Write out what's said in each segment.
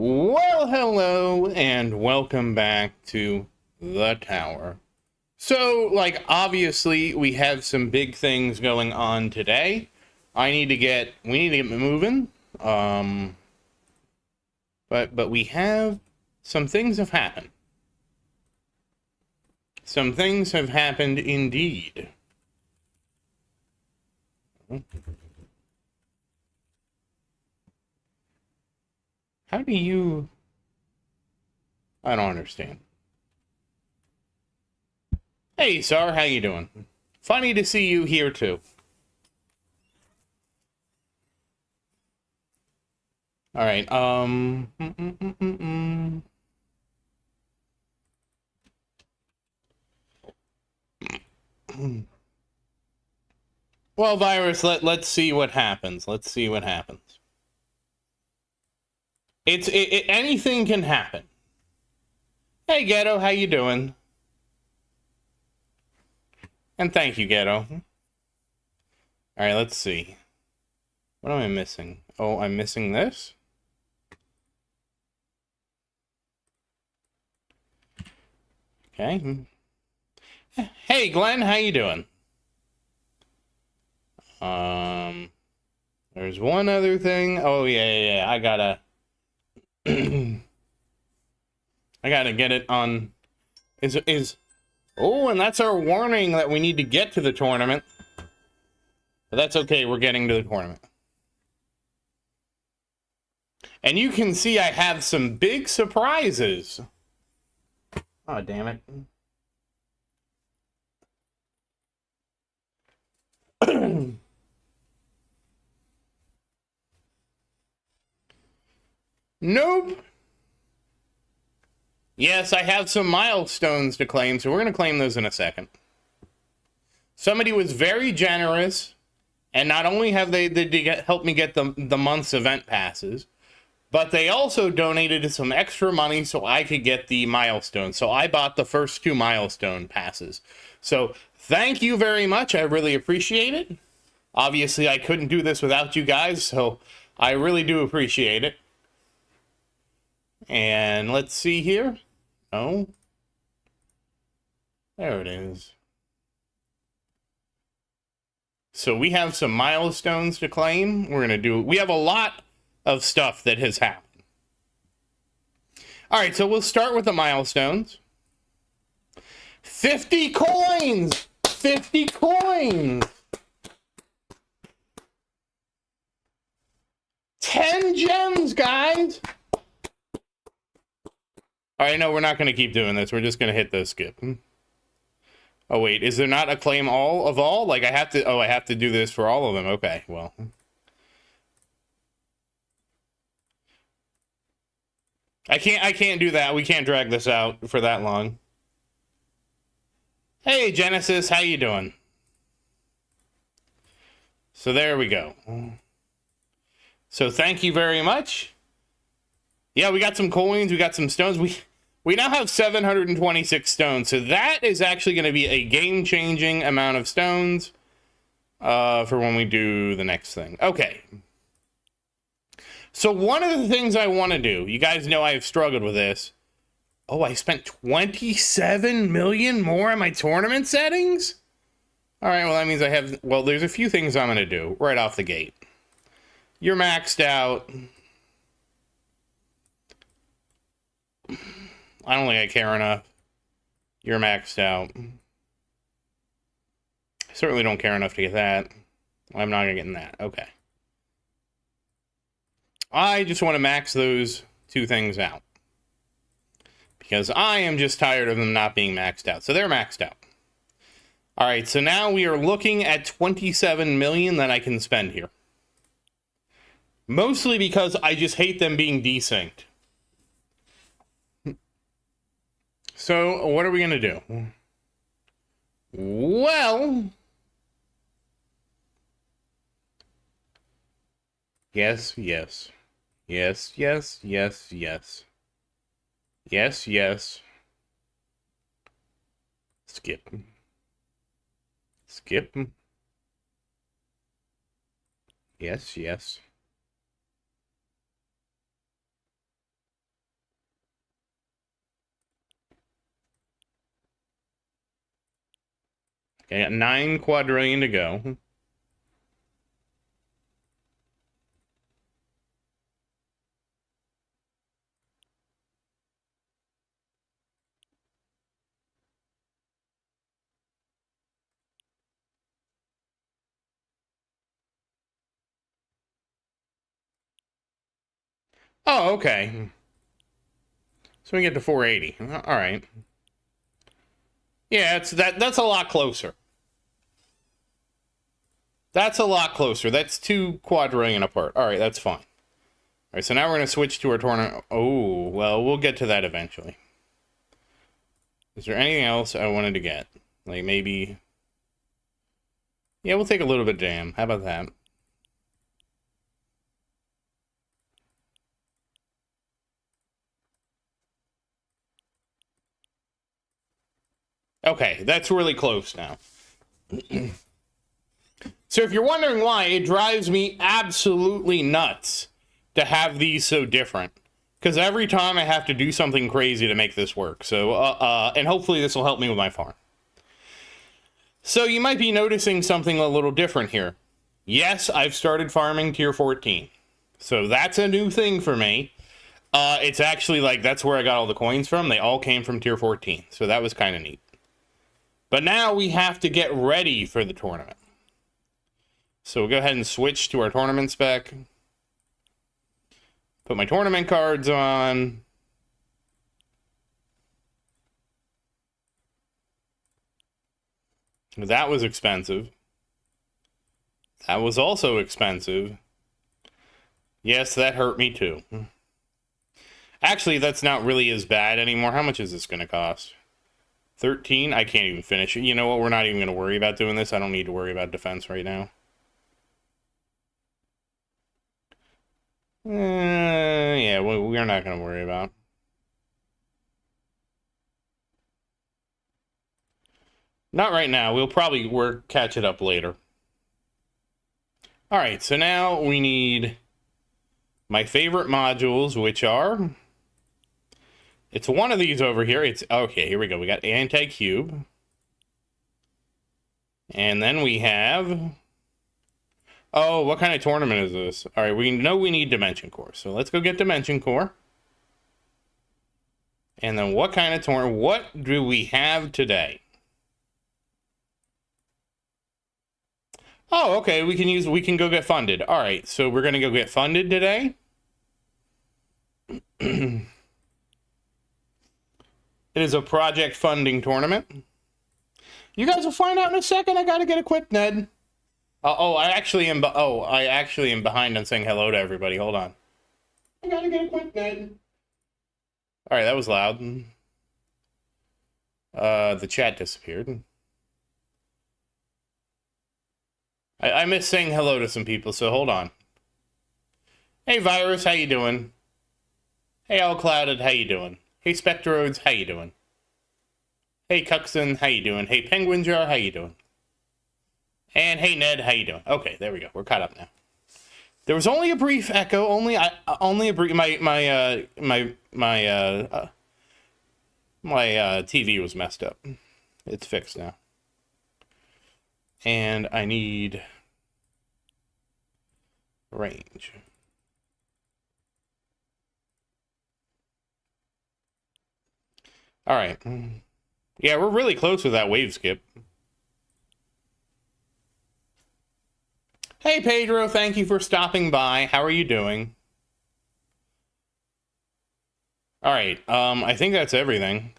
Well, hello, and welcome back to the tower. So, obviously, we have some big things going on today. We need to get moving. But we have some things have happened. Some things have happened indeed. How do you... I don't understand. Hey, Sar, how you doing? Funny to see you here, too. All right, Well, Virus, let's see what happens. Let's see what happens. Anything can happen. Hey, Ghetto, how you doing? And thank you, Ghetto. All right, let's see. What am I missing? Oh, I'm missing this? Okay. Hey, Glenn, how you doing? There's one other thing. Oh, yeah. I gotta... I gotta get it on... Oh, and that's our warning that we need to get to the tournament. But that's okay, we're getting to the tournament. And you can see I have some big surprises. Oh, damn it. Nope. Yes, I have some milestones to claim, so we're going to claim those in a second. Somebody was very generous, and not only have they helped me get the month's event passes, but they also donated some extra money so I could get the milestone. So I bought the first 2 milestone passes. So thank you very much. I really appreciate it. Obviously, I couldn't do this without you guys, so I really do appreciate it. And let's see here. Oh. There it is. So we have some milestones to claim. We have a lot of stuff that has happened. All right, so we'll start with the milestones. 50 coins! 50 coins! 10 gems, guys! All right, no, we're not going to keep doing this. We're just going to hit the skip. Oh, wait, is there not a claim all of all? Like, I have to do this for all of them. Okay, well. I can't do that. We can't drag this out for that long. Hey, Genesis, how you doing? So there we go. So thank you very much. Yeah, we got some coins. We got some stones. We now have 726 stones. So that is actually going to be a game-changing amount of stones for when we do the next thing. Okay. So one of the things I want to do, you guys know I've struggled with this. Oh, I spent 27 million more on my tournament settings? All right, well, that means there's a few things I'm going to do right off the gate. You're maxed out. I don't think I care enough. You're maxed out. I certainly don't care enough to get that. I'm not going to get in that. Okay. I just want to max those 2 things out. Because I am just tired of them not being maxed out. So they're maxed out. All right, so now we are looking at 27 million that I can spend here. Mostly because I just hate them being desynced. So, what are we going to do? Well... Yes. Skip. Yes. Okay, I got 9 quadrillion to go. Oh, okay. So we get to 480. All right. Yeah, that's a lot closer. That's a lot closer. That's 2 quadrillion apart. All right, that's fine. All right, so now we're going to switch to our tournament. Oh, well, we'll get to that eventually. Is there anything else I wanted to get? Like maybe... Yeah, we'll take a little bit of jam. How about that? Okay, that's really close now. So if you're wondering why, it drives me absolutely nuts to have these so different. Because every time I have to do something crazy to make this work. So, and hopefully this will help me with my farm. So you might be noticing something a little different here. Yes, I've started farming tier 14. So that's a new thing for me. It's actually like, that's where I got all the coins from. They all came from tier 14. So that was kind of neat. But now we have to get ready for the tournament. So we'll go ahead and switch to our tournament spec. Put my tournament cards on. That was expensive. That was also expensive. Yes, that hurt me too. Actually, that's not really as bad anymore. How much is this going to cost? 13? I can't even finish it. You know what? We're not even going to worry about doing this. I don't need to worry about defense right now. Yeah, we're not going to worry about. Not right now. We'll probably catch it up later. All right, so now we need my favorite modules, which are... It's one of these over here. It's okay, here we go. We got anti-cube. And then we have... Oh, what kind of tournament is this? All right, we know we need Dimension Core. So let's go get Dimension Core. And then what kind of tournament? What do we have today? Oh, okay, we can go get funded. All right, so we're going to go get funded today. It is a project funding tournament. You guys will find out in a second. I got to get a quick Ned. I actually am behind on saying hello to everybody. Hold on. I got to get a quick Ned. All right, that was loud. The chat disappeared. I miss saying hello to some people, so hold on. Hey, Virus, how you doing? Hey, All Clouded, how you doing? Hey, Spectrodes, how you doing? Hey, Cuxon, how you doing? Hey, Penguin Jar, how you doing? And hey, Ned, how you doing? Okay, there we go. We're caught up now. There was only a brief echo. Only a brief. My TV was messed up. It's fixed now. And I need range. All right. Yeah, we're really close with that wave skip. Hey, Pedro, thank you for stopping by. How are you doing? All right, I think that's everything.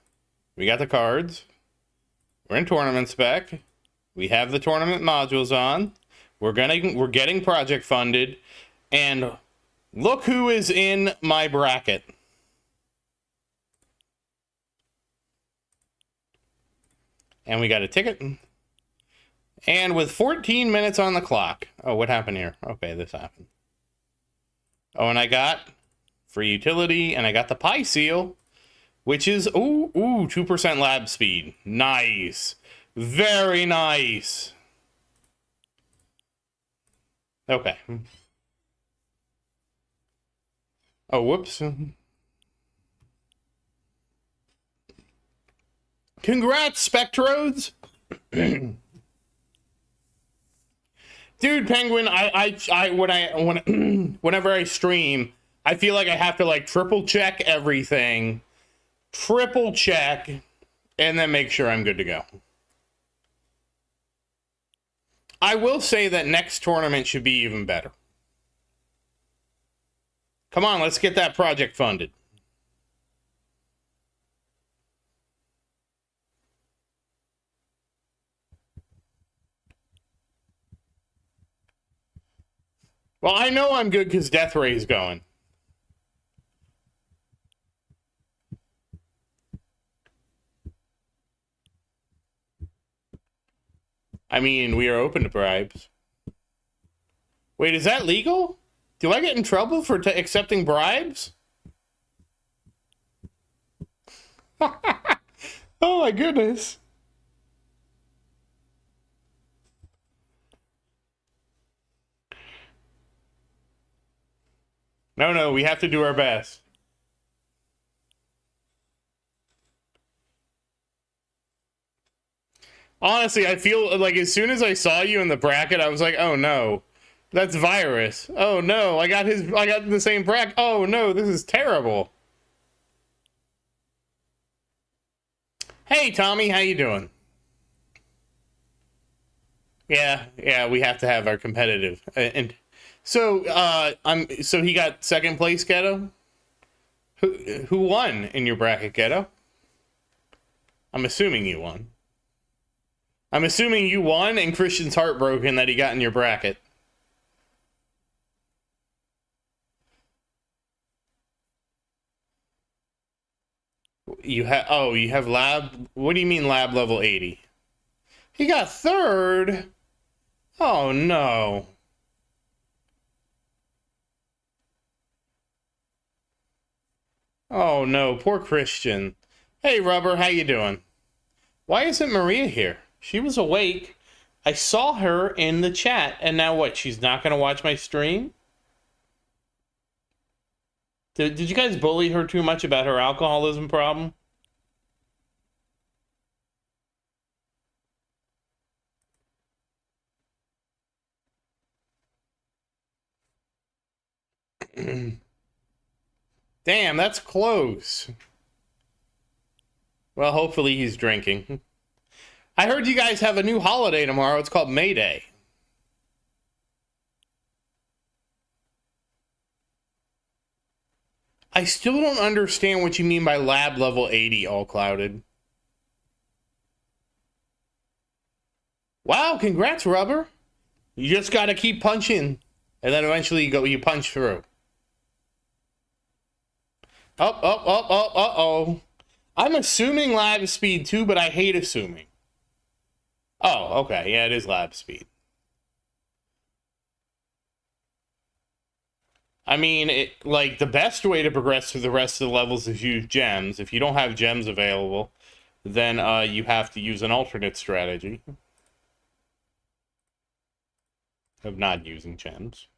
We got the cards. We're in tournament spec. We have the tournament modules on. We're getting project funded. And look who is in my bracket. And we got a ticket. And with 14 minutes on the clock. Oh, what happened here? Okay, this happened. Oh, and I got free utility, and I got the Pi Seal, which is, 2% lab speed. Nice. Very nice. Okay. Oh, whoops. Congrats, Spectrodes. Dude, Penguin, whenever I stream, I feel like I have to like triple check everything, triple check, and then make sure I'm good to go. I will say that next tournament should be even better. Come on, let's get that project funded. Well, I know I'm good because Death Ray's going. I mean, we are open to bribes. Wait, is that legal? Do I get in trouble for accepting bribes? Oh my goodness. No, we have to do our best. Honestly, I feel like as soon as I saw you in the bracket, I was like, oh no, that's virus. Oh no, I got the same bracket. Oh no, this is terrible. Hey Tommy, how you doing? Yeah, we have to have our competitive. And so so he got second place, Ghetto? Who won in your bracket, Ghetto? I'm assuming you won. I'm assuming you won and Christian's heartbroken that he got in your bracket. You have lab. What do you mean lab level 80? He got third. Oh no. Oh no, poor Christian. Hey Rubber, how you doing? Why isn't Maria here? She was awake. I saw her in the chat, and now what? She's not gonna watch my stream? Did you guys bully her too much about her alcoholism problem? Damn, that's close. Well, hopefully he's drinking. I heard you guys have a new holiday tomorrow. It's called May Day. I still don't understand what you mean by lab level 80 all clouded. Wow, congrats, Rubber. You just got to keep punching. And then eventually you punch through. Uh-oh. I'm assuming lab speed too, but I hate assuming. Oh, okay. Yeah, it is lab speed. I mean, like, the best way to progress through the rest of the levels is use gems. If you don't have gems available, then you have to use an alternate strategy of not using gems.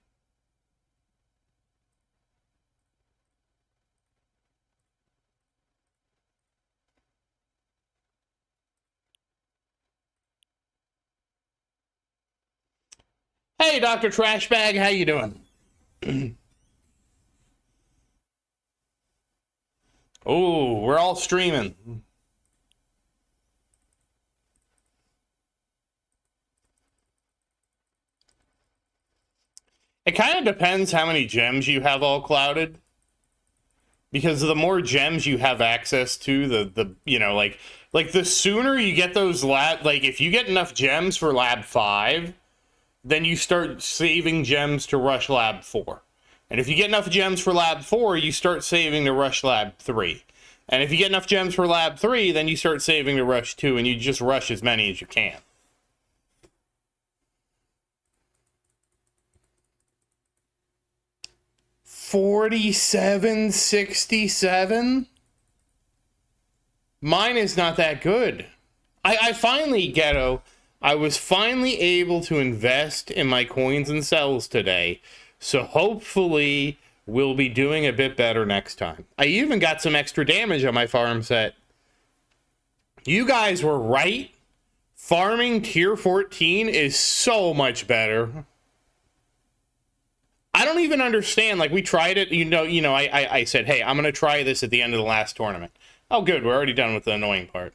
Hey, Dr. Trashbag, how you doing? Oh, we're all streaming. It kind of depends how many gems you have all clouded. Because the more gems you have access to, the you know, like the sooner you get those lab, like if you get enough gems for lab 5, then you start saving gems to rush lab 4. And if you get enough gems for lab 4, you start saving to rush lab 3. And if you get enough gems for lab 3, then you start saving to rush 2, and you just rush as many as you can. $47.67? Mine is not that good. I finally, Ghetto, I was finally able to invest in my coins and cells today. So hopefully we'll be doing a bit better next time. I even got some extra damage on my farm set. You guys were right. Farming tier 14 is so much better. I don't even understand. Like, we tried it. I said, hey, I'm going to try this at the end of the last tournament. Oh, good. We're already done with the annoying part.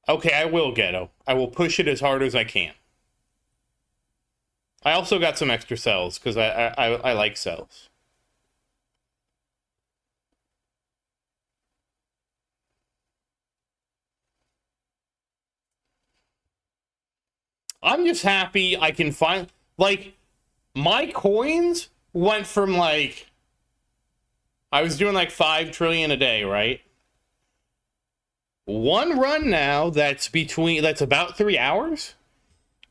Okay, I will, Ghetto. I will push it as hard as I can. I also got some extra cells, because I like cells. I'm just happy I can find... Like, my coins went from, like... I was doing, like, 5 trillion a day, right? One run now that's about 3 hours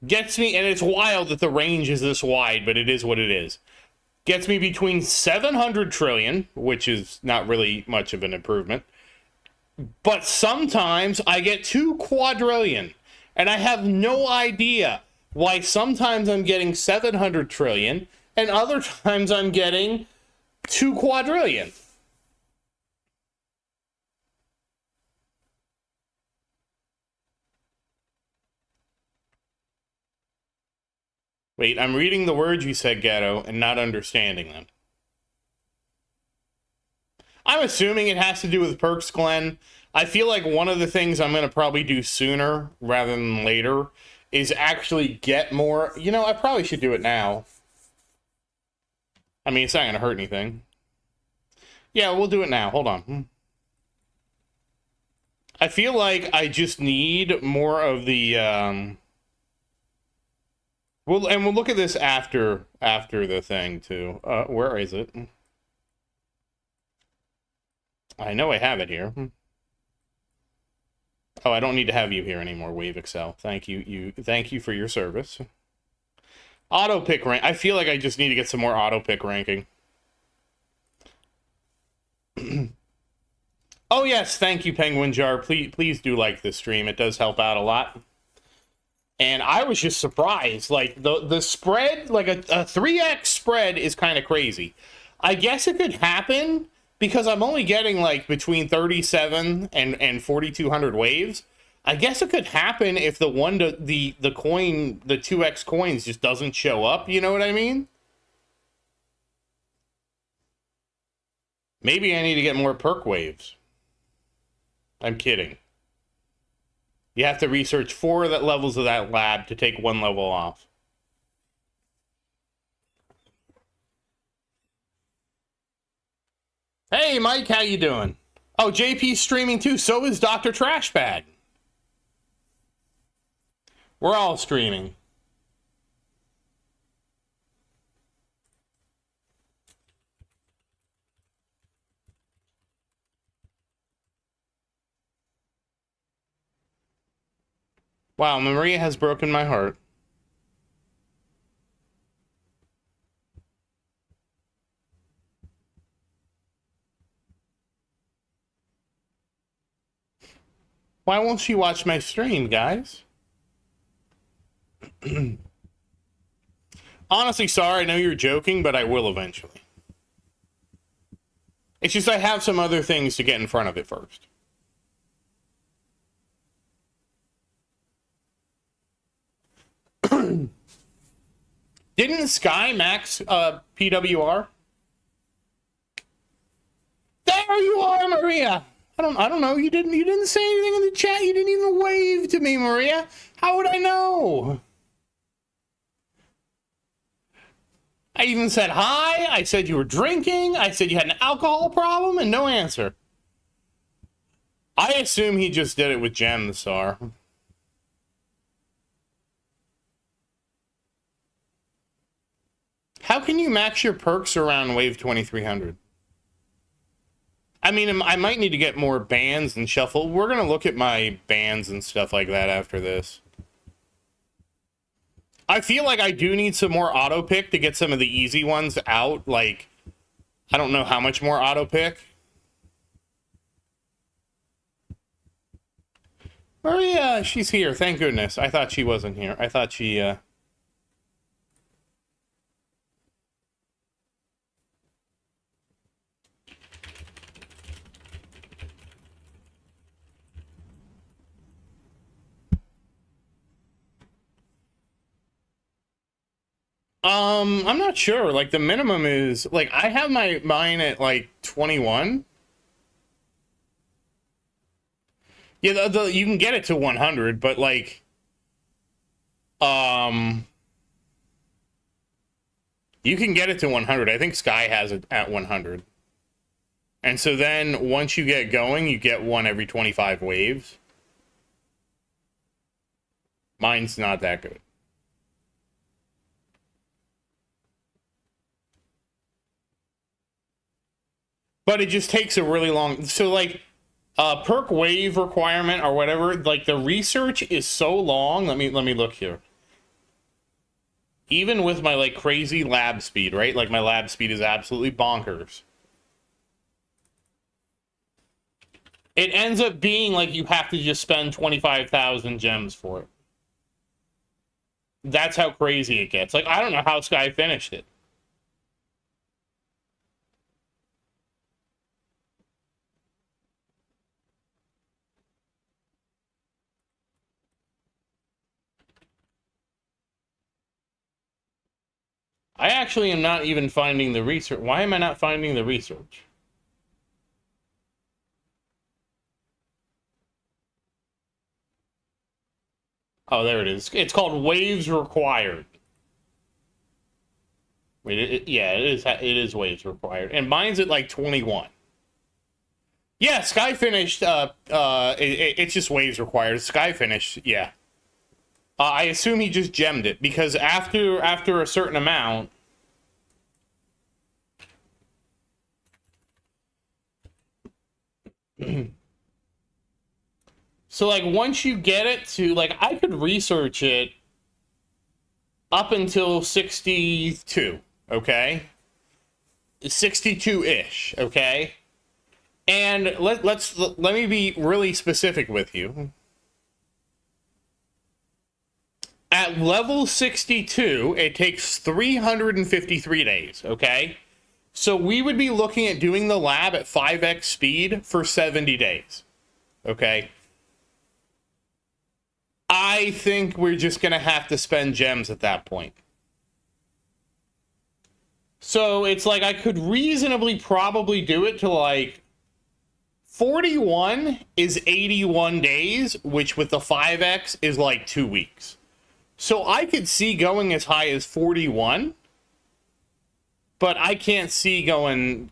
gets me, and it's wild that the range is this wide, but it is what it is. Gets me between 700 trillion, which is not really much of an improvement, but sometimes I get 2 quadrillion, and I have no idea why sometimes I'm getting 700 trillion and other times I'm getting 2 quadrillion. Wait, I'm reading the words you said, Ghetto, and not understanding them. I'm assuming it has to do with perks, Glenn. I feel like one of the things I'm going to probably do sooner rather than later is actually get more. You know, I probably should do it now. I mean, it's not going to hurt anything. Yeah, we'll do it now. Hold on. I feel like I just need more of the... We'll look at this after the thing too. Where is it? I know I have it here. Oh, I don't need to have you here anymore, Wave Excel. Thank you. Thank you for your service. Auto pick rank. I feel like I just need to get some more auto pick ranking. Oh yes, thank you, Penguin Jar. Please do like this stream. It does help out a lot. And I was just surprised. Like, the spread, like a 3x spread is kind of crazy. I guess it could happen because I'm only getting, like, between 37 and 4,200 waves. I guess it could happen if the 2x coins just doesn't show up. You know what I mean? Maybe I need to get more perk waves. I'm kidding. You have to research 4 levels of that lab to take 1 level off. Hey, Mike, how you doing? Oh, JP's streaming too. So is Dr. Trashbag. We're all streaming. Wow, Maria has broken my heart. Why won't she watch my stream, guys? Honestly, sorry, I know you're joking, but I will eventually. It's just I have some other things to get in front of it first. Didn't Sky max PWR? There you are, Maria. I don't know. You didn't say anything in the chat. You didn't even wave to me, Maria. How would I know? I even said hi. I said you were drinking. I said you had an alcohol problem, and no answer. I assume he just did it with gems, Sar. How can you max your perks around wave 2300? I mean, I might need to get more bands and shuffle. We're going to look at my bands and stuff like that after this. I feel like I do need some more auto pick to get some of the easy ones out. Like, I don't know how much more auto pick. Maria, she's here. Thank goodness. I thought she wasn't here. I thought she, I'm not sure. Like, the minimum is, like, I have mine at, like, 21. Yeah, you can get it to 100, but, like, you can get it to 100. I think Sky has it at 100. And so then, once you get going, you get one every 25 waves. Mine's not that good. But it just takes a really long... So, like, perk wave requirement or whatever, like, the research is so long. Let me look here. Even with my, like, crazy lab speed, right? Like, my lab speed is absolutely bonkers. It ends up being like you have to just spend 25,000 gems for it. That's how crazy it gets. Like, I don't know how Sky finished it. I actually am not even finding the research. Why am I not finding the research? Oh, there it is. It's called Waves Required. Wait, yeah, it is Waves Required. And mine's at like 21. Yeah, Sky finished, it's just Waves Required. Sky finished, yeah. I assume he just gemmed it, because after a certain amount... So, like, once you get it to, like, I could research it up until 62, okay? 62-ish, okay? And let me be really specific with you. At level 62, it takes 353 days, okay? So we would be looking at doing the lab at 5x speed for 70 days, okay? I think we're just going to have to spend gems at that point. So it's like I could reasonably probably do it to like 41 is 81 days, which with the 5x is like 2 weeks. So I could see going as high as 41, but I can't see going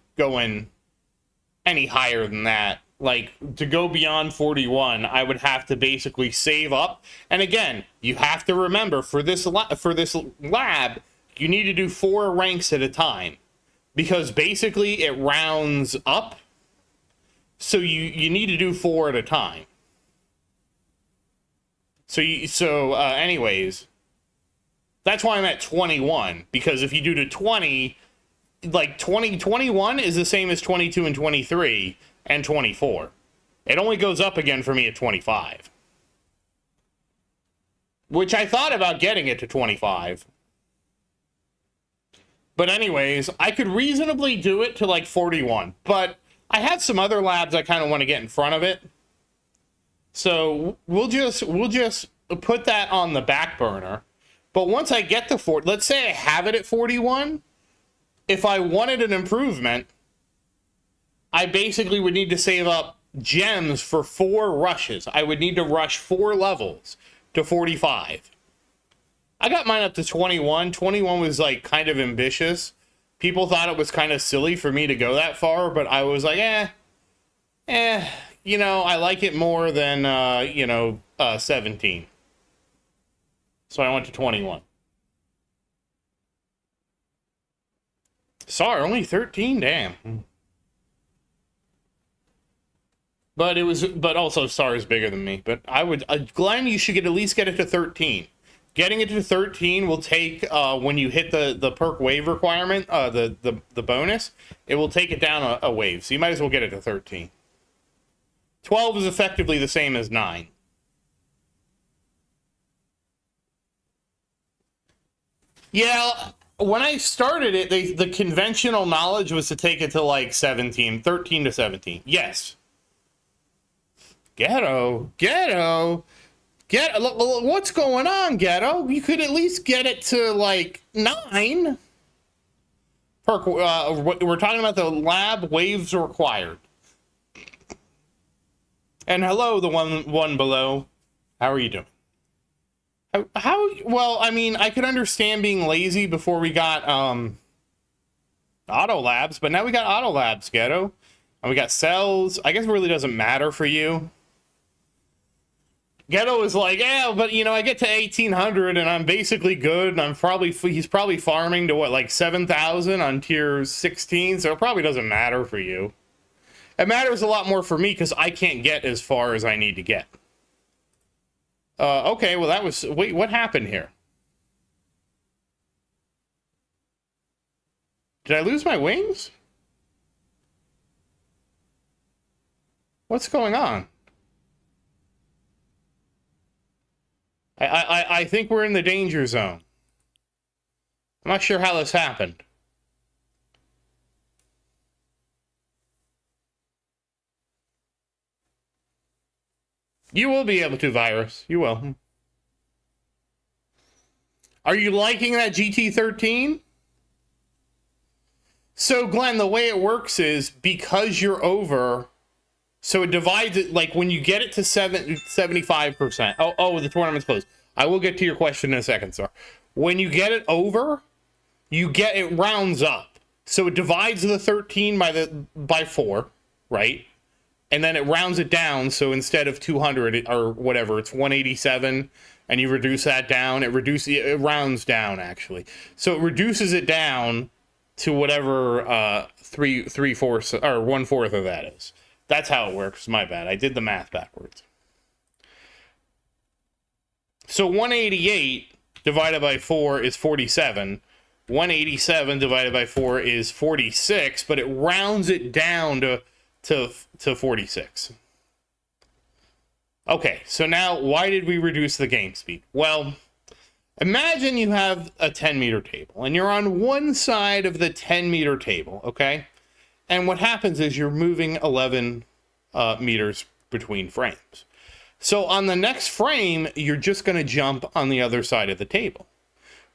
any higher than that. Like, to go beyond 41, I would have to basically save up. And again, you have to remember, for this lab, you need to do 4 ranks at a time. Because basically, it rounds up. So you need to do 4 at a time. Anyways, that's why I'm at 21. Because if you do to 20, like 21 is the same as 22 and 23. And 24. It only goes up again for me at 25. Which I thought about getting it to 25. But anyways, I could reasonably do it to like 41. But I have some other labs I kind of want to get in front of it. So we'll just put that on the back burner. But once I get to 40, let's say I have it at 41. If I wanted an improvement, I basically would need to save up gems for 4 rushes. I would need to rush 4 levels to 45. I got mine up to 21. 21 was like kind of ambitious. People thought it was kind of silly for me to go that far, but I was like, you know, I like it more than, 17. So I went to 21. Sorry, only 13? Damn. But also SAR is bigger than me. But Glenn, you should at least get it to 13. Getting it to 13 will take, when you hit the perk wave requirement, the bonus, it will take it down a wave. So you might as well get it to 13. 12 is effectively the same as 9. Yeah, when I started it, the conventional knowledge was to take it to like 13 to 17. Yes. Ghetto. What's going on, Ghetto? You could at least get it to, like, 9. We're talking about the lab waves required. And hello, the one below. How are you doing? Well, I mean, I could understand being lazy before we got, auto labs, but now we got auto labs, Ghetto. And we got cells. I guess it really doesn't matter for you. Ghetto is like, yeah, but you know, I get to 1800 and I'm basically good. And he's probably farming to what, like 7,000 on tier 16. So it probably doesn't matter for you. It matters a lot more for me because I can't get as far as I need to get. Okay, well wait, what happened here? Did I lose my wings? What's going on? I think we're in the danger zone. I'm not sure how this happened. You will be able to, Virus. You will. Are you liking that GT13? So, Glenn, the way it works is because you're over... So it divides it, like when you get it to 75%. Oh, the tournament's closed. I will get to your question in a second, sir. When you get it over, it rounds up. So it divides the 13 by 4, right? And then it rounds it down. So instead of 200 or whatever, it's 187, and you reduce that down. It rounds down actually. So it reduces it down to whatever 3/4 or 1/4 of that is. That's how it works. My bad. I did the math backwards. So 188 divided by 4 is 47. 187 divided by 4 is 46, but it rounds it down to 46. Okay, so now why did we reduce the game speed? Well, imagine you have a 10-meter table, and you're on one side of the 10-meter table, okay? And what happens is you're moving 11 meters between frames. So on the next frame, you're just going to jump on the other side of the table.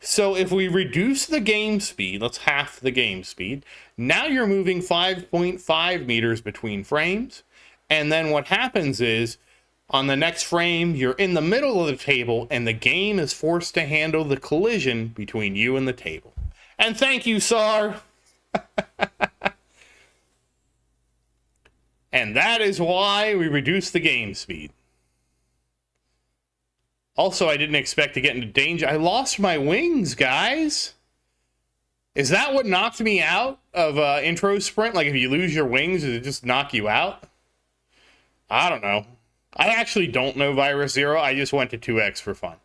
So if we reduce the game speed, let's half the game speed. Now you're moving 5.5 meters between frames. And then what happens is on the next frame, you're in the middle of the table and the game is forced to handle the collision between you and the table. And thank you, Sar. And that is why we reduced the game speed. Also, I didn't expect to get into danger. I lost my wings, guys. Is that what knocked me out of intro sprint? Like if you lose your wings, does it just knock you out? I don't know. I actually don't know, Virus Zero. I just went to 2x for fun.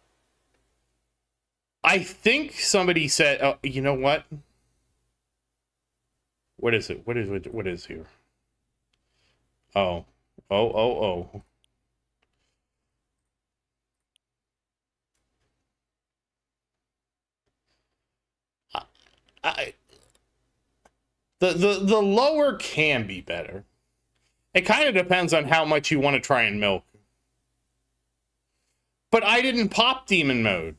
I think somebody said, oh, you know what? What is it? What is here? Oh. The lower can be better. It kind of depends on how much you want to try and milk. But I didn't pop demon mode.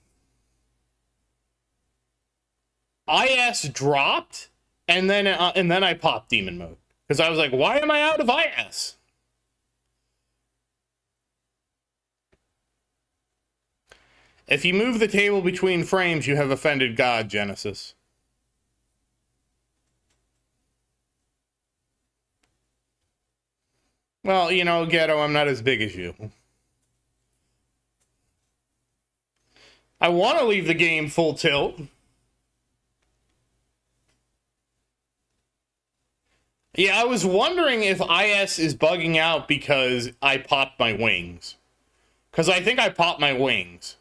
IS dropped, and then I popped demon mode. Because I was like, why am I out of IS? If you move the table between frames, you have offended God, Genesis. Well, you know, Ghetto, I'm not as big as you. I want to leave the game full tilt. Yeah, I was wondering if IS is bugging out because I popped my wings. Because I think I popped my wings.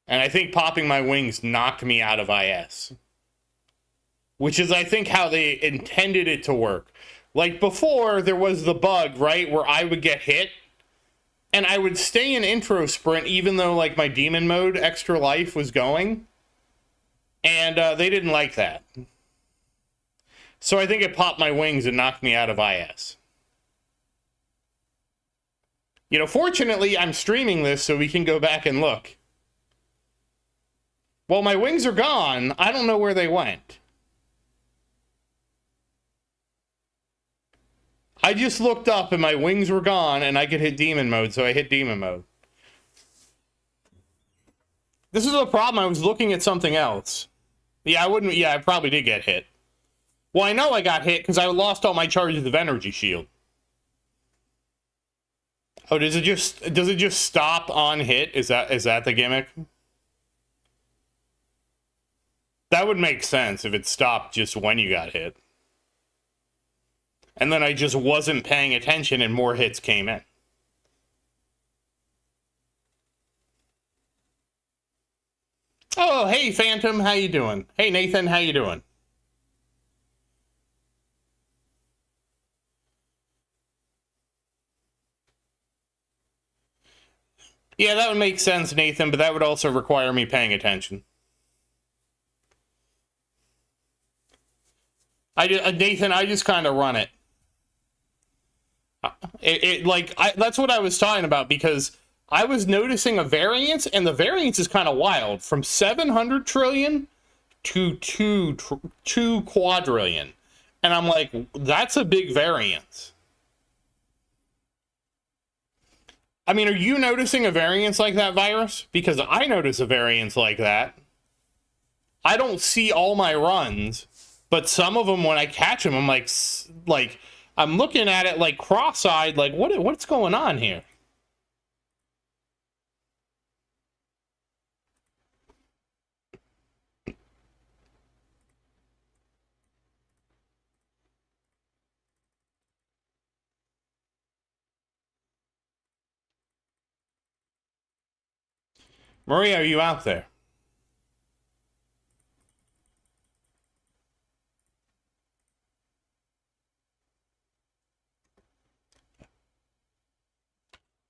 And I think popping my wings knocked me out of IS. Which is, I think, how they intended it to work. Like before, there was the bug, right, where I would get hit. And I would stay in intro sprint even though, like, my demon mode extra life was going. And they didn't like that. So I think it popped my wings and knocked me out of IS. You know, fortunately, I'm streaming this so we can go back and look. Well, my wings are gone. I don't know where they went. I just looked up and my wings were gone and I could hit demon mode, so I hit demon mode. This is the problem. I was looking at something else. Yeah, I probably did get hit. Well, I know I got hit because I lost all my charges of energy shield. Oh, does it just stop on hit? Is that the gimmick? That would make sense if it stopped just when you got hit. And then I just wasn't paying attention and more hits came in. Oh, hey, Phantom, how you doing? Hey, Nathan, how you doing? Yeah, that would make sense, Nathan, but that would also require me paying attention. Nathan, I just kind of run it. That's what I was talking about, because I was noticing a variance, and the variance is kind of wild. From 700 trillion to 2 quadrillion. And I'm like, that's a big variance. I mean, are you noticing a variance like that, Virus? Because I notice a variance like that. I don't see all my runs, but some of them, when I catch them, I'm like I'm looking at it like cross-eyed, like what's going on here? Maria, are you out there?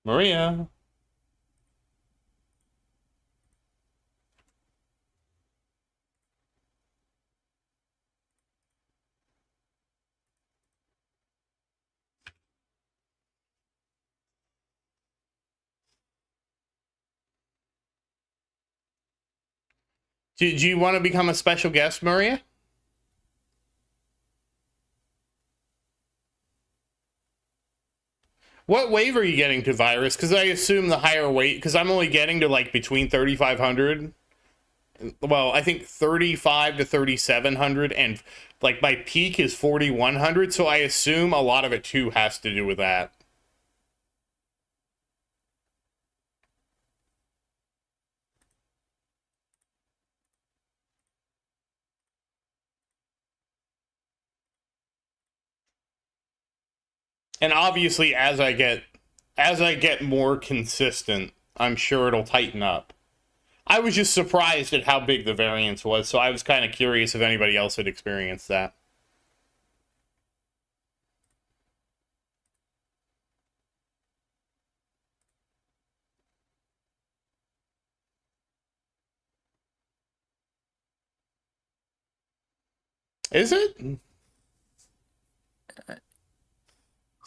Maria? Do you want to become a special guest, Maria? What wave are you getting to, Virus? Because I assume the higher weight, because I'm only getting to like between 3,500. Well, I think 35 to 3,700, and like my peak is 4,100, so I assume a lot of it too has to do with that. And obviously, as I get more consistent, I'm sure it'll tighten up. I was just surprised at how big the variance was, so I was kind of curious if anybody else had experienced that. Is it?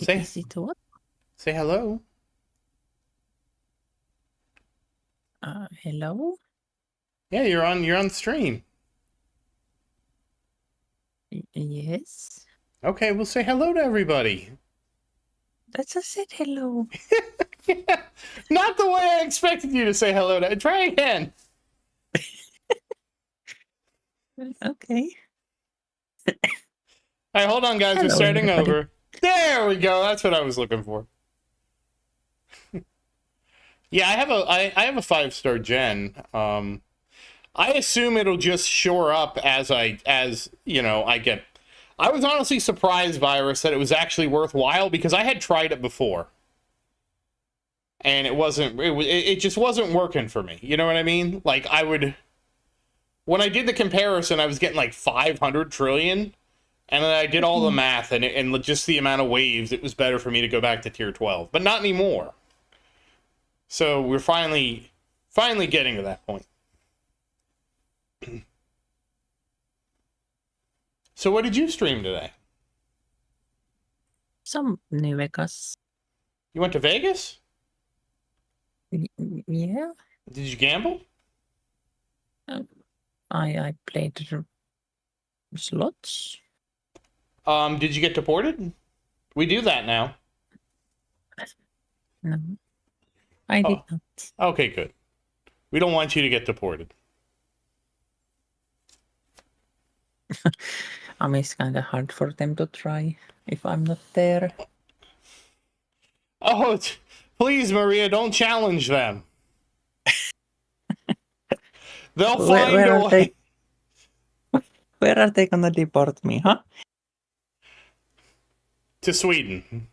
Is it what? Say hello. Hello? Yeah, you're on stream. Yes. Okay, we'll say hello to everybody. I just said hello. Yeah, not the way I expected you to say hello to. Try again. Okay. All right, hold on, guys. Hello, We're starting everybody. over. There we go. That's what I was looking for. Yeah, I have a 5-star gen. I assume it'll just shore up as I get. I was honestly surprised, Virus, that it was actually worthwhile, because I had tried it before, and it just wasn't working for me. You know what I mean? Like, when I did the comparison, I was getting like 500 trillion, and then I did all the math, and just the amount of waves, it was better for me to go back to tier 12, but not anymore. So we're finally getting to that point. So what did you stream today? Some New Vegas. You went to Vegas? Yeah. Did you gamble? I played slots. Did you get deported? We do that now. No, I did Oh, not. okay, good. We don't want you to get deported. I mean, it's kind of hard for them to try if I'm not there. Oh, please, Maria, don't challenge them. They'll find Where a are way. they? Where are they gonna deport me, huh? To Sweden.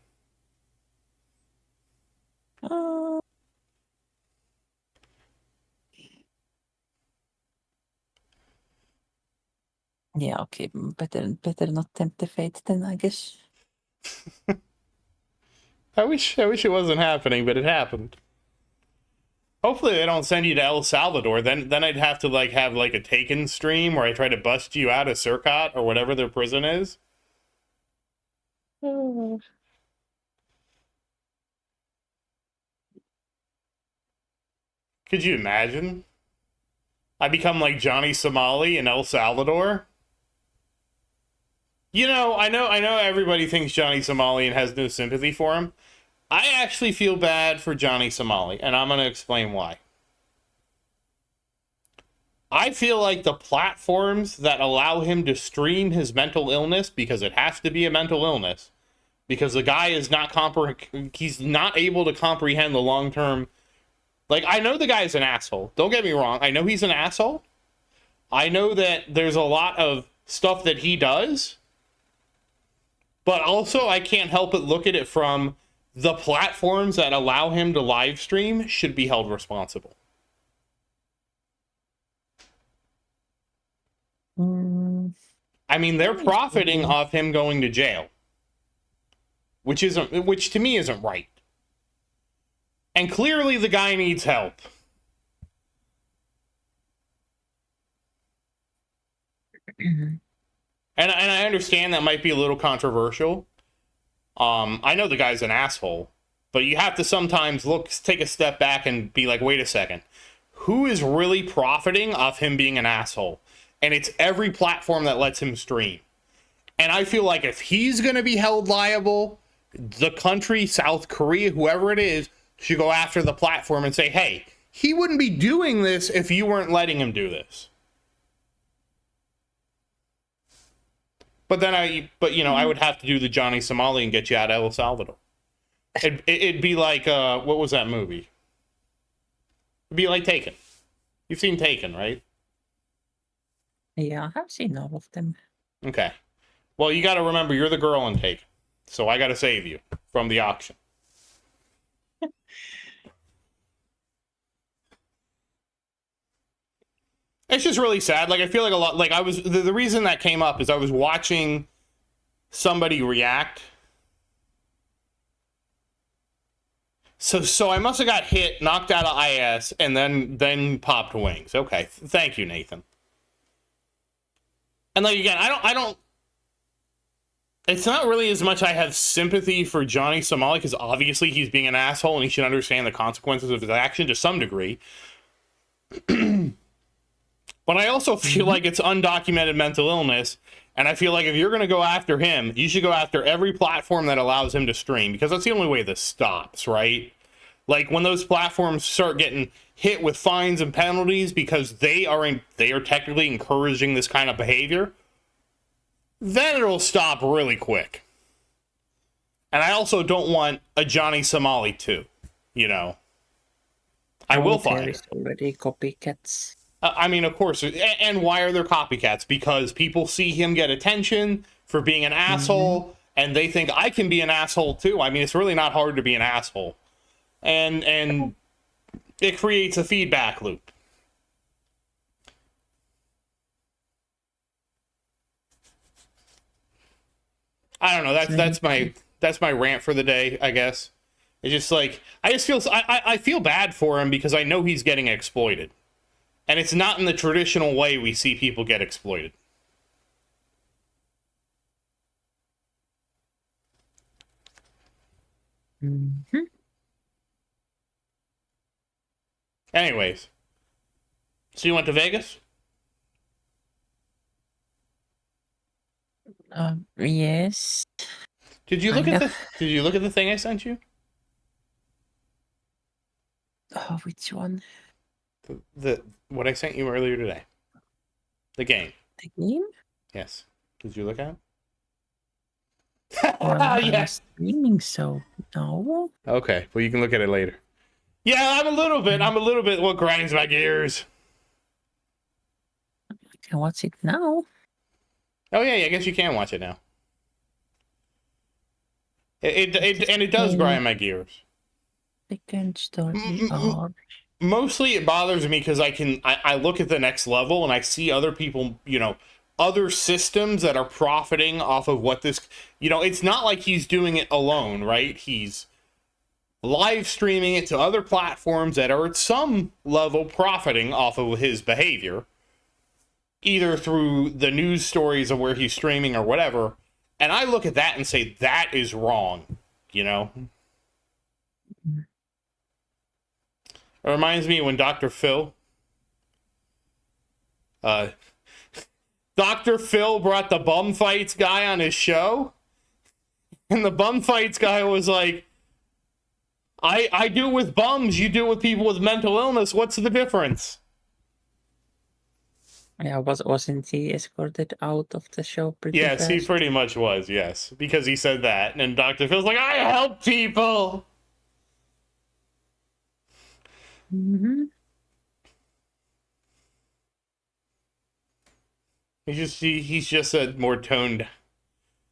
Uh, yeah, okay. Better not tempt the fate then, I guess. I wish it wasn't happening, but it happened. Hopefully they don't send you to El Salvador. Then I'd have to have a Taken stream where I try to bust you out of Surcot or whatever their prison is. Could you imagine? I become like Johnny Somali in El Salvador. I know everybody thinks Johnny Somali and has no sympathy for him. I actually feel bad for Johnny Somali, and I'm going to explain why. I feel like the platforms that allow him to stream his mental illness, because it has to be a mental illness, because the guy is not he's not able to comprehend the long-term. I know the guy's an asshole. Don't get me wrong. I know he's an asshole. I know that there's a lot of stuff that he does, but also I can't help but look at it from the platforms that allow him to live stream should be held responsible. I mean, they're profiting off him going to jail, which to me isn't right. And clearly the guy needs help. And I understand that might be a little controversial. I know the guy's an asshole, but you have to sometimes take a step back and be like, wait a second. Who is really profiting off him being an asshole? And it's every platform that lets him stream. And I feel like if he's going to be held liable, the country, South Korea, whoever it is, should go after the platform and say, hey, he wouldn't be doing this if you weren't letting him do this. But then I would have to do the Johnny Somali and get you out of El Salvador. It'd be like, what was that movie? It'd be like Taken. You've seen Taken, right? Yeah, I've seen all of them. Okay. Well, you got to remember, you're the girl in Taken. So I got to save you from the auction. It's just really sad. I feel like a lot, the reason that came up is I was watching somebody react. So I must have got hit, knocked out of IS, and then popped wings. Okay. Thank you, Nathan. And again, I don't, it's not really as much I have sympathy for Johnny Somali, because obviously he's being an asshole and he should understand the consequences of his action to some degree. But I also feel like it's undocumented mental illness, and I feel like if you're going to go after him, you should go after every platform that allows him to stream, because that's the only way this stops, right? When those platforms start getting hit with fines and penalties because they are technically encouraging this kind of behavior, then it'll stop really quick. And I also don't want a Johnny Somali too, I will find there is already copycats. I mean, of course. And why are there copycats? Because people see him get attention for being an asshole, and they think I can be an asshole too. I mean, it's really not hard to be an asshole. And it creates a feedback loop. I don't know. That's my rant for the day, I guess. It's just I feel bad for him because I know he's getting exploited. And it's not in the traditional way we see people get exploited. Mm-hmm. Anyways, so you went to Vegas? Yes. Did you look at Kinda. Did you look at the thing I sent you? Oh, which one? The what I sent you earlier today. The game. The game? Yes. Did you look at Well, it? I'm Yeah. streaming, so no. Okay. Well, you can look at it later. Yeah, I'm a little bit what grinds my gears. I can watch it now. Oh yeah, I guess you can watch it now. It does grind my gears. Second story or Mostly it bothers me because I look at the next level and I see other people, other systems that are profiting off of what this, it's not like he's doing it alone, right? He's live streaming it to other platforms that are at some level profiting off of his behavior, either through the news stories of where he's streaming or whatever. And I look at that and say, that is wrong, It reminds me when Dr. Phil brought the bum fights guy on his show, and the bum fights guy was like, I do it with bums, you do it with people with mental illness, what's the difference? yeah, wasn't he escorted out of the show pretty Yes, fast? he pretty much was, yes, because he said that, and Dr. Phil's like, I help people! Mm-hmm. He's just a more toned.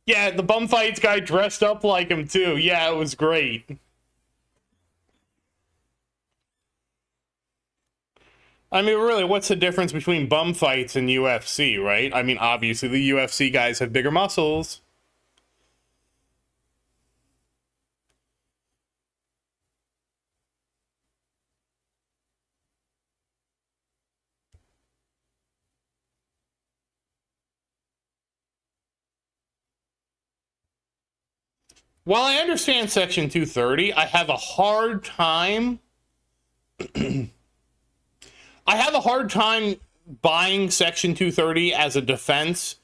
Yeah, the bum fights guy dressed up like him too. Yeah, it was great. I mean, really, what's the difference between bum fights and UFC, right? I mean, obviously, the UFC guys have bigger muscles. While I understand Section 230, I have a hard time. I have a hard time buying Section 230 as a defense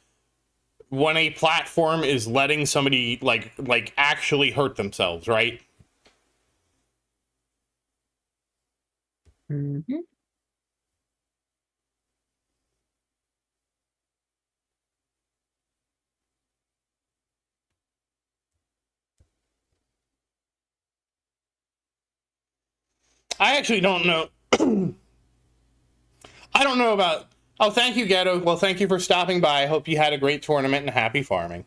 when a platform is letting somebody like actually hurt themselves, right? Mm-hmm. I actually don't know. I don't know about. Oh, thank you, Ghetto. Well, thank you for stopping by. I hope you had a great tournament and happy farming.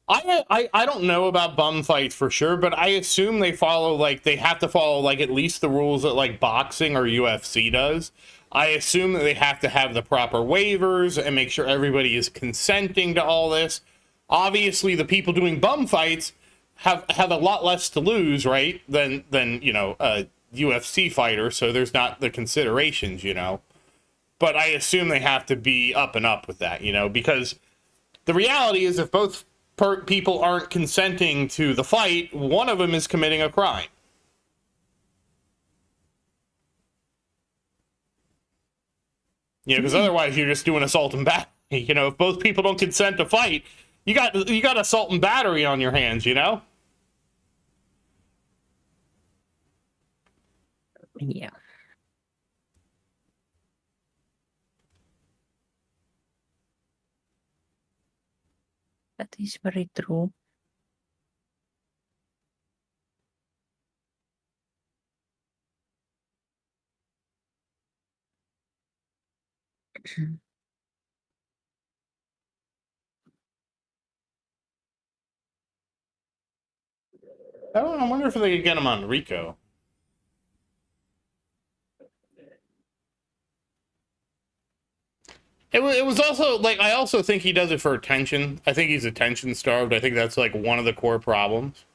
I don't know about bum fights for sure, but I assume they have to follow at least the rules that like boxing or UFC does. I assume that they have to have the proper waivers and make sure everybody is consenting to all this. Obviously, the people doing bum fights have a lot less to lose, right? Than a UFC fighter, so there's not the considerations, But I assume they have to be up and up with that, because the reality is if both people aren't consenting to the fight, one of them is committing a crime. Because otherwise you're just doing assault and battery. If both people don't consent to fight, you got assault and battery on your hands, Yeah. That is very true. I wonder if they could get him on Rico. It was also I also think he does it for attention. I think he's attention starved. I think that's one of the core problems.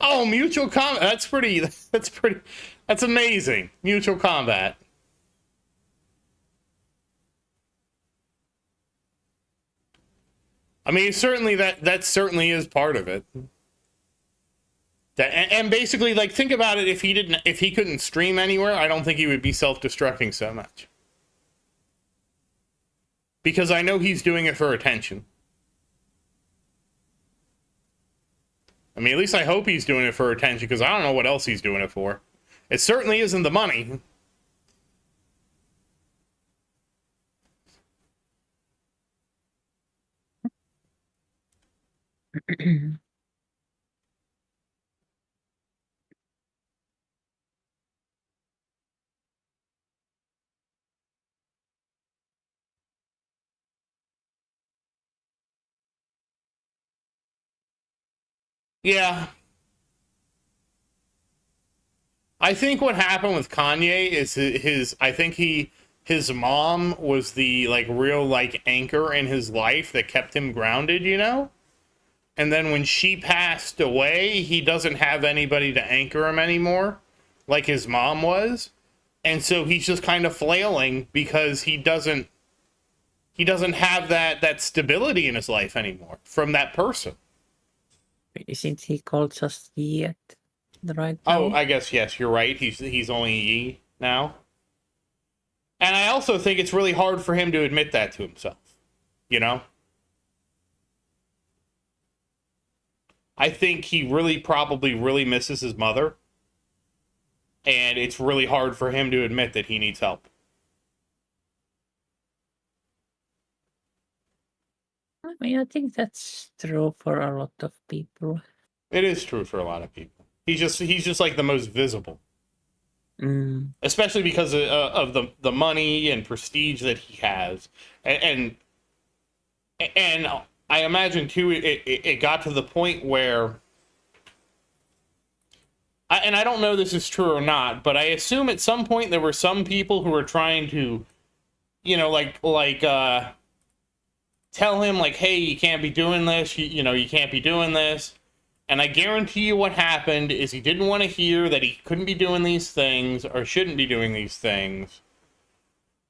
Oh, mutual combat. That's amazing. Mutual combat. I mean, certainly that certainly is part of it. And basically, like, think about it. If he couldn't stream anywhere, I don't think he would be self-destructing so much. Because I know he's doing it for attention. I mean, at least I hope he's doing it for attention, because I don't know what else he's doing it for. It certainly isn't the money. Yeah. I think what happened with Kanye is his mom was the, like, real, like, anchor in his life that kept him grounded, you know? And then when she passed away, he doesn't have anybody to anchor him anymore, like his mom was. And so he's just kind of flailing because he doesn't have that stability in his life anymore from that person. Isn't he called just yet? Right Oh, now? I guess, yes, you're right. He's only Yi now. And I also think it's really hard for him to admit that to himself, you know? I think he probably really misses his mother. And it's really hard for him to admit that he needs help. I mean, I think that's true for a lot of people. It is true for a lot of people. He's just like the most visible. Especially because of the money and prestige that he has. And I imagine, too, it got to the point where... and I don't know this is true or not, but I assume at some point there were some people who were trying to, you know, tell him, like, hey, you can't be doing this, you can't be doing this. And I guarantee you what happened is he didn't want to hear that he couldn't be doing these things or shouldn't be doing these things.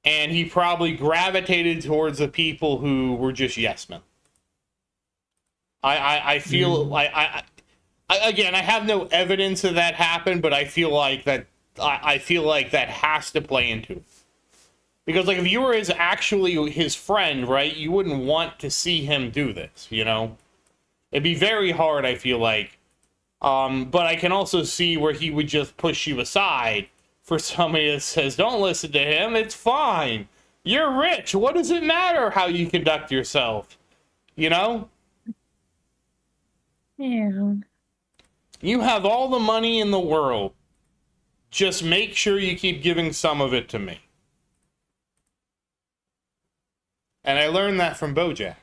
And he probably gravitated towards the people who were just yes men. I feel again, I have no evidence of that happened, but I feel like that has to play into it. Because, like, if you were actually his friend, right, you wouldn't want to see him do this, you know? It'd be very hard, I feel like. But I can also see where he would just push you aside for somebody that says, don't listen to him, it's fine. You're rich, what does it matter how you conduct yourself? You know? Yeah. You have all the money in the world. Just make sure you keep giving some of it to me. And I learned that from BoJack.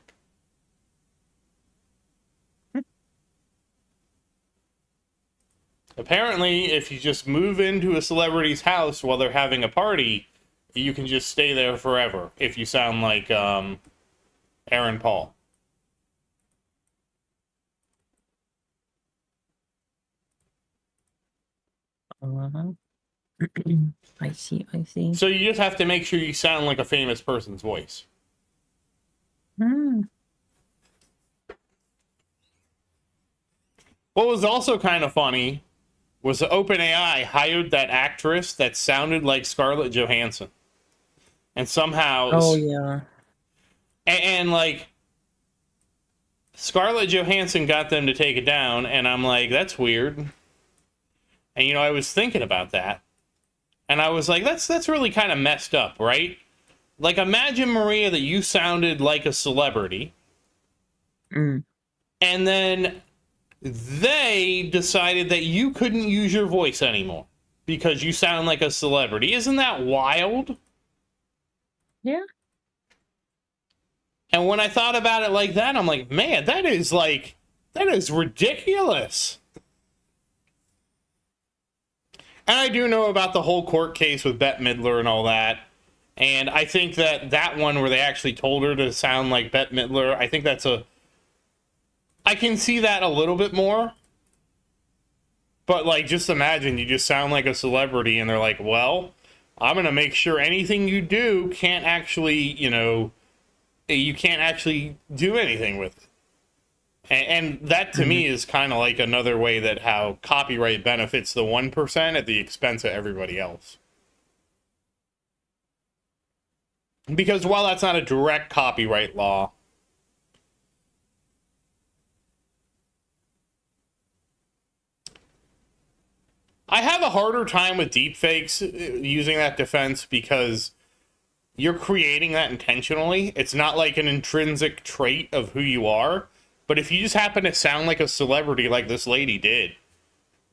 Apparently, if you just move into a celebrity's house while they're having a party, you can just stay there forever if you sound like Aaron Paul. I see. So you just have to make sure you sound like a famous person's voice. What was also kind of funny was the OpenAI hired that actress that sounded like Scarlett Johansson. And somehow... Oh, yeah. And like, Scarlett Johansson got them to take it down, and I'm like, that's weird. And, I was thinking about that. And I was like, that's really kind of messed up, right? Like, imagine, Maria, that you sounded like a celebrity. And then they decided that you couldn't use your voice anymore because you sound like a celebrity. Isn't that wild? Yeah. And when I thought about it like that, I'm like, man, that is ridiculous. And I do know about the whole court case with Bette Midler and all that. And I think that one where they actually told her to sound like Bette Midler, I think I can see that a little bit more. But, like, just imagine you just sound like a celebrity and they're like, well, I'm going to make sure anything you do can't actually, you can't actually do anything with it. And that to me is kind of like another way that how copyright benefits the 1% at the expense of everybody else. Because while that's not a direct copyright law, I have a harder time with deepfakes using that defense because you're creating that intentionally. It's not like an intrinsic trait of who you are. But if you just happen to sound like a celebrity like this lady did,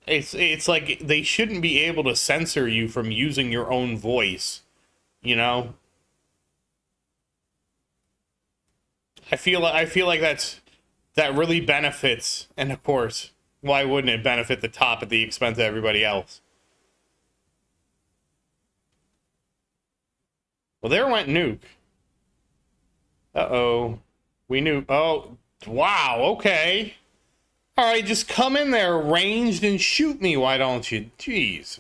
it's like they shouldn't be able to censor you from using your own voice, you know? I feel like that really benefits, and of course, why wouldn't it benefit the top at the expense of everybody else? Well, there went Nuke. Uh-oh. We knew. Oh, wow, okay. All right, just come in there ranged and shoot me, why don't you? Jeez.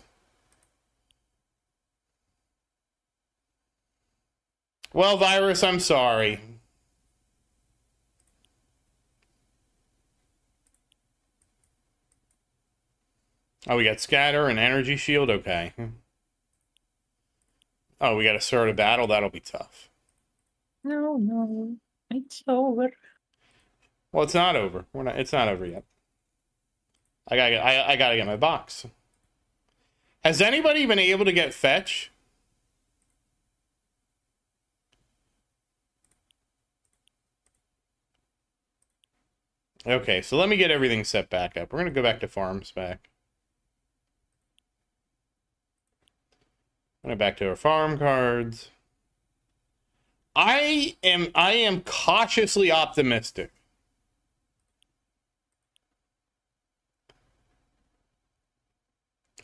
Well, Virus, I'm sorry. Oh, we got Scatter and Energy Shield? Okay. Oh, we got to start a battle? That'll be tough. No, it's over. Well, it's not over. It's not over yet. I gotta get my box. Has anybody been able to get fetch? Okay, so let me get everything set back up. We're gonna go back to farms back. Back to our farm cards. I am cautiously optimistic.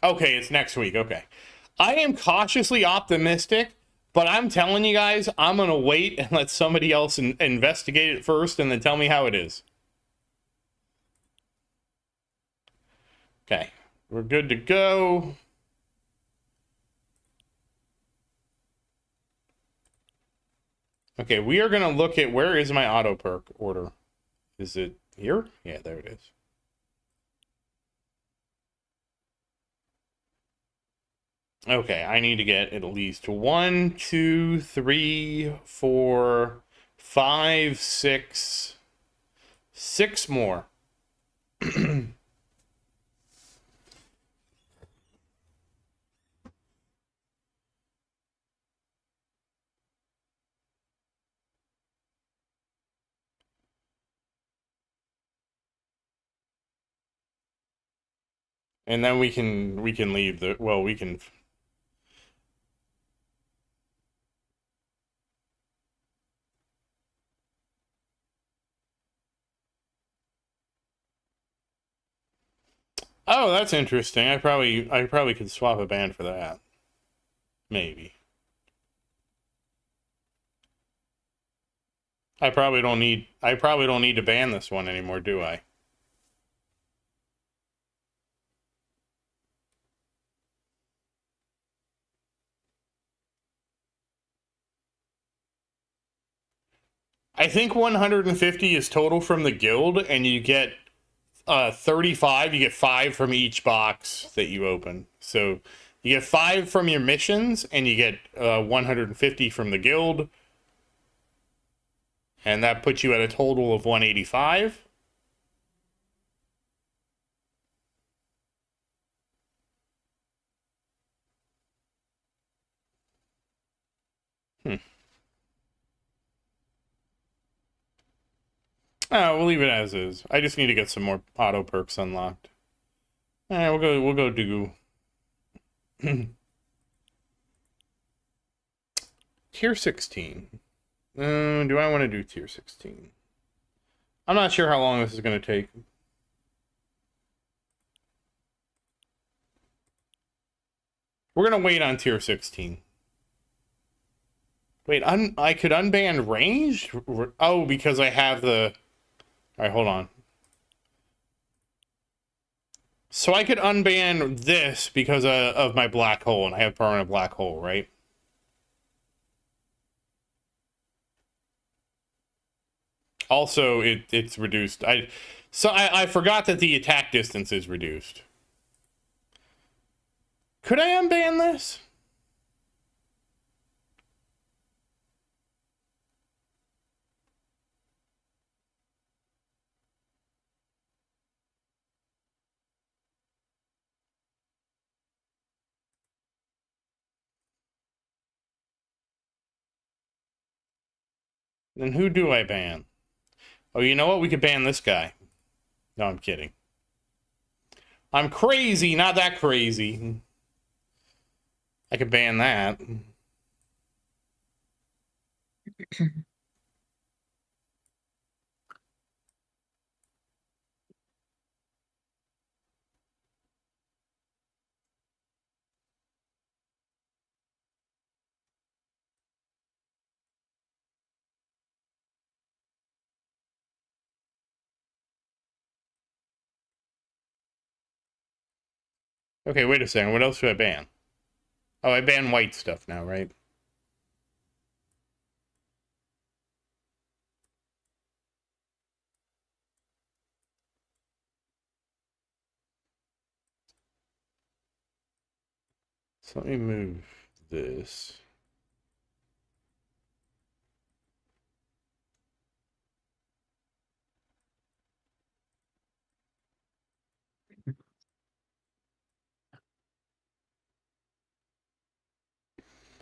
Okay, it's next week. Okay. I am cautiously optimistic, but I'm telling you guys, I'm going to wait and let somebody else investigate it first and then tell me how it is. Okay. We're good to go. Okay, we are going to look at where is my auto perk order. Is it here? Yeah, there it is. Okay, I need to get at least 1, 2, 3, 4, 5, 6 more. And then we can leave the, well, we can. Oh, that's interesting. I probably could swap a band for that. Maybe. I probably don't need to ban this one anymore, do I? I think 150 is total from the guild, and you get 35. You get 5 from each box that you open. So you get 5 from your missions, and you get 150 from the guild. And that puts you at a total of 185. Oh, we'll leave it as is. I just need to get some more auto perks unlocked. We'll go do tier 16. Do I want to do tier 16? I'm not sure how long this is going to take. We're going to wait on tier 16. Wait, I could unban ranged? Oh, because I have the... Alright, hold on. So I could unban this because of my black hole, and I have permanent black hole, right? Also, it's reduced. I forgot that the attack distance is reduced. Could I unban this? Then who do I ban? Oh, you know what? We could ban this guy. No, I'm kidding. I'm crazy, not that crazy. I could ban that. Okay, wait a second. What else do I ban? Oh, I ban white stuff now, right? So let me move this.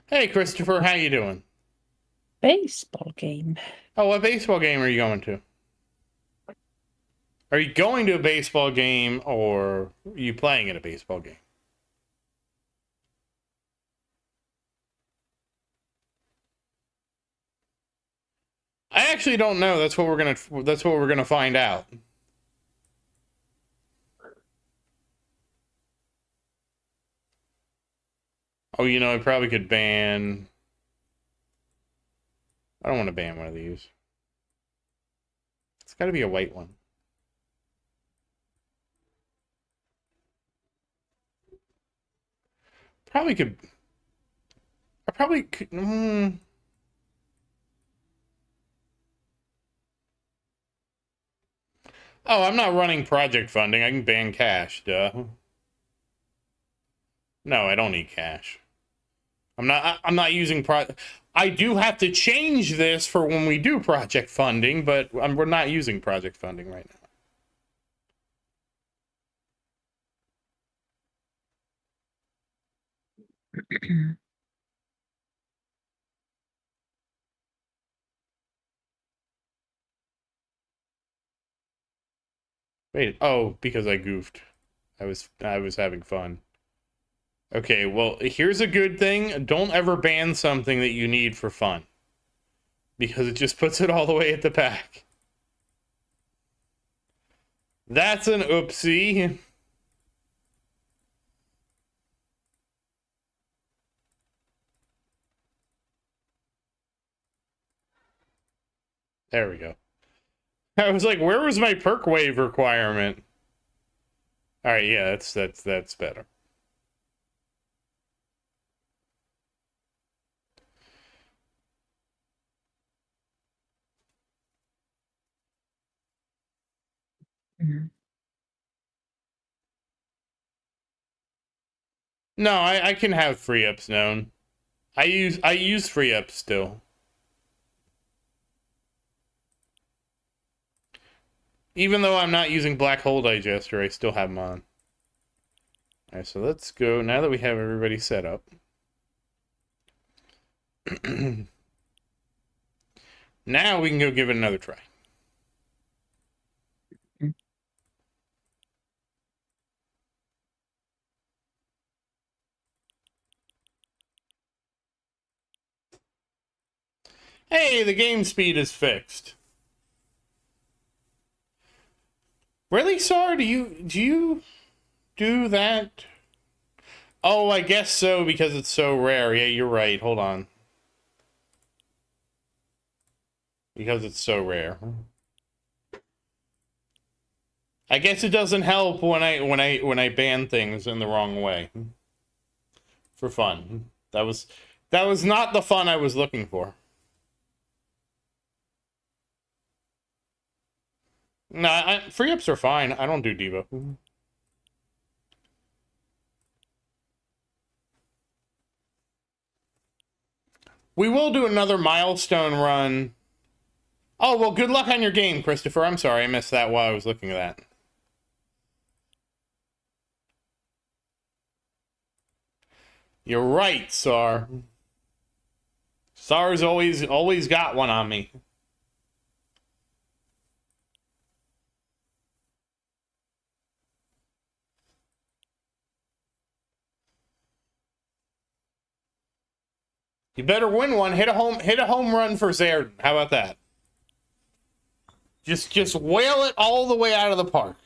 Hey, Christopher, how you doing? Baseball game. Oh, what baseball game are you going to? Are you going to a baseball game, or are you playing at a baseball game? I actually don't know. That's what we're gonna find out. Oh, you know, I probably could ban. I don't want to ban one of these. It's got to be a white one. Probably could. I probably could. Oh, I'm not running project funding. I can ban cash. Duh. No, I don't need cash. I'm not using I do have to change this for when we do project funding, but we're not using project funding right now. Wait, oh, because I goofed. I was having fun. Okay, well, here's a good thing. Don't ever ban something that you need for fun. Because it just puts it all the way at the back. That's an oopsie. There we go. I was like, where was my perk wave requirement? All right, yeah, that's better. No, I can have free ups known. I use free ups still. Even though I'm not using black hole digester, I still have them on. Alright, so let's go now that we have everybody set up. Now we can go give it another try. Hey, the game speed is fixed. Really, Sar? Do you do that? Oh, I guess so, because it's so rare. Yeah, you're right. Hold on. Because it's so rare. I guess it doesn't help when I ban things in the wrong way. For fun. That was not the fun I was looking for. No, free ups are fine. I don't do Devo. We will do another milestone run. Oh, well, good luck on your game, Christopher. I'm sorry I missed that while I was looking at that. You're right, Sar. Sar's always got one on me. You better win one. Hit a home run for Zerdan. How about that? Just whale it all the way out of the park.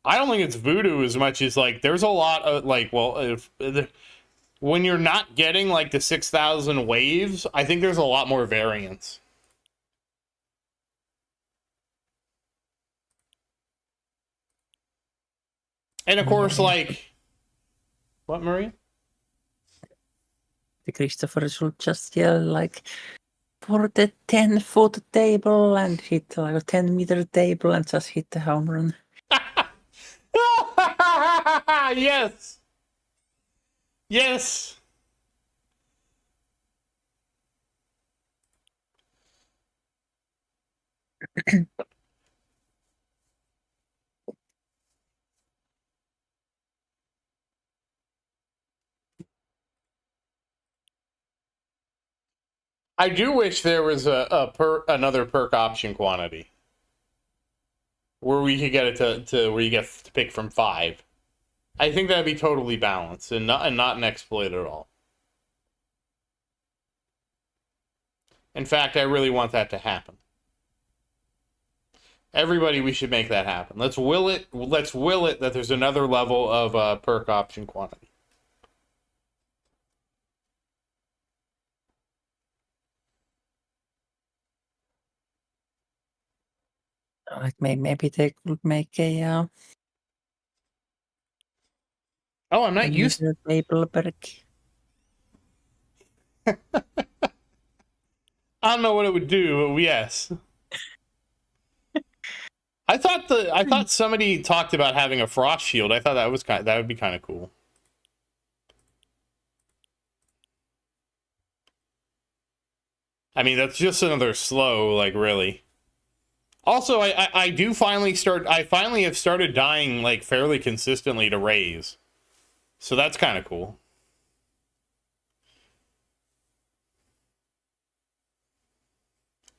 I don't think it's voodoo as much as like there's a lot of like, well, when you're not getting like the 6,000 waves, I think there's a lot more variance. And of course, like, what, Maria? The Christopher should just yell like, for the 10-foot table and hit like a 10-meter table and just hit the home run. Yes. Yes. I do wish there was another perk option quantity where we could get it to where you get to pick from 5. I think that'd be totally balanced and not an exploit at all. In fact, I really want that to happen. Everybody, we should make that happen. Let's will it. Let's will it that there's another level of perk option quantity. Like maybe they could make a Oh, I'm not used to table perk. I don't know what it would do, but yes. I thought somebody talked about having a frost shield. I thought that would be kind of cool. I mean, that's just another slow, like, really. Also, I finally have started dying like fairly consistently to raise. So that's kind of cool.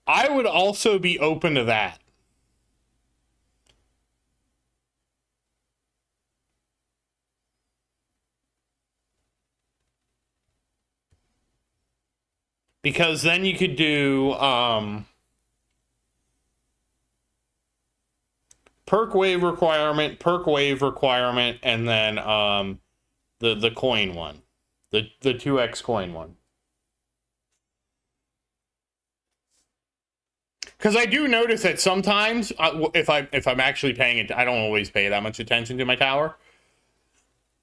I would also be open to that. Because then you could do perk wave requirement, and then the coin one. The 2x coin one. Because I do notice that sometimes, if I'm actually paying it, I don't always pay that much attention to my tower.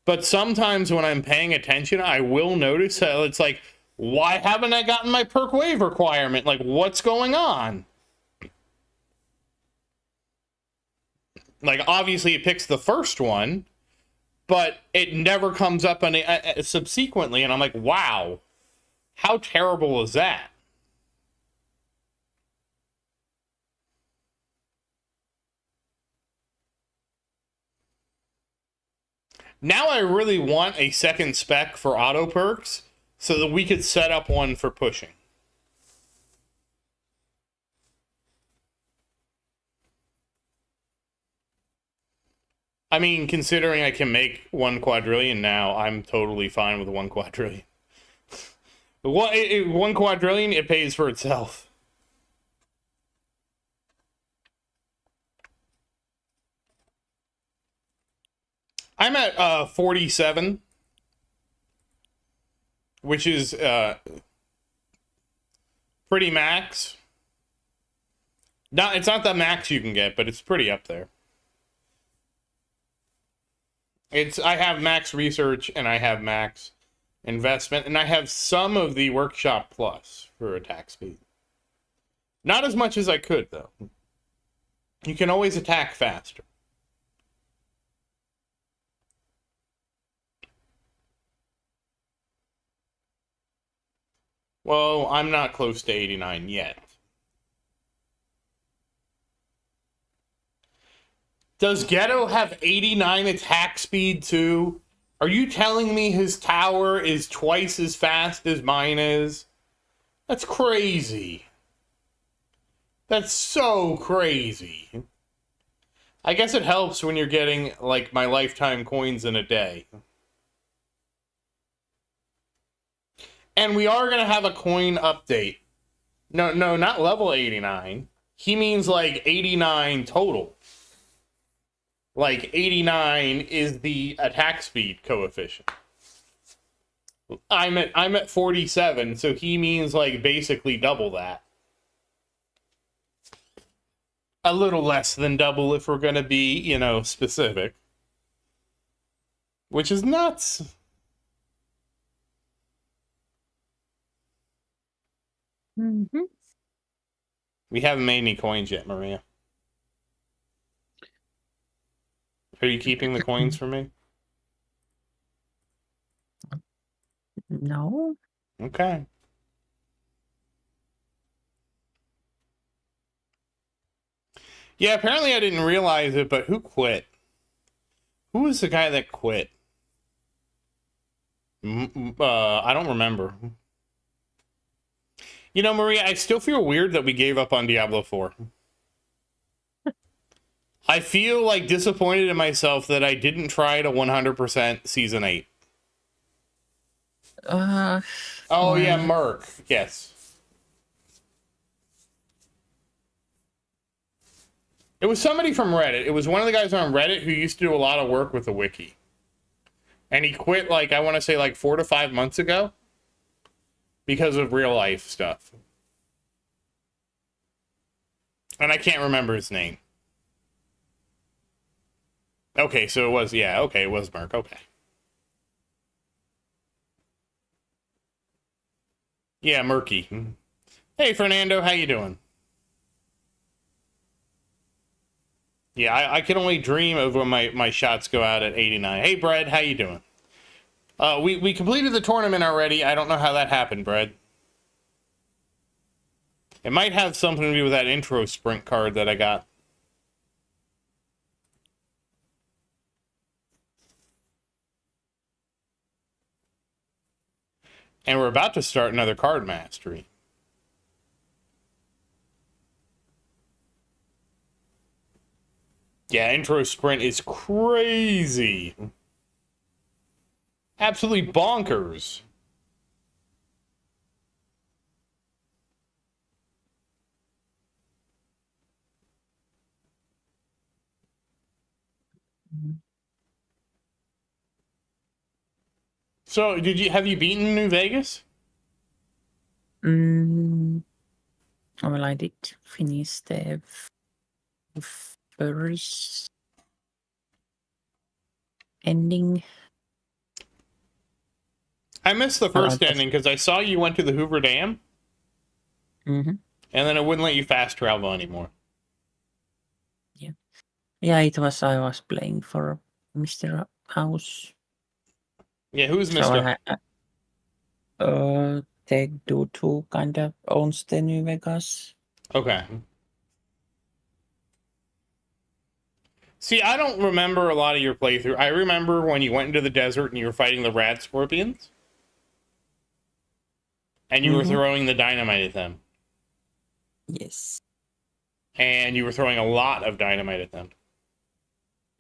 But sometimes when I'm paying attention, I will notice that it's like, why haven't I gotten my perk wave requirement? Like, what's going on? Like, obviously it picks the first one, but it never comes up subsequently, and I'm like, wow, how terrible is that? Now I really want a second spec for auto perks so that we could set up one for pushing. I mean, considering I can make 1 quadrillion now, I'm totally fine with 1 quadrillion. 1 quadrillion, it pays for itself. I'm at 47, which is pretty max. It's not the max you can get, but it's pretty up there. I have max research and I have max investment and I have some of the workshop plus for attack speed. Not as much as I could though. You can always attack faster. Well, I'm not close to 89 yet. Does Ghetto have 89 attack speed too? Are you telling me his tower is twice as fast as mine is? That's crazy. That's so crazy. I guess it helps when you're getting, like, my lifetime coins in a day. And we are going to have a coin update. No, not level 89. He means, like, 89 total. Like, 89 is the attack speed coefficient. I'm at 47, so he means, like, basically double that. A little less than double if we're going to be, you know, specific. Which is nuts. Mm-hmm. We haven't made any coins yet, Maria. Are you keeping the coins for me? No. Okay. Yeah, apparently I didn't realize it, but who quit? Who was the guy that quit? I don't remember. You know, Maria, I still feel weird that we gave up on Diablo 4. I feel like disappointed in myself that I didn't try to 100% Season 8. Oh, yeah, Merc. Yes. It was somebody from Reddit. It was one of the guys on Reddit who used to do a lot of work with the wiki. And he quit, like, I want to say, like, 4 to 5 months ago. Because of real life stuff. And I can't remember his name. Okay, so it was, yeah, okay, it was Merc, okay. Yeah, Murky. Hey, Fernando, how you doing? Yeah, I can only dream of when my shots go out at 89. Hey, Brad, how you doing? We completed the tournament already. I don't know how that happened, Brad. It might have something to do with that intro sprint card that I got. And we're about to start another card mastery. Yeah, intro sprint is crazy. Absolutely bonkers. So, have you beaten New Vegas? Well, I did finish the first ending. I missed the first ending because I saw you went to the Hoover Dam. Mm-hmm. And then it wouldn't let you fast travel anymore. Yeah, it was. I was playing for Mr. House. Yeah, who's Mr. They do too kind of owns the New Vegas. Okay. See, I don't remember a lot of your playthrough. I remember when you went into the desert and you were fighting the rat scorpions. And you were throwing the dynamite at them. Yes. And you were throwing a lot of dynamite at them.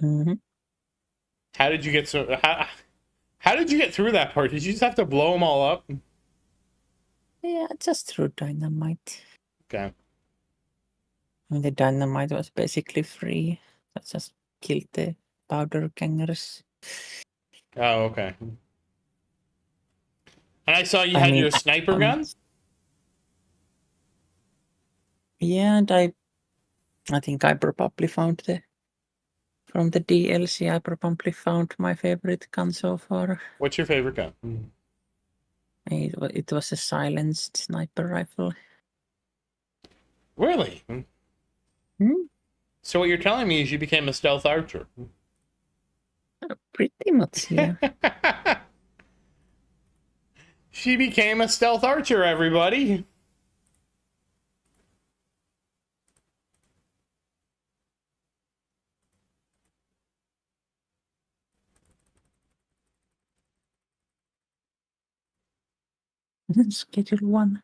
Mm-hmm. How did you get how did you get through that part? Did you just have to blow them all up? Yeah, just threw dynamite. Okay. And the dynamite was basically free. I just killed the powder gangers. Oh, okay. And I saw you had your sniper guns? Yeah, and I think I probably found from the DLC, I probably found my favorite gun so far. What's your favorite gun? It was a silenced sniper rifle. Really? So what you're telling me is you became a stealth archer. Pretty much, yeah. She became a stealth archer, everybody. Schedule 1.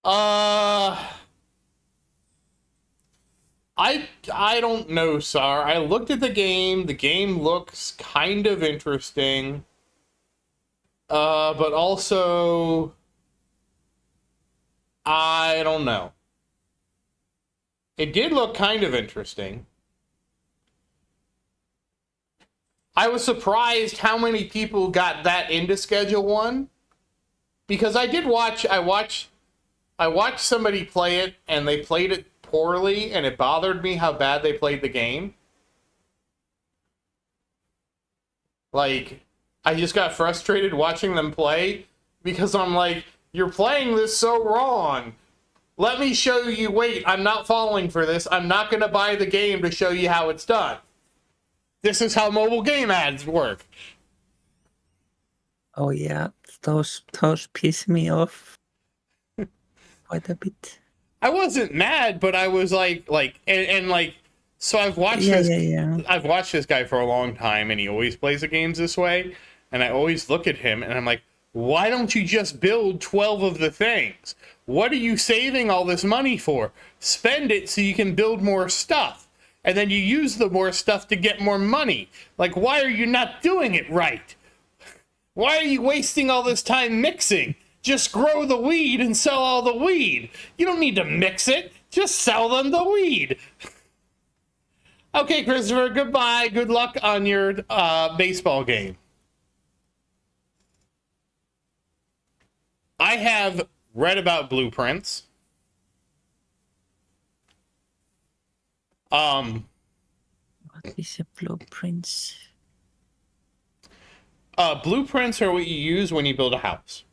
I don't know, Sar. I looked at the game. The game looks kind of interesting. But also I don't know. It did look kind of interesting. I was surprised how many people got that into Schedule 1. Because I watched somebody play it, and they played it poorly, and it bothered me how bad they played the game. Like, I just got frustrated watching them play, because I'm like, you're playing this so wrong. Let me show you, wait, I'm not falling for this. I'm not going to buy the game to show you how it's done. This is how mobile game ads work. Oh yeah, those piss me off quite a bit. I wasn't mad, but I was like, so I've watched Yeah. I've watched this guy for a long time, and he always plays the games this way, and I always look at him, and I'm like, why don't you just build 12 of the things? What are you saving all this money for? Spend it so you can build more stuff, and then you use the more stuff to get more money. Like, why are you not doing it right? Why are you wasting all this time mixing? Just grow the weed and sell all the weed. You don't need to mix it. Just sell them the weed. Okay, Christopher, goodbye. Good luck on your baseball game. I have read about blueprints. What is a blueprint? Blueprints are what you use when you build a house.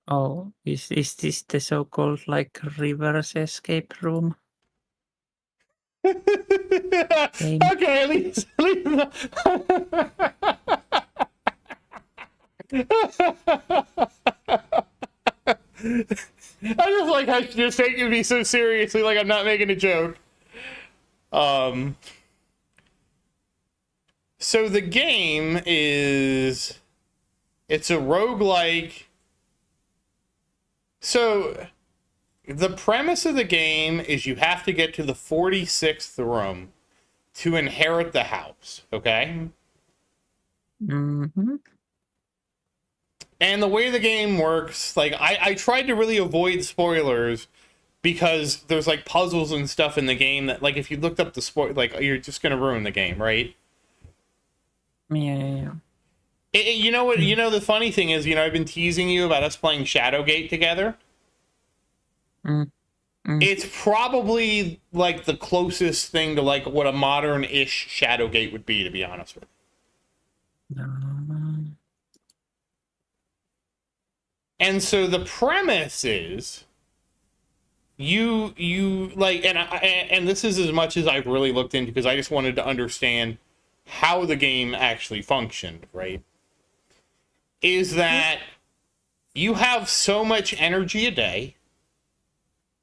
Oh, is this the so-called like reverse escape room? Okay, at least. I just like how you're taking me so seriously, like I'm not making a joke. So the game is, it's a roguelike. So the premise of the game is you have to get to the 46th room to inherit the house, okay? Mm-hmm. And the way the game works, like, I tried to really avoid spoilers because there's, like, puzzles and stuff in the game that, like, if you looked up the spoil, like, you're just gonna ruin the game, right? Yeah. You know what, you know, the funny thing is, you know, I've been teasing you about us playing Shadowgate together. It's probably, like, the closest thing to, like, what a modern-ish Shadowgate would be, to be honest with you. And so the premise is you like, and this is as much as I've really looked into, because I just wanted to understand how the game actually functioned, right? Is that you have so much energy a day,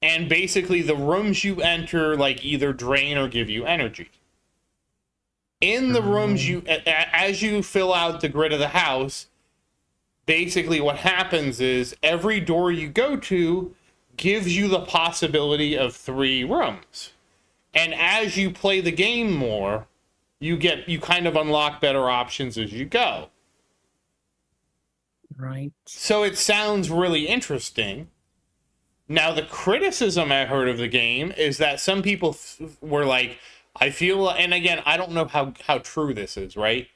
and basically the rooms you enter, like, either drain or give you energy. In the rooms, as you fill out the grid of the house, basically what happens is every door you go to gives you the possibility of 3 rooms. And as you play the game more, you kind of unlock better options as you go. Right. So it sounds really interesting. Now, the criticism I heard of the game is that some people were like, I feel, and again, I don't know how true this is, right?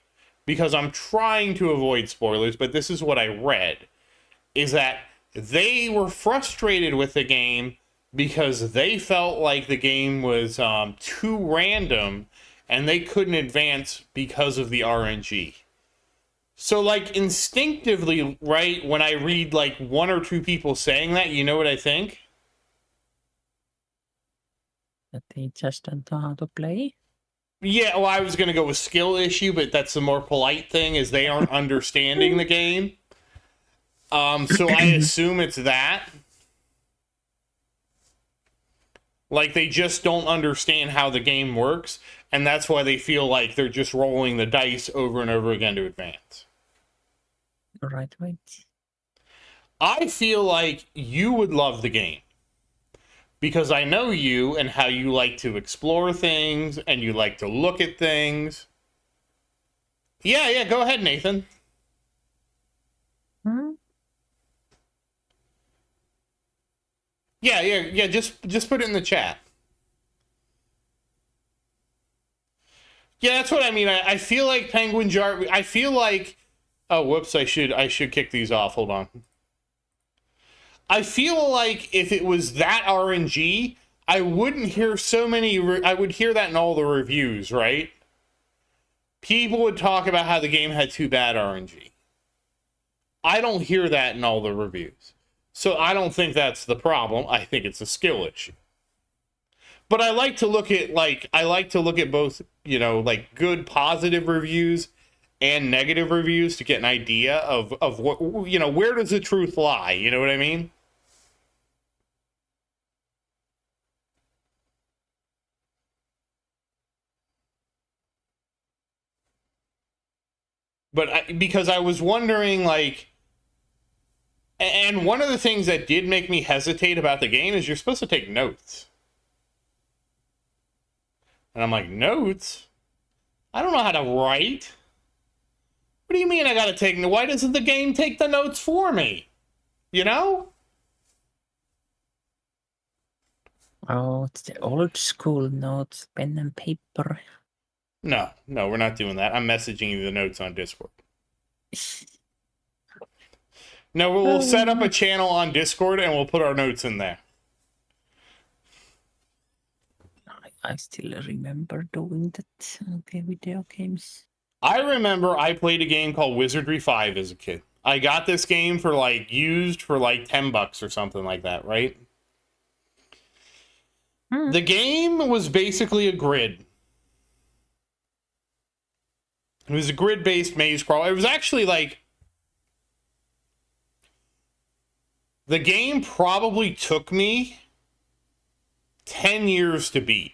Because I'm trying to avoid spoilers, but this is what I read, is that they were frustrated with the game because they felt like the game was too random, and they couldn't advance because of the RNG. So, like, instinctively, right, when I read, like, one or two people saying that, you know what I think? That they just don't know how to play. Yeah, well, I was going to go with skill issue, but that's the more polite thing, is they aren't understanding the game. So I assume it's that. Like, they just don't understand how the game works, and that's why they feel like they're just rolling the dice over and over again to advance. Right. I feel like you would love the game, because I know you and how you like to explore things, and you like to look at things. Yeah, go ahead, Nathan. Hmm? Yeah, just put it in the chat. Yeah, that's what I mean. I feel like Penguin Jar. I feel like. Oh, whoops! I should kick these off. Hold on. I feel like if it was that RNG, I wouldn't hear so many. I would hear that in all the reviews, right? People would talk about how the game had too bad RNG. I don't hear that in all the reviews, so I don't think that's the problem. I think it's a skill issue. But I like to look at both, you know, like good positive reviews and negative reviews to get an idea of what, you know, where does the truth lie? You know what I mean? But because I was wondering, like, and one of the things that did make me hesitate about the game is you're supposed to take notes. And I'm like, notes? I don't know how to write. What do you mean I gotta take? Why doesn't the game take the notes for me? You know? Oh, it's the old school notes, pen and paper. No, we're not doing that. I'm messaging you the notes on Discord. No, we'll set up a channel on Discord and we'll put our notes in there. I still remember doing that. Okay, video games. I remember I played a game called Wizardry 5 as a kid. I got this game for like used for like $10 or something like that, right? The game was basically a grid. It was a grid-based maze crawl. It was actually like... The game probably took me 10 years to beat.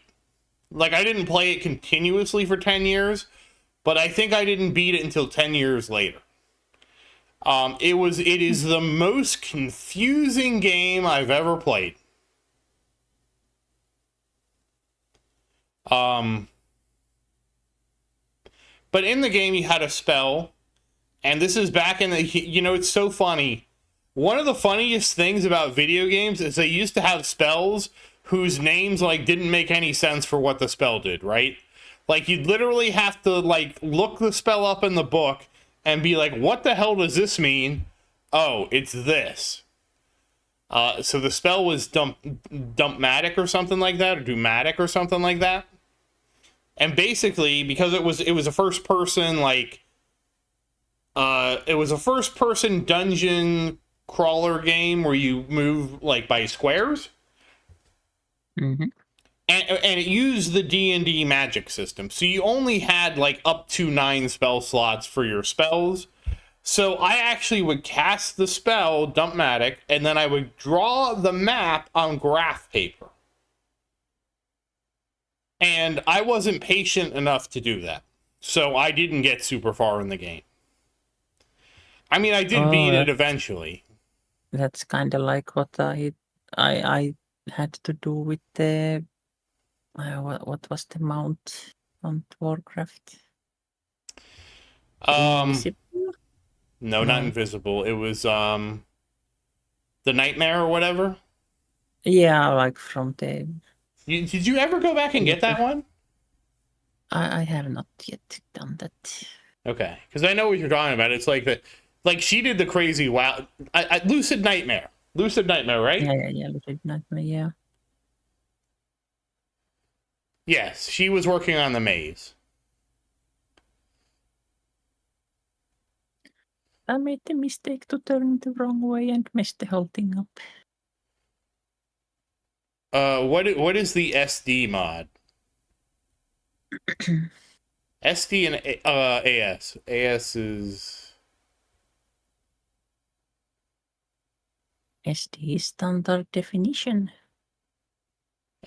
Like, I didn't play it continuously for 10 years, but I think I didn't beat it until 10 years later. It is the most confusing game I've ever played. But in the game, you had a spell, and this is back in the, you know, it's so funny. One of the funniest things about video games is they used to have spells whose names, like, didn't make any sense for what the spell did, right? Like, you'd literally have to, like, look the spell up in the book and be like, what the hell does this mean? Oh, it's this. So the spell was Dumpmatic or something like that, or Doomatic or something like that. And basically, because it was a first person, like, it was a first person dungeon crawler game where you move, like, by squares. Mm-hmm. And it used the D&D magic system. So you only had, like, up to 9 spell slots for your spells. So I actually would cast the spell, Dumpmatic, and then I would draw the map on graph paper. And I wasn't patient enough to do that. So I didn't get super far in the game. I mean, I did beat it eventually. That's kind of like what I had to do with the what was the mount on Warcraft? Invisible? No, not invisible. It was the nightmare or whatever. Yeah, like from the. Did you ever go back and get that one? I have not yet done that. Okay, because I know what you're talking about. It's like that. Like, she did the crazy Lucid Nightmare. Lucid Nightmare, right? Yeah, Lucid Nightmare, yeah. Yes, she was working on the maze. I made the mistake to turn the wrong way and mess the whole thing up. What is the SD mod? SD and AS. AS is SD standard definition.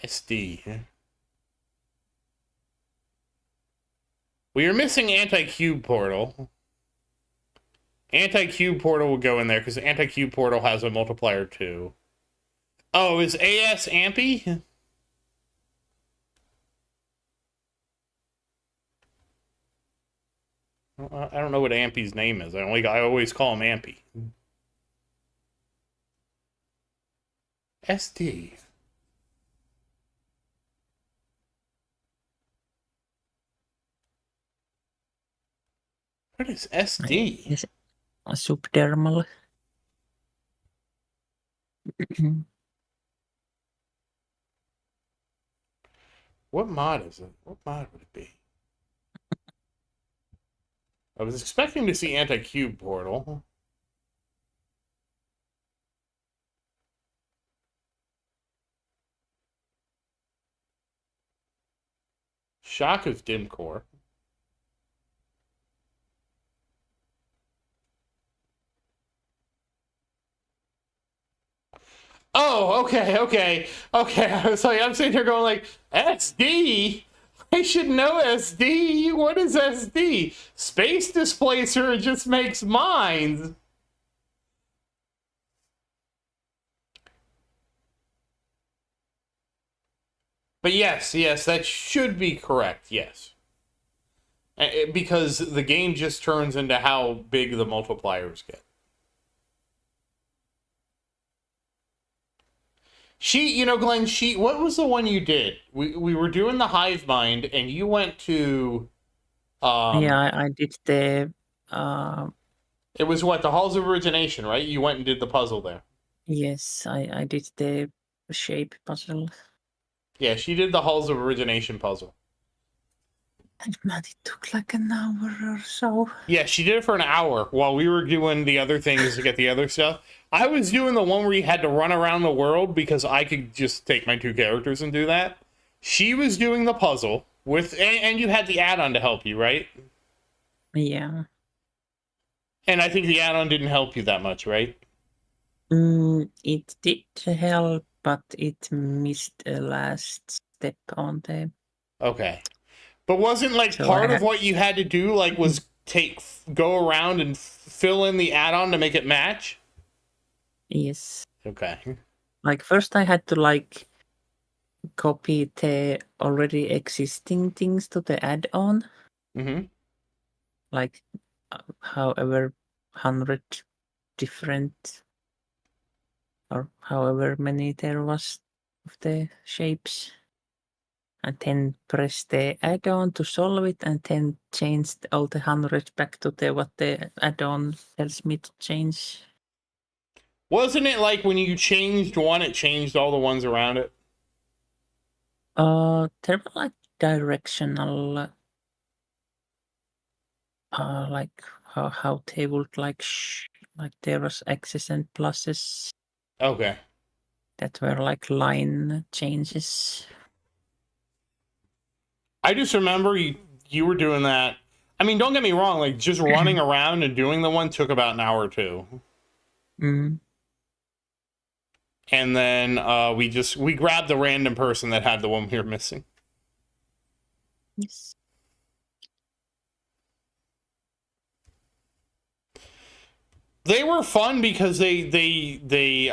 SD. We are missing anti-cube portal. Anti-cube portal will go in there because anti-cube portal has a multiplier too. Oh, is AS Ampy? I don't know what Ampy's name is. I always call him Ampy. SD. What is SD? Is a subdermal. What mod is it? What mod would it be? I was expecting to see anti-cube portal. Shock is dim core. Oh, okay. I was like, I'm sitting here going like, SD? I should know SD. What is SD? Space displacer just makes mines. But yes, that should be correct, yes. Because the game just turns into how big the multipliers get. Glenn, what was the one you did? We were doing the hive mind, and you went to... yeah, I did the... It was what? The Halls of Origination, right? You went and did the puzzle there. Yes, I did the shape puzzle. Yeah, she did the Halls of Origination puzzle. And it took like an hour or so. Yeah, she did it for an hour while we were doing the other things to get the other stuff. I was doing the one where you had to run around the world because I could just take my 2 characters and do that. She was doing the puzzle and you had the add-on to help you, right? Yeah. And I think the add-on didn't help you that much, right? It did help, but it missed a last step on the... Okay. But wasn't like So part of what you had to do like was go around and fill in the add-on to make it match? Yes. Okay. Like first I had to like copy the already existing things to the add-on. Mm-hmm. Like however 100 different or however many there was of the shapes. And then press the add-on to solve it, and then change all the 100 back to what the add-on tells me to change. Wasn't it like when you changed one, it changed all the ones around it? There were like directional, like how they would like there was X's and pluses. Okay. That were like line changes. I just remember you were doing that. I mean, don't get me wrong, like just running around and doing the one took about an hour or two. Mm. And then we grabbed the random person that had the one we were missing. Yes. They were fun because they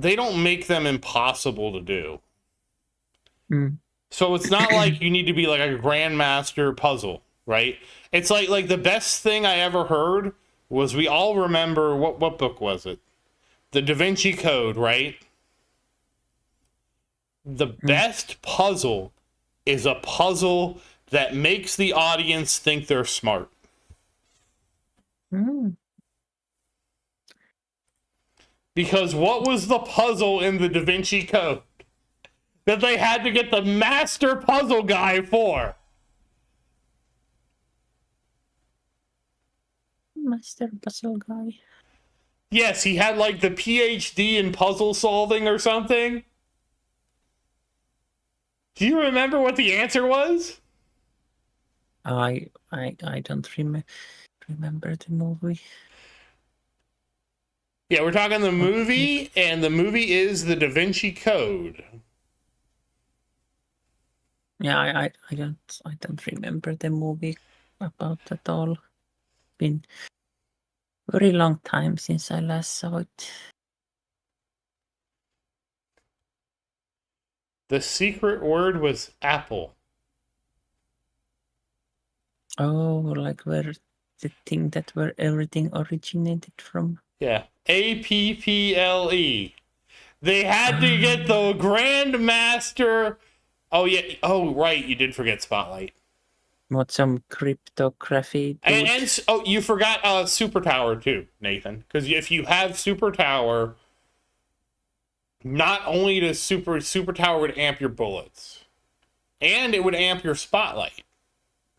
don't make them impossible to do. Mm. So it's not like you need to be like a grandmaster puzzle, right? It's like the best thing I ever heard was we all remember what book was it? The Da Vinci Code, right? The best puzzle is a puzzle that makes the audience think they're smart. Mm. Because what was the puzzle in the Da Vinci Code? that they had to get the master puzzle guy for. Master puzzle guy. Yes, he had like the PhD in puzzle solving or something. Do you remember what the answer was? I don't remember the movie. Yeah, we're talking the movie, and the movie is the Da Vinci Code. Yeah, I don't remember the movie about at all. Been very long time since I last saw it. The secret word was apple. Oh, like where the thing that where everything originated from. Yeah, APPLE. They had to get the Grandmaster. Oh yeah. Oh right, you did forget Spotlight. What, some cryptography? And oh, you forgot Super Tower too, Nathan. Because if you have Super Tower, not only does Super Tower would amp your bullets, and it would amp your Spotlight.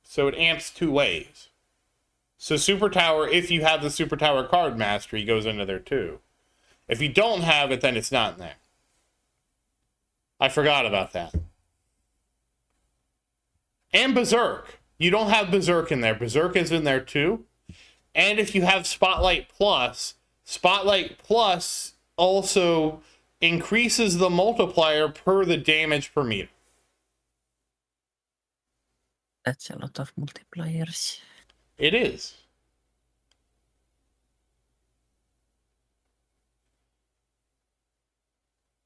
So it amps two ways. So Super Tower, if you have the Super Tower card mastery, goes into there too. If you don't have it, then it's not in there. I forgot about that. And Berserk. You don't have Berserk in there. Berserk is in there too. And if you have Spotlight Plus also increases the multiplier per the damage per meter. That's a lot of multipliers. It is.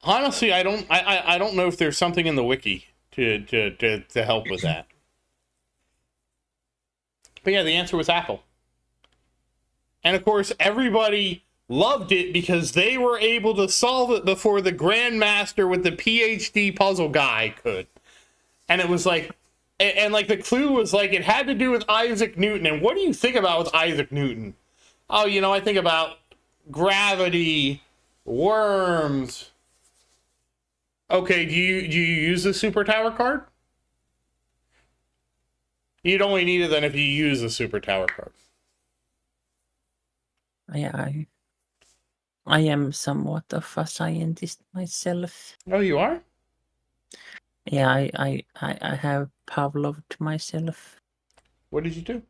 Honestly, I don't know if there's something in the wiki to help with that. But yeah, the answer was apple. And of course, everybody loved it because they were able to solve it before the Grandmaster with the PhD puzzle guy could. And it was like, and like the clue was like, it had to do with Isaac Newton. And what do you think about with Isaac Newton? Oh, you know, I think about gravity, worms. Okay, do you use the Super Tower card? You'd only need it then if you use the Super Tower card. I am somewhat of a scientist myself. Oh, you are? Yeah, I have Pavloved myself. What did you do?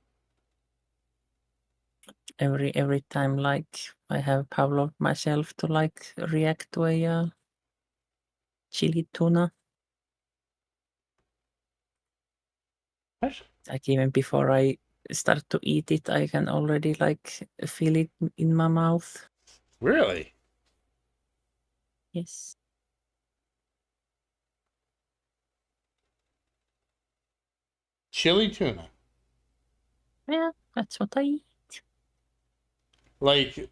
Every time, like, I have Pavloved myself to like react to a chili tuna. What? Like, even before I start to eat it, I can already like feel it in my mouth. Really? Yes. Chili tuna. Yeah, that's what I eat. Like,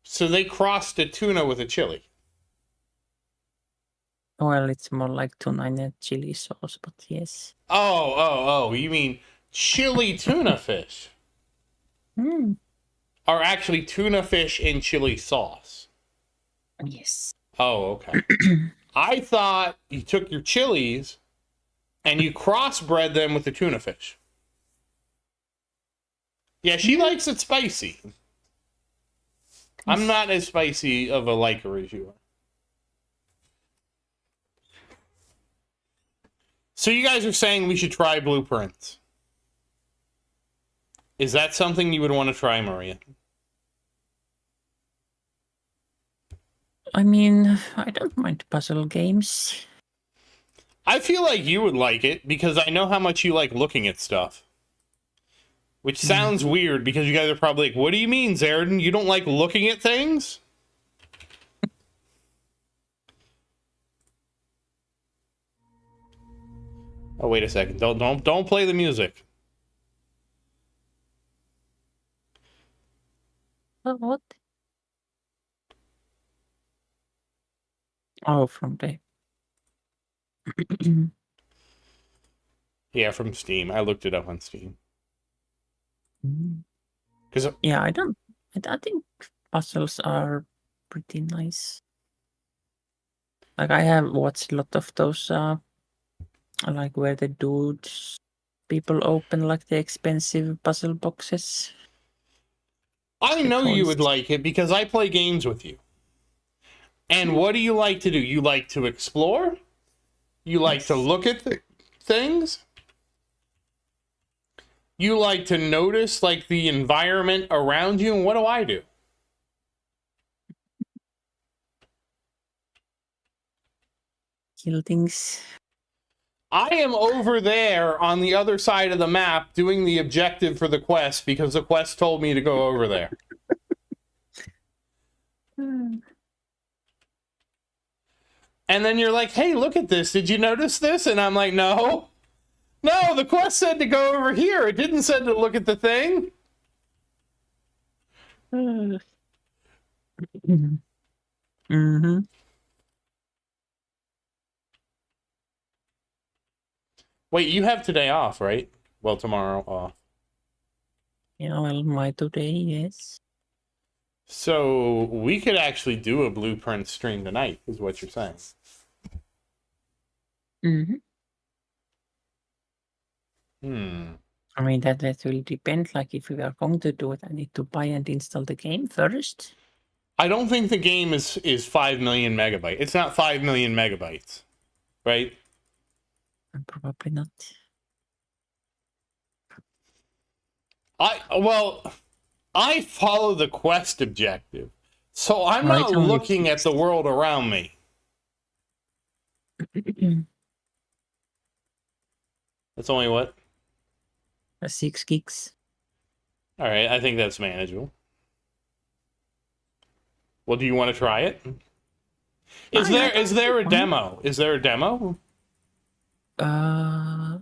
so they crossed a tuna with a chili. Well, it's more like tuna in a chili sauce, but yes. Oh, you mean chili tuna fish Mm. are actually tuna fish in chili sauce. Yes. Oh, okay. I thought you took your chilies and you crossbred them with the tuna fish. Yeah, she likes it spicy. I'm not as spicy of a liker as you are. So you guys are saying we should try blueprints. Is that something you would want to try, Maria? I mean, I don't mind puzzle games. I feel like you would like it because I know how much you like looking at stuff. Which sounds weird because you guys are probably like, what do you mean, Zerdin? You don't like looking at things? Oh, wait a second. Don't play the music. What? Oh, from the Yeah, from Steam. I looked it up on Steam. Because yeah, I think puzzles are pretty nice. Like I have watched a lot of those like where the dudes people open like the expensive puzzle boxes. I The know you would toys. like it because I play games with you. And what do you like to do? You like to explore? You like to Yes. look at things? You like to notice like the environment around you? And what do I do? Kill things. I am over there on the other side of the map doing the objective for the quest because the quest told me to go over there. And then you're like, hey, look at this. Did you notice this? And I'm like, no. No, the quest said to go over here. It didn't say to look at the thing. Mm-hmm. Wait, you have today off, right? Well, tomorrow off. Yeah, well, my today, yes. So we could actually do a blueprint stream tonight, is what you're saying. Mm-hmm. I mean, that will depend. Like, if we are going to do it, I need to buy and install the game first. I don't think the game is 5 million megabytes. It's not 5 million megabytes, right? Probably not. I follow the quest objective, so I'm Well, not it's only looking at the world around me. That's only what? 6 gigs. All right, I think that's manageable. Well, do you want to try it? Is there a demo? Is there a demo? I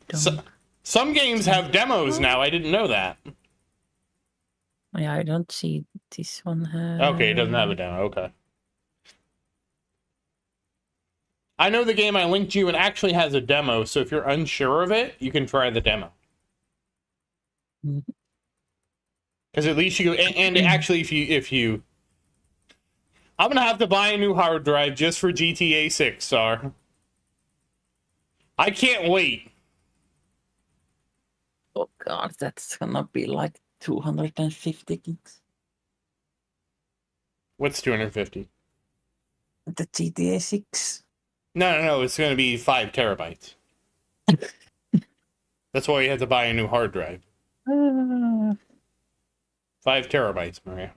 don't. Some games have demos now. I didn't know that. Yeah, I don't see this one. Okay, it doesn't have a demo. Okay. I know the game I linked you and actually has a demo, so if you're unsure of it, you can try the demo. Because at least you and actually if you I'm gonna have to buy a new hard drive just for GTA 6, Sar. I can't wait. Oh god, that's gonna be like 250 gigs. What's 250? The GTA 6. No, it's gonna be 5 terabytes. That's why you have to buy a new hard drive. 5 terabytes, Maria.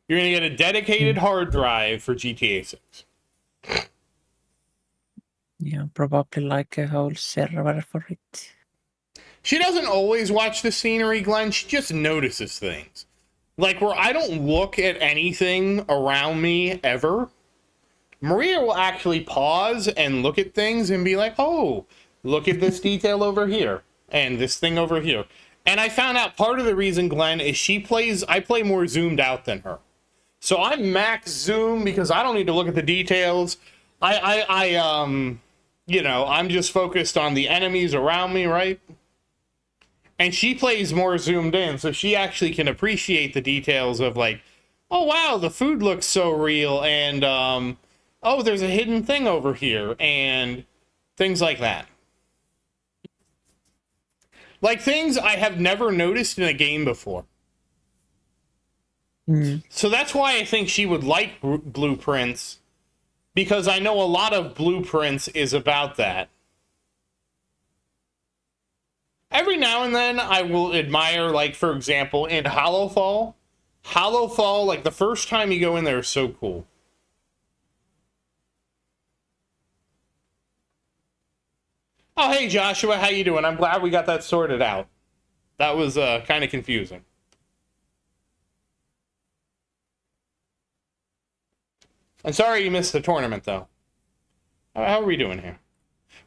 You're gonna get a dedicated hard drive for GTA 6. Yeah, probably like a whole server for it. She doesn't always watch the scenery, Glenn. She just notices things. Like where I don't look at anything around me ever, Maria will actually pause and look at things and be like, oh, look at this detail over here and this thing over here. And I found out part of the reason, Glenn, is I play more zoomed out than her. So I'm max zoom because I don't need to look at the details. I'm just focused on the enemies around me, right? And she plays more zoomed in, so she actually can appreciate the details of like, oh wow, the food looks so real, and oh, there's a hidden thing over here, and things like that. Like things I have never noticed in a game before. So that's why I think she would like Blueprints, because I know a lot of Blueprints is about that. Every now and then I will admire, like, for example, in Hollowfall, like, the first time you go in there is so cool. Oh, hey, Joshua, how you doing? I'm glad we got that sorted out. That was kind of confusing. I'm sorry you missed the tournament, though. How are we doing here?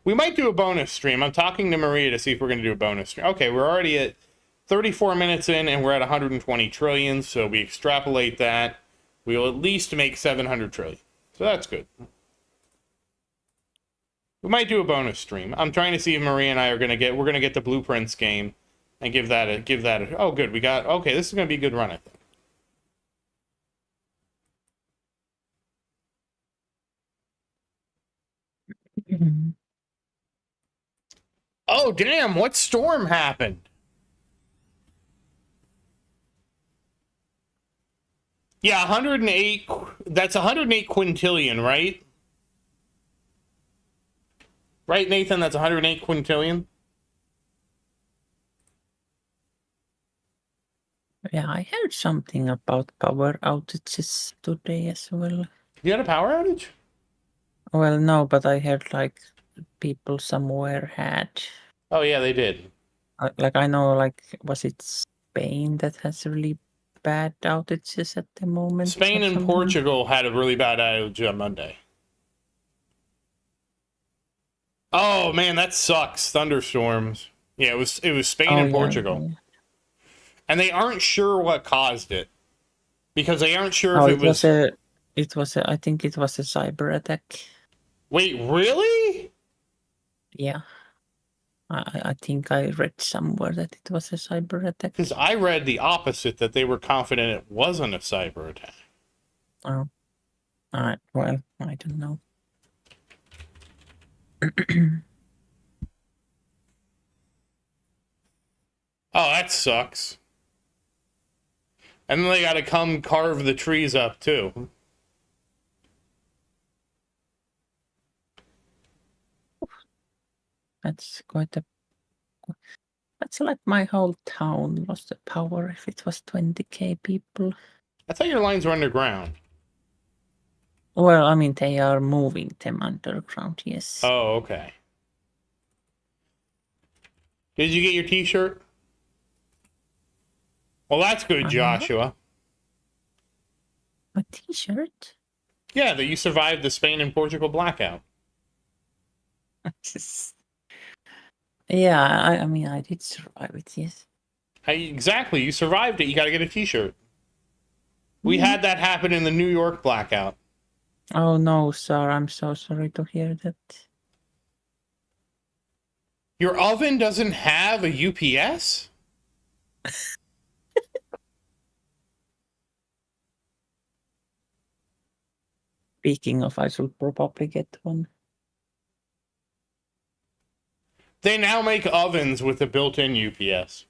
We might do a bonus stream. I'm talking to Maria to see if we're going to do a bonus stream. Okay, we're already at 34 minutes in, and we're at 120 trillion, so we extrapolate that. We'll at least make 700 trillion. So that's good. We might do a bonus stream. I'm trying to see if Maria and I are going to get... We're going to get the Blueprints game and give that a... Oh, good. We got... Okay, this is going to be a good run, I think. Oh, damn, what storm happened? Yeah, 108, that's 108 quintillion, right? Right, Nathan, that's 108 quintillion? Yeah, I heard something about power outages today as well. You had a power outage? Well, no, but I heard like people somewhere had. Oh, yeah, they did. Like I know, like was it Spain that has really bad outages at the moment? Spain or and something? Portugal had a really bad outage on Monday. Oh, man, that sucks. Thunderstorms. Yeah, it was Spain and Portugal. Yeah. And they aren't sure what caused it. Because they aren't sure Oh, if it was... I think it was a cyber attack. Wait, really? Yeah. I think I read somewhere that it was a cyber attack. Because I read the opposite, that they were confident it wasn't a cyber attack. Oh. Alright, well, I don't know. Oh, that sucks. And then they gotta come carve the trees up, too. That's quite a... That's like my whole town lost the power if it was 20k people. I thought your lines were underground. Well, I mean, they are moving them underground, yes. Oh, okay. Did you get your t-shirt? Well, that's good, Joshua. A t-shirt? Yeah, that you survived the Spain and Portugal blackout. Yeah, I mean, I did survive it, yes. Exactly, you survived it. You gotta get a t-shirt. We had that happen in the New York blackout. Oh no, sir, I'm so sorry to hear that. Your oven doesn't have a UPS? Speaking of, I should probably get one. They now make ovens with a built-in UPS.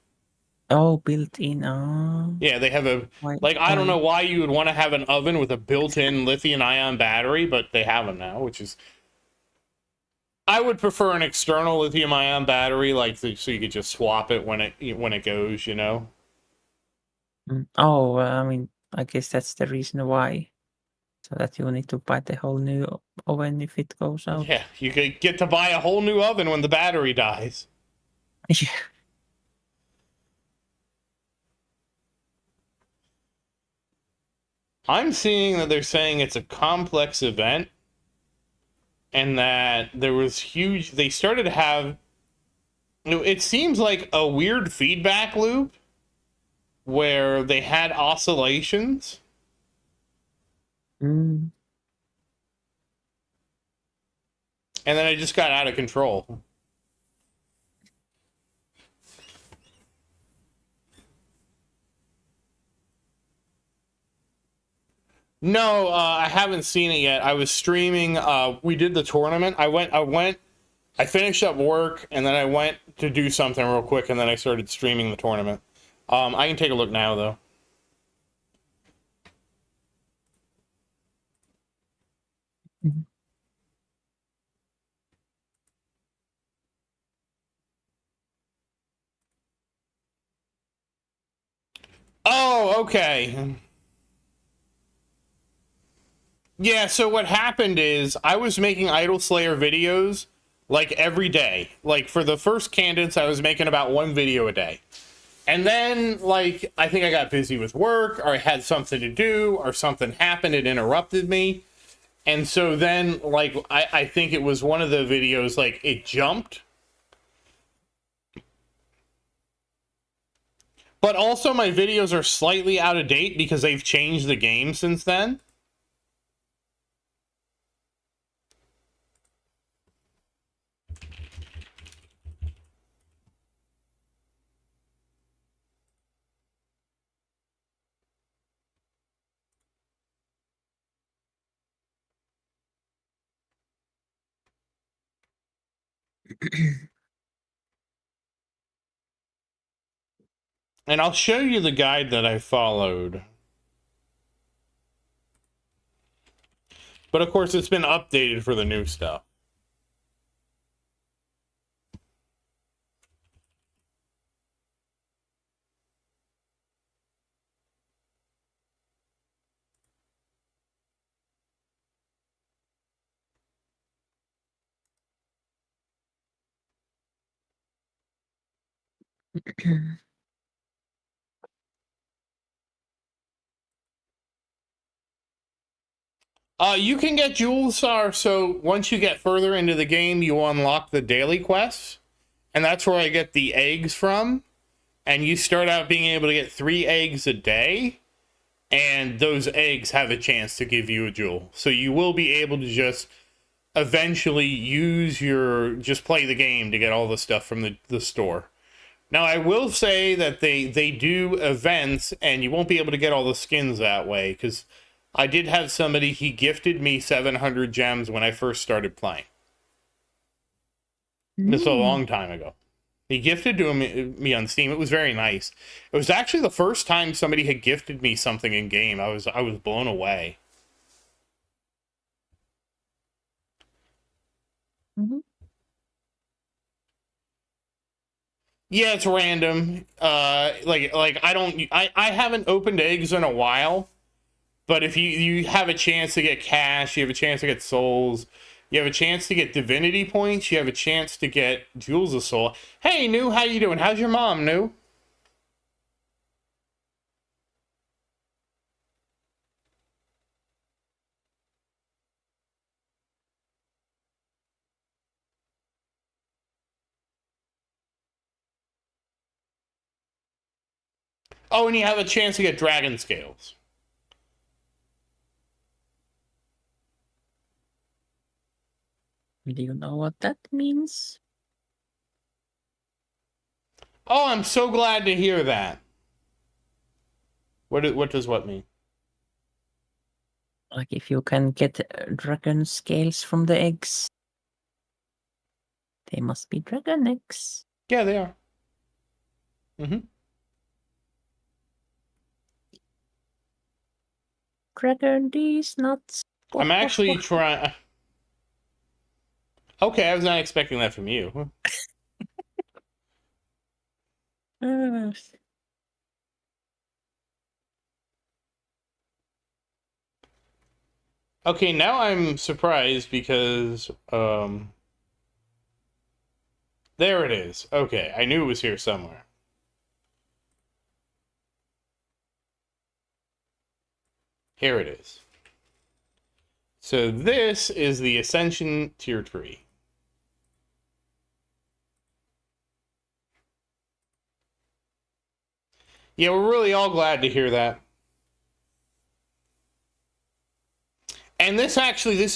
Oh, built-in. Oh. Yeah, they have a... I don't know why you would want to have an oven with a built-in lithium-ion battery, but they have them now, which is... I would prefer an external lithium-ion battery, so you could just swap it when it goes, you know? Oh, I mean, I guess that's the reason why. So that you need to buy the whole new oven if it goes out. Yeah, you could get to buy a whole new oven when the battery dies. Yeah. I'm seeing that they're saying it's a complex event and that there was huge... They started to have... It seems like a weird feedback loop where they had oscillations. Mm. And then it just got out of control. No, I haven't seen it yet. I was streaming. We did the tournament. I finished up work, and then I went to do something real quick, and then I started streaming the tournament. I can take a look now, though. Mm-hmm. Oh, okay. Yeah, so what happened is I was making Idol Slayer videos like every day. Like for the first candidates, I was making about one video a day. And then, like, I think I got busy with work, or I had something to do, or something happened, it interrupted me. And so then, like, I think it was one of the videos, like, it jumped. But also my videos are slightly out of date because they've changed the game since then. And I'll show you the guide that I followed. But of course, it's been updated for the new stuff. You can get jewels, so once you get further into the game, you unlock the daily quests, and that's where I get the eggs from. And you start out being able to get 3 eggs a day, and those eggs have a chance to give you a jewel. So you will be able to just eventually just play the game to get all the stuff from the store. Now, I will say that they do events, and you won't be able to get all the skins that way, because I did have somebody, he gifted me 700 gems when I first started playing. This is a long time ago. He gifted to me on Steam. It was very nice. It was actually the first time somebody had gifted me something in game. I was blown away. Mm-hmm. Yeah, it's random. I haven't opened eggs in a while, but if you have a chance to get cash, you have a chance to get souls, you have a chance to get divinity points, you have a chance to get jewels of soul. Hey, New, how you doing? How's your mom, New? Oh, and you have a chance to get dragon scales. Do you know what that means? Oh, I'm so glad to hear that. What does what mean? Like if you can get dragon scales from the eggs, they must be dragon eggs. Yeah, they are. Mm-hmm. Dragon these nuts. I'm actually trying. Okay, I was not expecting that from you. Okay, now I'm surprised because there it is. Okay, I knew it was here somewhere. Here it is. So this is the Ascension tier tree. Yeah, we're really all glad to hear that. And this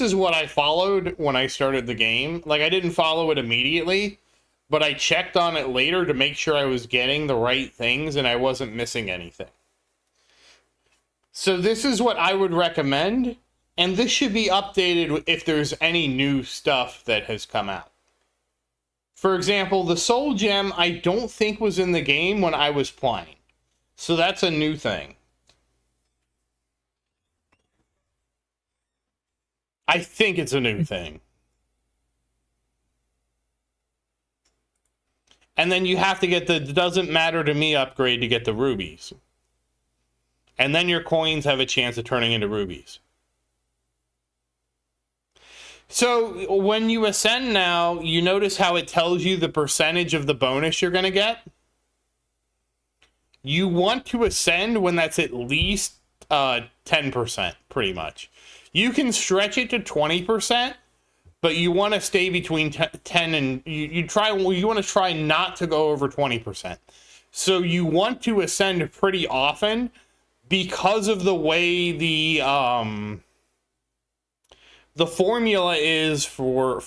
is what I followed when I started the game. Like, I didn't follow it immediately, but I checked on it later to make sure I was getting the right things and I wasn't missing anything. So this is what I would recommend, and this should be updated if there's any new stuff that has come out. For example, the Soul Gem I don't think was in the game when I was playing. So that's a new thing. I think it's a new thing. And then you have to get the doesn't matter to me upgrade to get the rubies. And then your coins have a chance of turning into rubies. So when you ascend now, you notice how it tells you the percentage of the bonus you're going to get. You want to ascend when that's at least 10%, pretty much. You can stretch it to 20%, but you want to stay between 10 and you want to try not to go over 20%. So you want to ascend pretty often because of the way the formula is for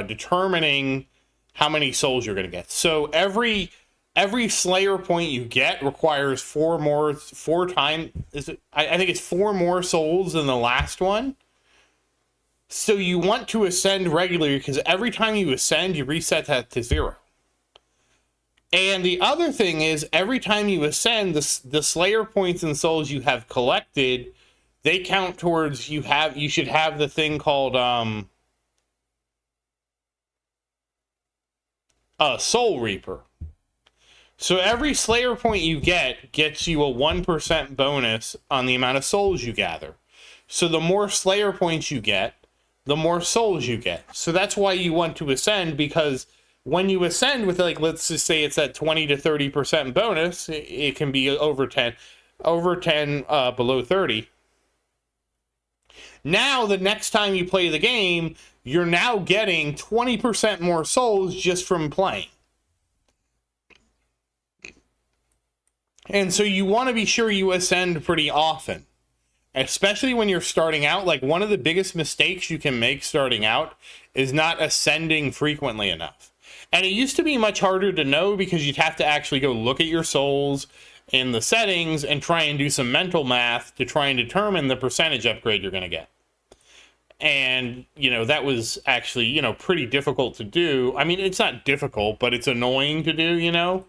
determining how many souls you're going to get. So every Slayer point you get requires four times. I think it's 4 more souls than the last one. So you want to ascend regularly because every time you ascend, you reset that to 0. And the other thing is, every time you ascend, the Slayer points and souls you have collected, they count towards you should have the thing called Soul Reaper. So every Slayer point you get gets you a 1% bonus on the amount of souls you gather. So the more Slayer points you get, the more souls you get. So that's why you want to ascend, because when you ascend with, like, let's just say it's at 20 to 30% bonus, it can be over 10, below 30. Now, the next time you play the game, you're now getting 20% more souls just from playing. And so you want to be sure you ascend pretty often, especially when you're starting out. Like, one of the biggest mistakes you can make starting out is not ascending frequently enough. And it used to be much harder to know because you'd have to actually go look at your souls in the settings and try and do some mental math to try and determine the percentage upgrade you're going to get. And, you know, that was actually, you know, pretty difficult to do. I mean, it's not difficult, but it's annoying to do, you know?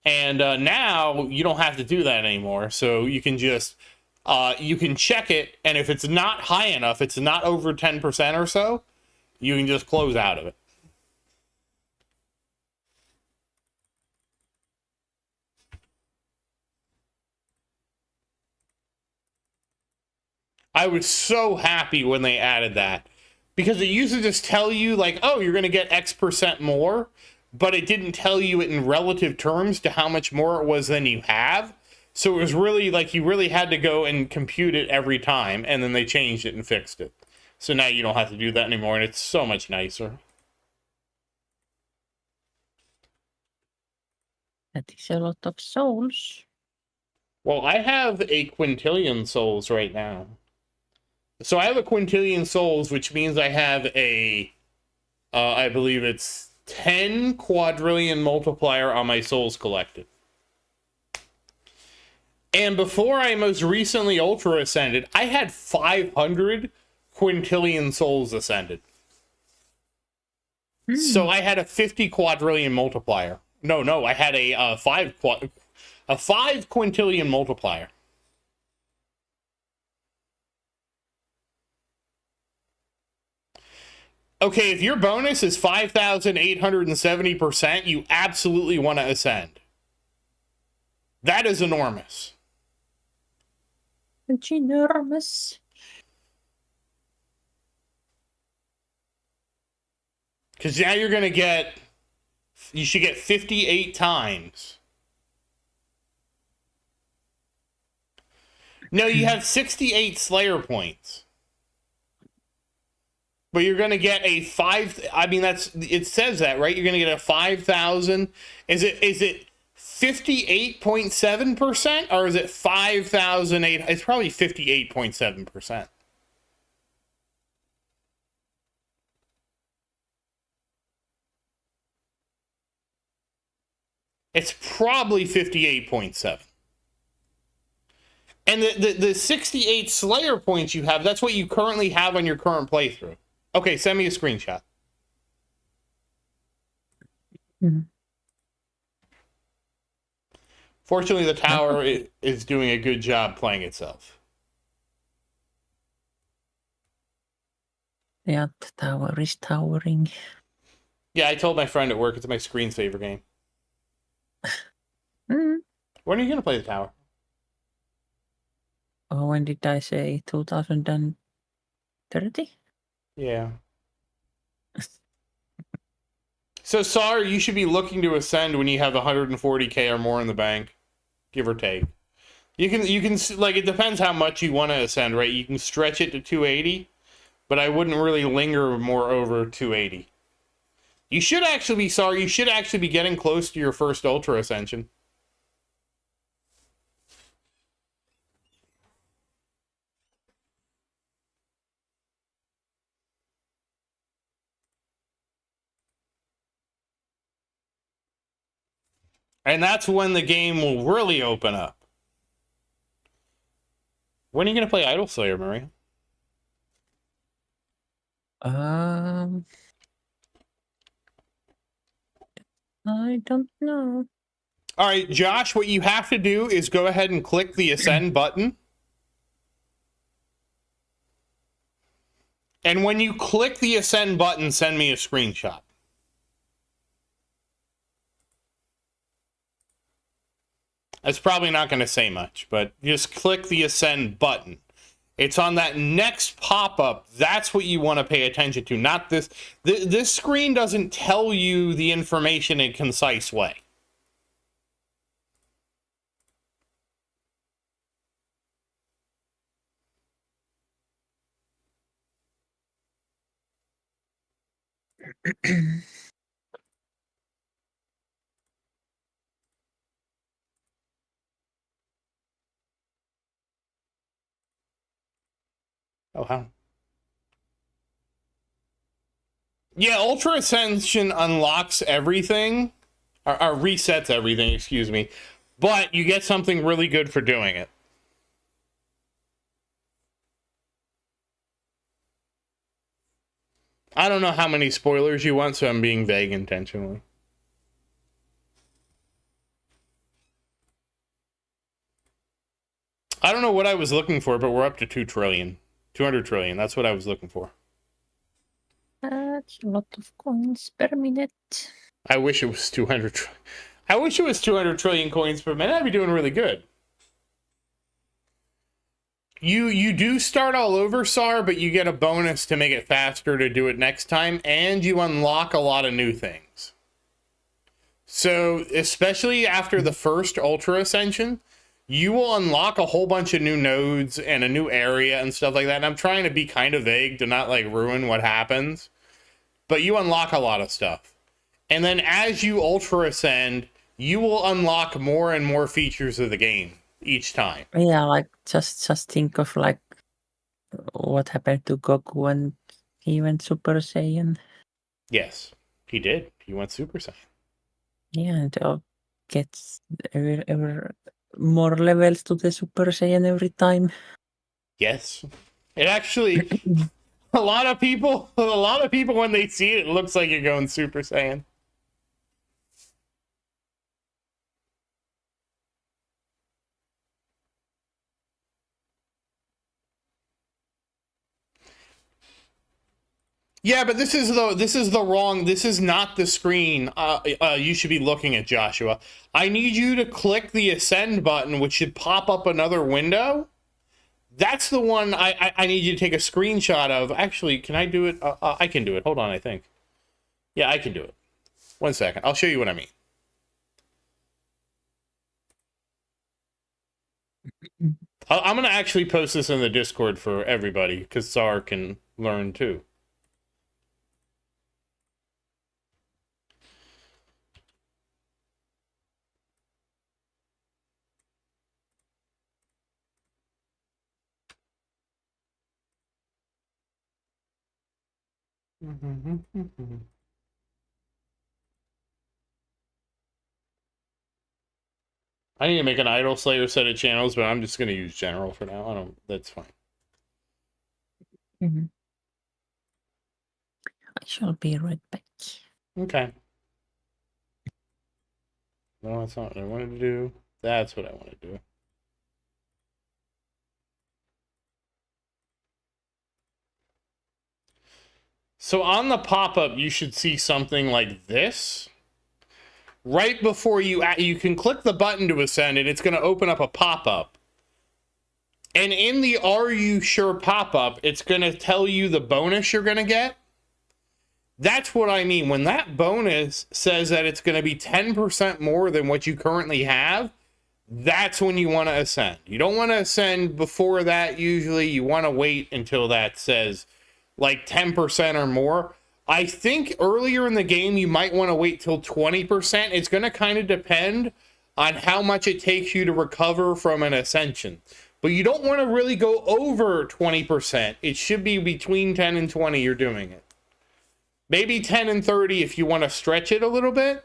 And now you don't have to do that anymore. So you can just, you can check it. And if it's not high enough, it's not over 10% or so, you can just close out of it. I was so happy when they added that, because it used to just tell you, like, oh, you're going to get X% more, but it didn't tell you it in relative terms to how much more it was than you have. So it was really like you really had to go and compute it every time, and then they changed it and fixed it. So now you don't have to do that anymore, and it's so much nicer. That is a lot of souls. Well, I have a quintillion souls right now. So I have a quintillion souls, which means I have a, I believe it's 10 quadrillion multiplier on my souls collected. And before I most recently ultra ascended, I had 500 quintillion souls ascended. So I had a 50 quadrillion multiplier. No, I had a 5 quintillion multiplier. Okay, if your bonus is 5,870%, you absolutely want to ascend. That is enormous. It's enormous. Because now you're going to get, you should get 58 times. No, you have 68 Slayer points. But you're going to get a 5, I mean, that's, it says that, right? You're going to get a 5,000. Is it 58.7% or is it 5,008? It's probably 58.7%. It's probably 58.7. And the 68 Slayer points you have, that's what you currently have on your current playthrough. Okay, send me a screenshot. Mm-hmm. Fortunately, the tower is doing a good job playing itself. Yeah, the tower is towering. Yeah, I told my friend at work it's my screensaver game. When are you going to play the tower? Oh, when did I say 2030? Yeah. So, Sar, you should be looking to ascend when you have 140k or more in the bank, give or take. You can like, it depends how much you want to ascend, right? You can stretch it to 280, but I wouldn't really linger more over 280. You should actually be, Sar, you should actually be getting close to your first ultra ascension. And that's when the game will really open up. When are you going to play Idol Slayer, Maria? Um, I don't know. All right, Josh, what you have to do is go ahead and click the ascend button. And when you click the ascend button, send me a screenshot. That's probably not going to say much, but just click the ascend button. It's on that next pop-up. That's what you want to pay attention to, not this. This screen doesn't tell you the information in a concise way. Oh, how? Yeah, Ultra Ascension unlocks everything, or resets everything, excuse me, but you get something really good for doing it. I don't know how many spoilers you want, so I'm being vague intentionally. I don't know what I was looking for, but we're up to 2 trillion. 200 trillion, that's what I was looking for. That's a lot of coins per minute. I wish it was 200 I wish it was 200 trillion coins per minute. I'd be doing really good. You do start all over, SAR, but you get a bonus to make it faster to do it next time, and you unlock a lot of new things. So, especially after the first Ultra Ascension, you will unlock a whole bunch of new nodes and a new area and stuff like that. And I'm trying to be kind of vague to not like ruin what happens, but you unlock a lot of stuff. And then as you Ultra Ascend, you will unlock more and more features of the game each time. Yeah, like just think of like what happened to Goku when he went Super Saiyan. Yes, he did. He went Super Saiyan. Yeah, it all gets ever more levels to the Super Saiyan every time. Yes. It actually a lot of people when they see it, it looks like you're going Super Saiyan. Yeah, but this is not the screen you should be looking at, Joshua. I need you to click the ascend button, which should pop up another window. That's the one I need you to take a screenshot of. Actually, can I do it? I can do it. Hold on, I think. Yeah, I can do it. 1 second. I'll show you what I mean. I'm going to actually post this in the Discord for everybody, because SAR can learn too. I need to make an Idol Slayer set of channels, but I'm just going to use general for now. That's fine. I shall be right back. Okay. No, that's not what I wanted to do. That's what I want to do. So on the pop-up, you should see something like this. Right before you can click the button to ascend, and it's going to open up a pop-up. And in the Are You Sure pop-up, it's going to tell you the bonus you're going to get. That's what I mean. When that bonus says that it's going to be 10% more than what you currently have, that's when you want to ascend. You don't want to ascend before that usually. You want to wait until that says like 10% or more. I think earlier in the game, you might want to wait till 20%. It's going to kind of depend on how much it takes you to recover from an ascension. But you don't want to really go over 20%. It should be between 10 and 20 you're doing it. Maybe 10 and 30 if you want to stretch it a little bit.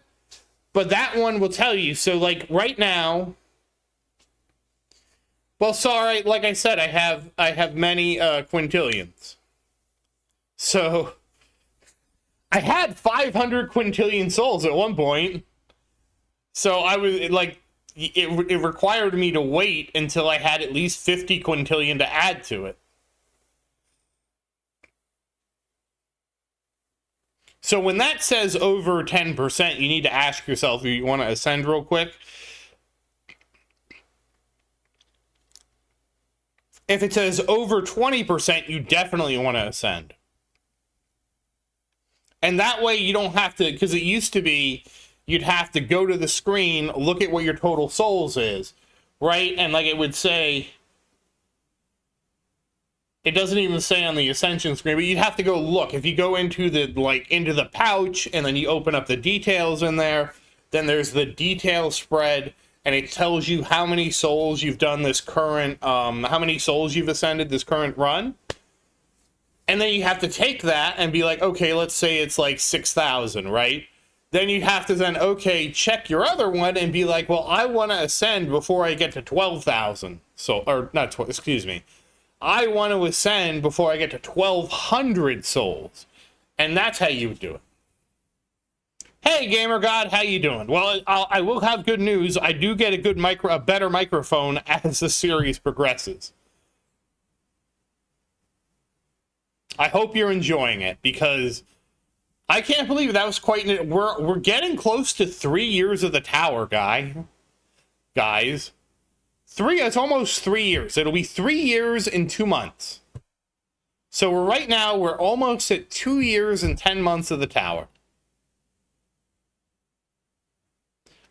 But that one will tell you. So like right now, well, sorry, like I said, I have many quintillions. So I had 500 quintillion souls at one point. So I was like, it required me to wait until I had at least 50 quintillion to add to it. So when that says over 10%, you need to ask yourself, you want to ascend real quick? If it says over 20%, you definitely want to ascend. And that way you don't have to, because it used to be, you'd have to go to the screen, look at what your total souls is, right? And like it would say, it doesn't even say on the Ascension screen, but you'd have to go look. If you go into the pouch and then you open up the details in there, then there's the detail spread, and it tells you how many souls you've done this current, how many souls you've ascended this current run. And then you have to take that and be like, okay, let's say it's like 6,000, right? Then you have to then, okay, check your other one and be like, well, I want to ascend before I get to 12,000. So, or not 12, excuse me. I want to ascend before I get to 1,200 souls. And that's how you would do it. Hey, Gamer God, how you doing? Well, I will have good news. I do get a better microphone as the series progresses. I hope you're enjoying it, because I can't believe that was quite... We're getting close to 3 years of the tower, guys. It's almost 3 years. It'll be 3 years in 2 months. So right now, we're almost at 2 years and 10 months of the tower.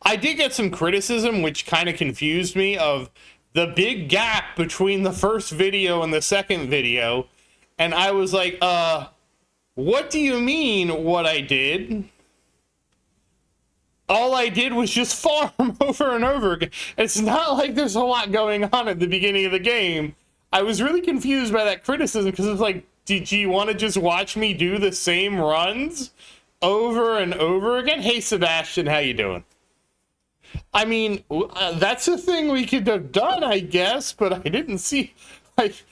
I did get some criticism, which kind of confused me, of the big gap between the first video and the second video. And I was like, what do you mean what I did? All I did was just farm over and over again. It's not like there's a lot going on at the beginning of the game. I was really confused by that criticism, because it was like, did you want to just watch me do the same runs over and over again? Hey, Sebastian, how you doing? I mean, that's a thing we could have done, I guess, but I didn't see, like...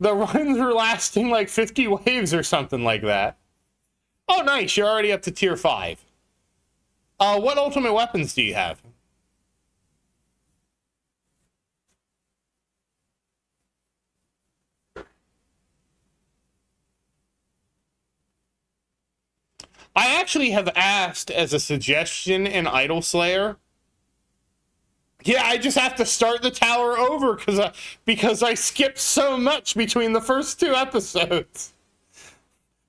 The runs were lasting like 50 waves or something like that. Oh, nice. You're already up to tier 5. What ultimate weapons do you have? I actually have asked as a suggestion in Idol Slayer. Yeah, I just have to start the tower over because I skipped so much between the first 2 episodes.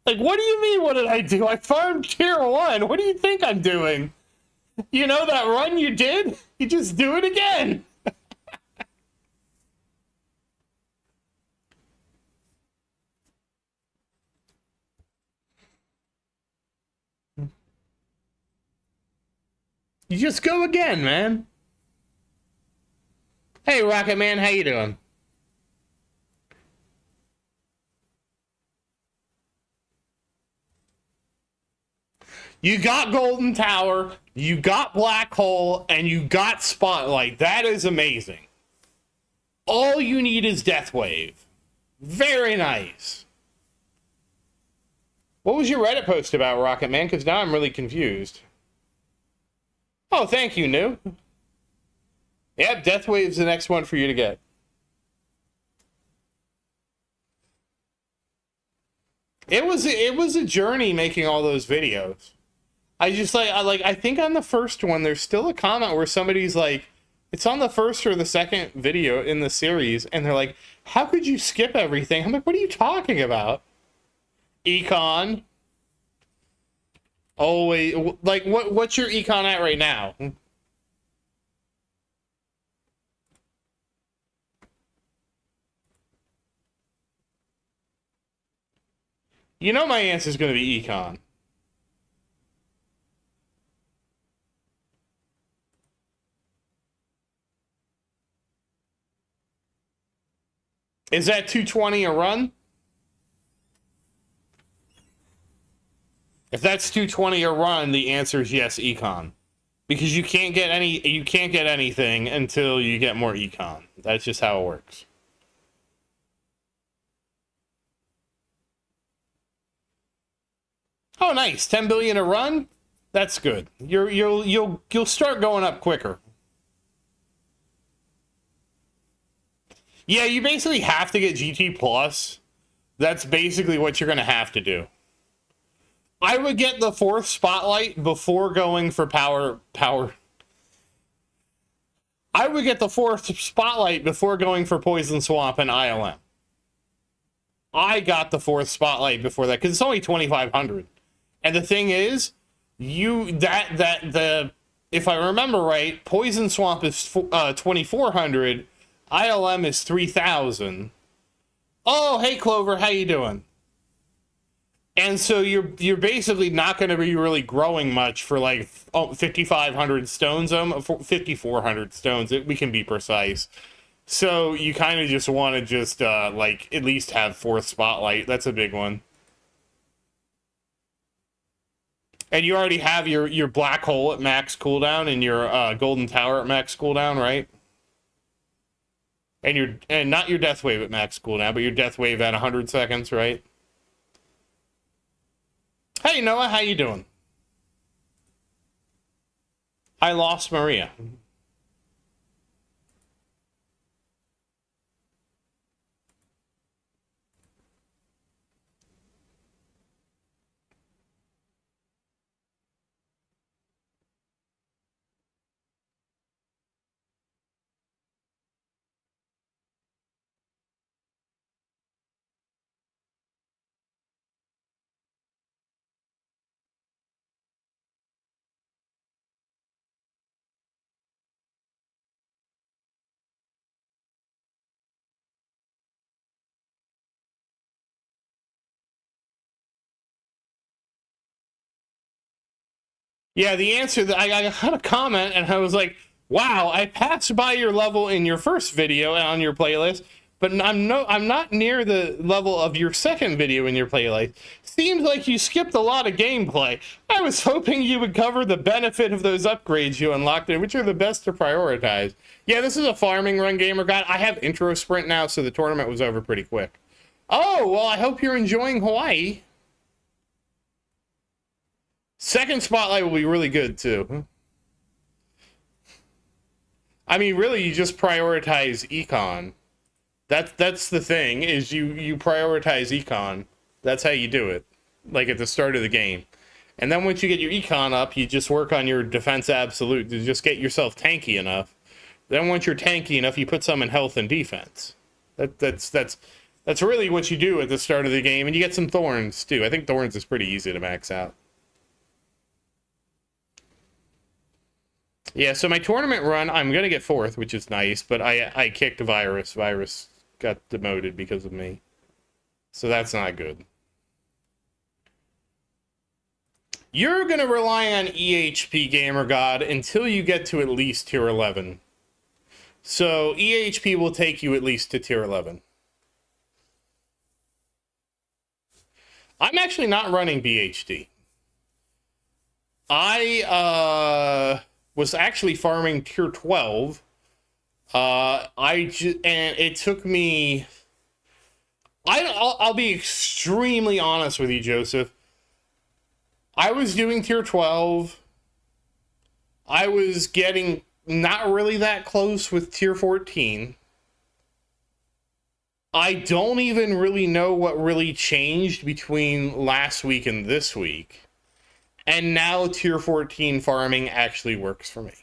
Like, what do you mean, what did I do? I farmed tier 1. What do you think I'm doing? You know that run you did? You just do it again. You just go again, man. Hey, Rocket Man, how you doing? You got Golden Tower, you got Black Hole, and you got Spotlight. That is amazing. All you need is Death Wave. Very nice. What was your Reddit post about, Rocket Man? Because now I'm really confused. Oh, thank you, New. Yep, Death Wave's the next one for you to get. It was a journey making all those videos. I think on the first one there's still a comment where somebody's like, it's on the first or the second video in the series, and they're like, how could you skip everything? I'm like, what are you talking about? Econ. Always, like, what's your econ at right now? You know my answer is going to be econ. Is that 220 a run? If that's 220 a run, the answer is yes, econ. Because you can't get anything until you get more econ. That's just how it works. Oh, nice. 10 billion a run? That's good. You'll start going up quicker. Yeah, you basically have to get GT Plus. That's basically what you're going to have to do. I would get the 4th spotlight before going for power. I would get the 4th spotlight before going for Poison Swamp and ILM. I got the 4th spotlight before that because it's only 2,500. And the thing is, if I remember right, Poison Swamp is 2,400. ILM is 3,000. Oh, hey Clover, how you doing? And so you're basically not going to be really growing much for like 5,500 stones, 5,400 stones. We can be precise. So you kind of just want to just like at least have 4th spotlight. That's a big one. And you already have your black hole at max cooldown and your golden tower at max cooldown, right? And not your death wave at max cooldown, but your death wave at 100 seconds, right? Hey Noah, how you doing? I lost Maria. Yeah, the answer that I had a comment and I was like, wow, I passed by your level in your first video on your playlist, but I'm not near the level of your second video in your playlist. Seems like you skipped a lot of gameplay. I was hoping you would cover the benefit of those upgrades you unlocked there, which are the best to prioritize. Yeah, this is a farming run, Gamer God. I have intro sprint now, so the tournament was over pretty quick. Oh, well, I hope you're enjoying Hawaii. Second spotlight will be really good too. I mean, really, you just prioritize econ. That's the thing, is you prioritize econ. That's how you do it, like at the start of the game. And then once you get your econ up, you just work on your defense absolute to just get yourself tanky enough. Then once you're tanky enough, you put some in health and defense. That's really what you do at the start of the game, and you get some thorns too. I think thorns is pretty easy to max out. Yeah, so my tournament run, I'm going to get 4th, which is nice, but I kicked Virus. Virus got demoted because of me. So that's not good. You're going to rely on EHP, Gamer God, until you get to at least tier 11. So EHP will take you at least to tier 11. I'm actually not running BHD. I was actually farming tier 12. And it took me... I'll be extremely honest with you, Joseph. I was doing tier 12. I was getting not really that close with tier 14. I don't even really know what really changed between last week and this week. And now tier 14 farming actually works for me.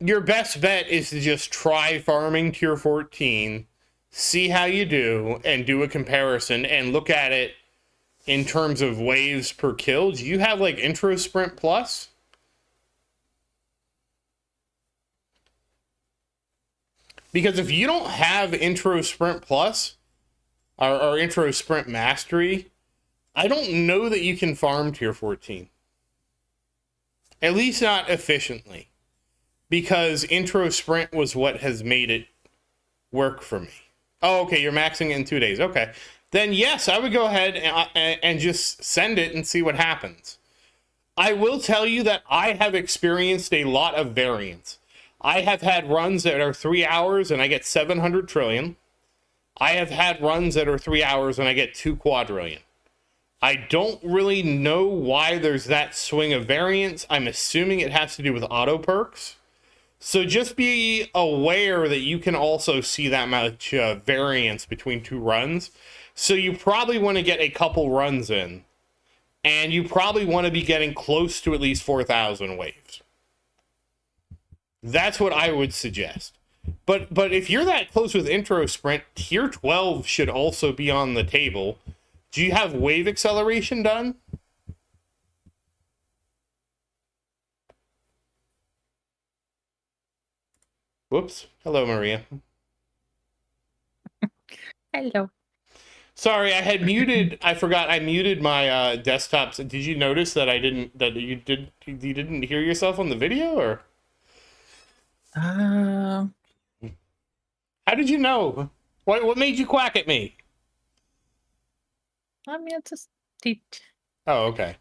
Your best bet is to just try farming tier 14, see how you do, and do a comparison and look at it in terms of waves per kill. Do you have like intro sprint plus? Because if you don't have intro sprint plus or intro sprint mastery, I don't know that you can farm tier 14. At least not efficiently. Because intro sprint was what has made it work for me. Oh, okay, you're maxing it in 2 days. Okay. Then yes, I would go ahead and just send it and see what happens. I will tell you that I have experienced a lot of variance. I have had runs that are 3 hours and I get 700 trillion. I have had runs that are 3 hours and I get 2 quadrillion. I don't really know why there's that swing of variance. I'm assuming it has to do with auto perks. So just be aware that you can also see that much variance between 2 runs. So you probably want to get a couple runs in. And you probably want to be getting close to at least 4,000 waves. That's what I would suggest. But if you're that close with intro sprint, tier 12 should also be on the table. Do you have wave acceleration done? Whoops. Hello, Maria. Hello. Sorry, I had muted. I forgot I muted my desktops. Did you notice that you didn't hear yourself on the video, or? How did you know? What made you quack at me? I mean, I just did. Oh, okay.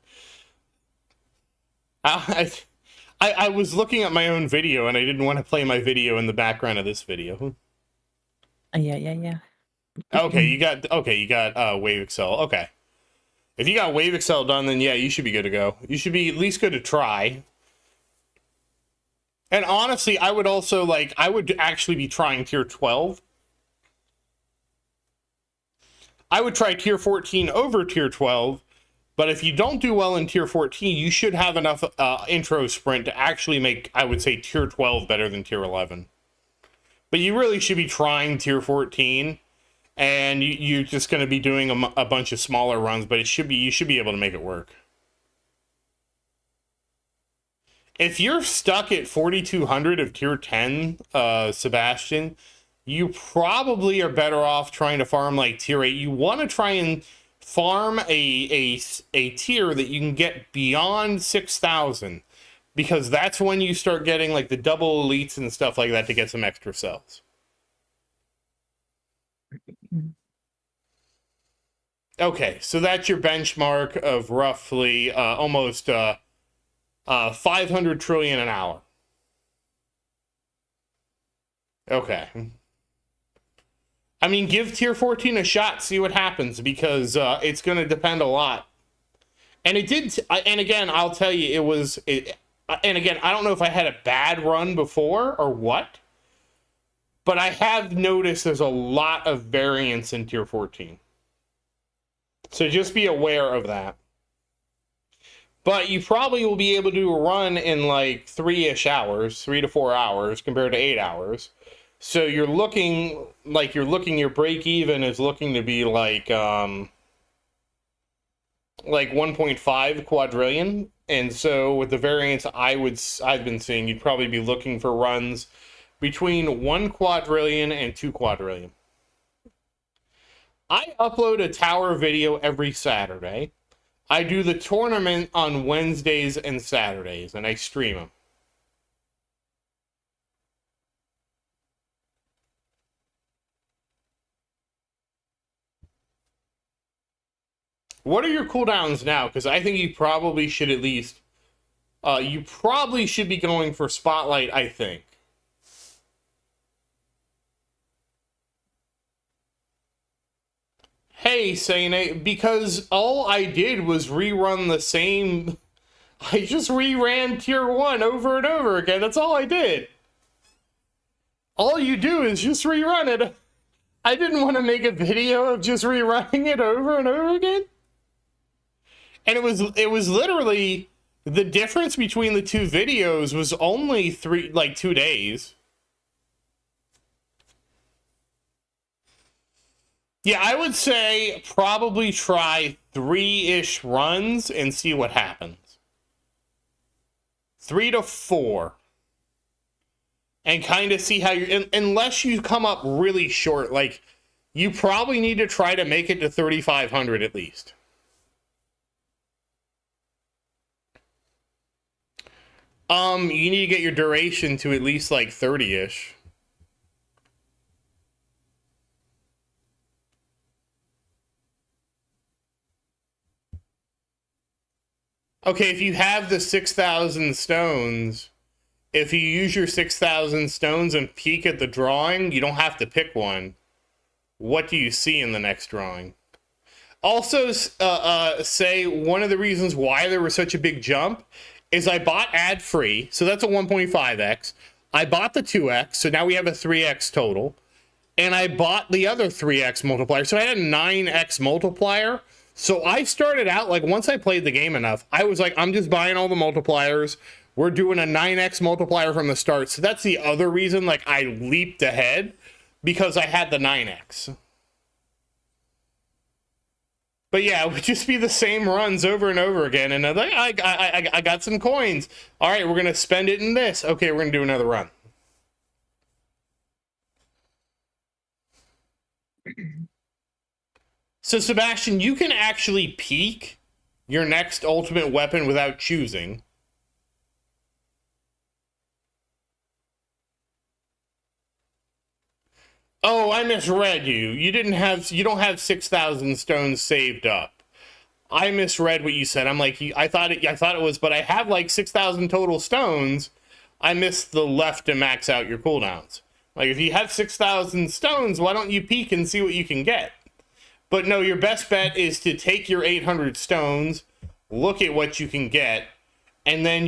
I was looking at my own video and I didn't want to play my video in the background of this video. Yeah. Okay, you got Wave Excel. Okay. If you got Wave Excel done, then yeah, you should be good to go. You should be at least good to try. And honestly, I would actually be trying tier 12. I would try tier 14 over tier 12, but if you don't do well in tier 14, you should have enough intro sprint to actually make, I would say, tier 12 better than tier 11. But you really should be trying tier 14, and you're just going to be doing a bunch of smaller runs, but you should be able to make it work. If you're stuck at 4,200 of tier 10, Sebastian, you probably are better off trying to farm like tier 8. You want to try and farm a tier that you can get beyond 6,000, because that's when you start getting like the double elites and stuff like that to get some extra cells. Okay, so that's your benchmark of roughly almost 500 trillion an hour. Okay. I mean, give tier 14 a shot, see what happens, because it's going to depend a lot. And it did, and again, I'll tell you, and again, I don't know if I had a bad run before or what, but I have noticed there's a lot of variance in tier 14. So just be aware of that. But you probably will be able to do a run in like 3-ish hours, 3 to 4 hours compared to 8 hours. So you're looking, your break even is looking to be like 1.5 quadrillion. And so with the variance I've been seeing, you'd probably be looking for runs between 1 quadrillion and 2 quadrillion. I upload a tower video every Saturday. I do the tournament on Wednesdays and Saturdays, and I stream them. What are your cooldowns now? Because I think you probably should at least... you probably should be going for Spotlight, I think. Hey, Sane, because all I did was rerun the same... I just reran tier 1 over and over again. That's all I did. All you do is just rerun it. I didn't want to make a video of just rerunning it over and over again. And it was literally... The difference between the 2 videos was only 2 days. Yeah, I would say probably try 3-ish runs and see what happens. 3 to 4. And kind of see how unless you come up really short, like, you probably need to try to make it to 3,500 at least. You need to get your duration to at least like 30-ish. Okay, if you have the 6,000 stones, if you use your 6,000 stones and peek at the drawing, you don't have to pick one. What do you see in the next drawing? Also, say one of the reasons why there was such a big jump is I bought ad-free, so that's a 1.5x. I bought the 2x, so now we have a 3x total. And I bought the other 3x multiplier, so I had a 9x multiplier. So I started out, like, once I played the game enough, I was like, I'm just buying all the multipliers. We're doing a 9x multiplier from the start. So that's the other reason, like, I leaped ahead, because I had the 9x. But yeah, it would just be the same runs over and over again. And I'm like, I got some coins. All right, we're going to spend it in this. Okay, we're going to do another run. So, Sebastian, you can actually peek your next ultimate weapon without choosing. Oh, I misread you. You don't have 6,000 stones saved up. I misread what you said. I'm like, I thought it was, but I have like 6,000 total stones. I missed the left to max out your cooldowns. Like, if you have 6,000 stones, why don't you peek and see what you can get? But no, your best bet is to take your 800 stones, look at what you can get, and then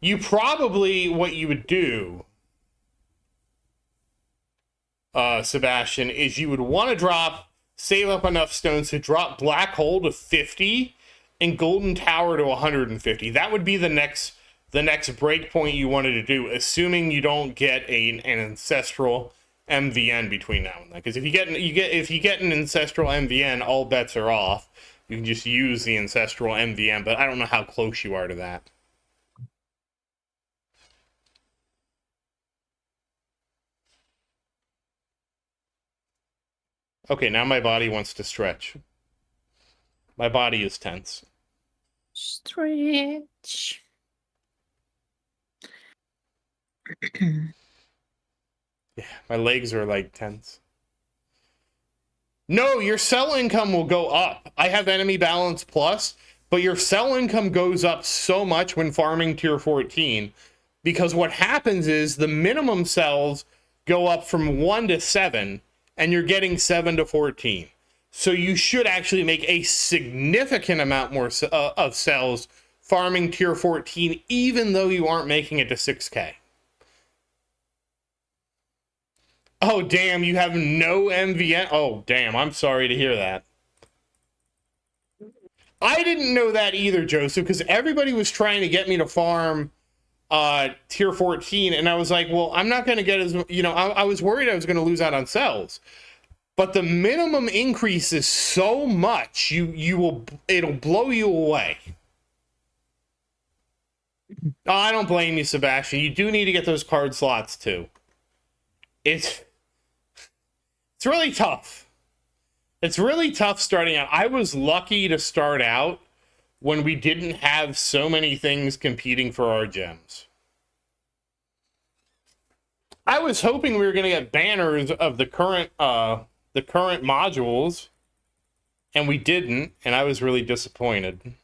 you probably, what you would do, Sebastian, is you would want to save up enough stones to drop Black Hole to 50 and Golden Tower to 150. That would be the next break point you wanted to do, assuming you don't get an ancestral MVN between now and then. Because if you get an ancestral MVN, all bets are off. You can just use the ancestral MVN, but I don't know how close you are to that. Okay, now my body wants to stretch. My body is tense. Stretch. Yeah, my legs are like tense. No, your sell income will go up. I have enemy balance plus, but your sell income goes up so much when farming tier 14, because what happens is the minimum sells go up from 1 to 7, and you're getting 7 to 14. So you should actually make a significant amount more of sells farming tier 14, even though you aren't making it to 6K. Oh, damn, you have no MVN? Oh, damn, I'm sorry to hear that. I didn't know that either, Joseph, because everybody was trying to get me to farm tier 14, and I was like, well, I'm not going to get as, I was worried I was going to lose out on cells. But the minimum increase is so much, it'll blow you away. Oh, I don't blame you, Sebastian. You do need to get those card slots too. It's really tough. It's really tough starting out. I was lucky to start out when we didn't have so many things competing for our gems. I was hoping we were going to get banners of the current modules, and we didn't, and I was really disappointed.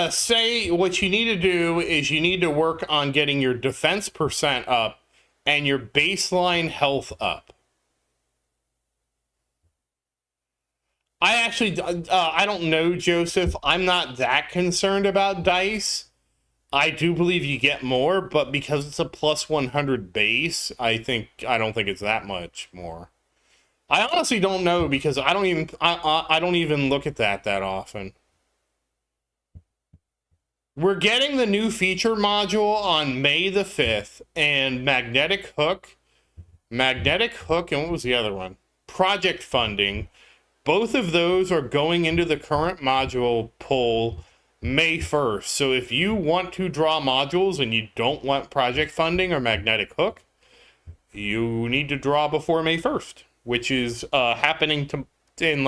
Say what you need to do is you need to work on getting your defense percent up and your baseline health up. I actually, I don't know, Joseph. I'm not that concerned about dice. I do believe you get more, but because it's a plus 100 base, I don't think it's that much more. I honestly don't know, because I don't even look at that often. We're getting the new feature module on May the 5th, and Magnetic Hook, and what was the other one? Project Funding. Both of those are going into the current module pool May 1st. So if you want to draw modules and you don't want Project Funding or Magnetic Hook, you need to draw before May 1st, which is happening in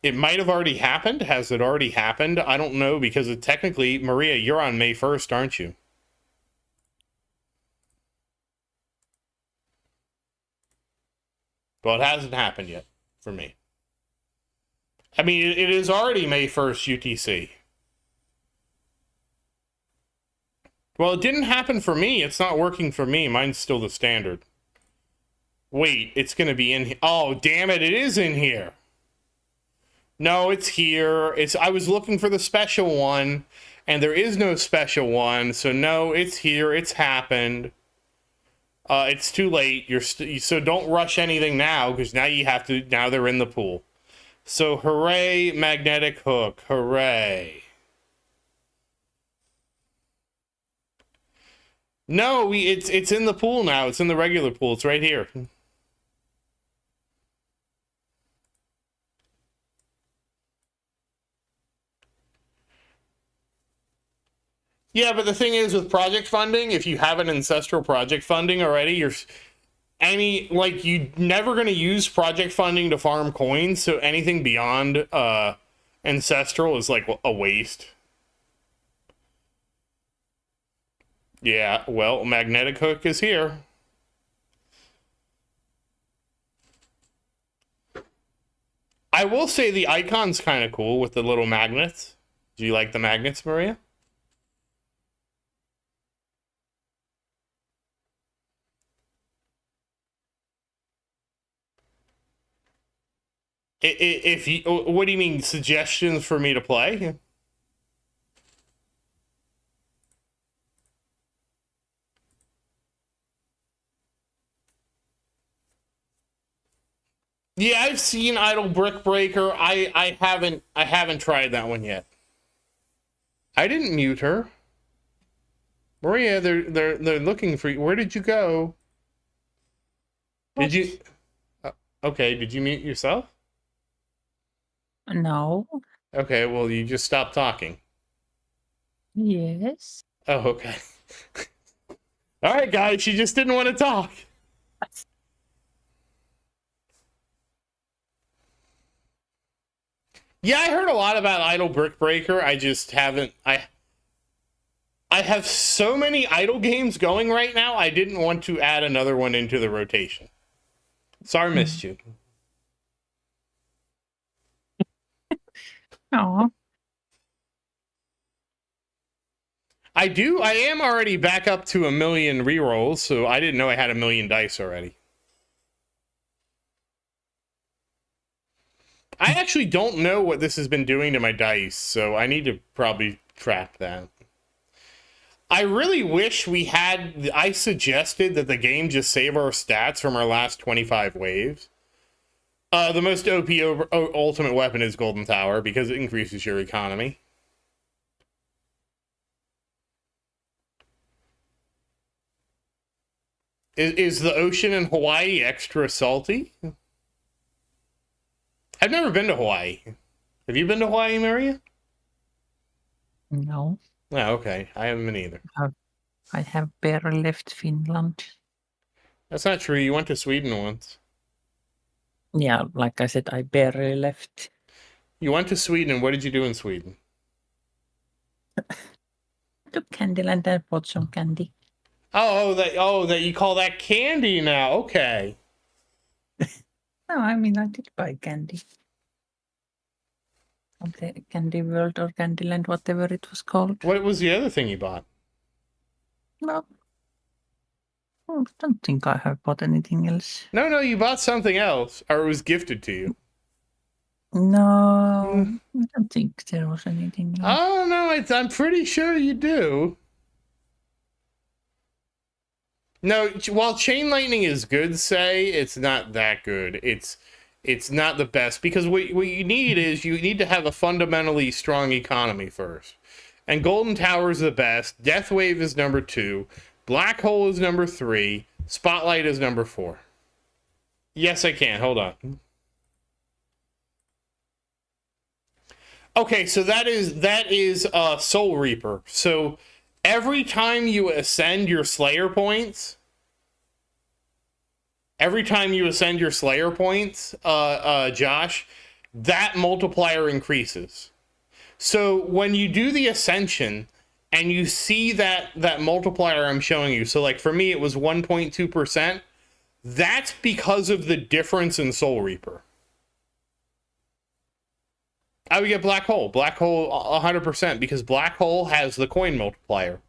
It might have already happened. Has it already happened? I don't know, because technically, Maria, you're on May 1st, aren't you? Well, it hasn't happened yet for me. I mean, it is already May 1st UTC. Well, it didn't happen for me. It's not working for me. Mine's still the standard. Wait, it's going to be in here. Oh, damn it. It is in here. No, it's here. I was looking for the special one, and there is no special one. So no, it's here. It's happened. It's too late. So don't rush anything now, because now you have to. Now they're in the pool. So hooray, magnetic hook. Hooray. No, it's in the pool now. It's in the regular pool. It's right here. Yeah, but the thing is, with project funding, if you have an ancestral project funding already, you're never going to use project funding to farm coins, so anything beyond ancestral is like a waste. Yeah, well, magnetic hook is here. I will say the icon's kind of cool with the little magnets. Do you like the magnets, Maria? If you, what do you mean, suggestions for me to play? Yeah, I've seen Idle Brick Breaker. I haven't tried that one yet. I didn't mute her. Maria, they're looking for you. Where did you go? What? Did you? Okay, did you mute yourself? No. Okay, well, you just stopped talking. Yes. Oh, okay. All right, guys, she just didn't want to talk. Yeah, I heard a lot about Idle Brick Breaker. I just haven't. I have so many idle games going right now. I didn't want to add another one into the rotation. Sorry, missed you. Oh. I am already back up to 1 million rerolls, so I didn't know I had 1 million dice already. I actually don't know what this has been doing to my dice, so I need to probably track that. I really wish I suggested that the game just save our stats from our last 25 waves. The most OP ultimate weapon is Golden Tower, because it increases your economy. Is the ocean in Hawaii extra salty? I've never been to Hawaii. Have you been to Hawaii, Maria? No. Oh, okay. I haven't been either. I have barely left Finland. That's not true. You went to Sweden once. Yeah, like I said, I barely left. You went to Sweden, and what did you do in Sweden? Took Candyland and bought some candy. That you call that candy now. Okay. No, I mean, I did buy candy. From the Candy World or Candyland, whatever it was called. What was the other thing you bought? No. I don't think I have bought anything else. No, you bought something else, or it was gifted to you. No, I don't think there was anything else. Oh, no, I'm pretty sure you do. No, while Chain Lightning is good, it's not that good. It's not the best, because what you need is you need to have a fundamentally strong economy first. And Golden Tower is the best. Death Wave is number 2. Black Hole is number 3. Spotlight is number 4. Yes, I can. Hold on. Okay, so that is Soul Reaper. So every time you ascend your Slayer points, Josh, that multiplier increases. So when you do the ascension and you see that multiplier I'm showing you, so like for me it was 1.2%, that's because of the difference in Soul Reaper. I would get Black Hole 100%, because Black Hole has the coin multiplier.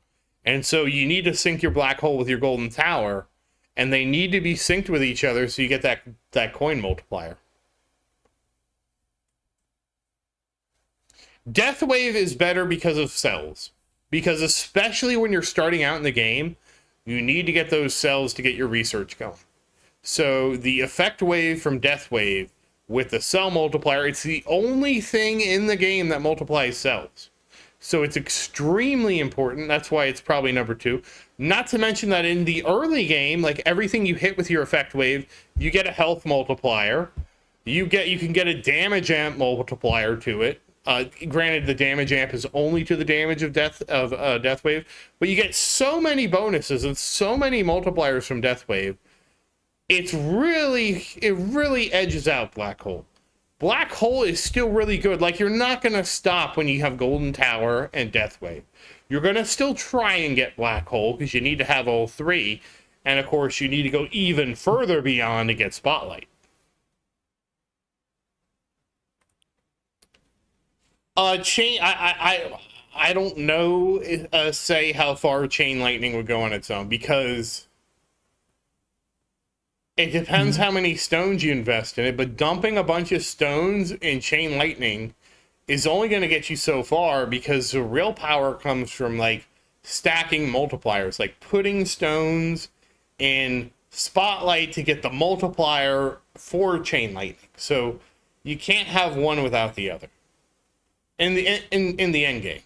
And so you need to sync your Black Hole with your Golden Tower, and they need to be synced with each other so you get that coin multiplier. Death Wave is better because of cells. Because especially when you're starting out in the game, you need to get those cells to get your research going. So the effect wave from Death Wave with the cell multiplier, it's the only thing in the game that multiplies cells. So it's extremely important. That's why it's probably number 2. Not to mention that in the early game, like everything you hit with your effect wave, you get a health multiplier. You can get a damage amp multiplier to it. Granted, the damage amp is only to the damage of Death Wave, but you get so many bonuses and so many multipliers from Death Wave. It really edges out Black Hole. Black Hole is still really good. Like, you're not going to stop when you have Golden Tower and Death Wave. You're going to still try and get Black Hole because you need to have all 3. And of course, you need to go even further beyond to get Spotlight. Chain, I don't know, say how far Chain Lightning would go on its own, because it depends how many stones you invest in it, but dumping a bunch of stones in Chain Lightning is only going to get you so far, because the real power comes from, like, stacking multipliers, like putting stones in Spotlight to get the multiplier for Chain Lightning. So you can't have one without the other in the end game.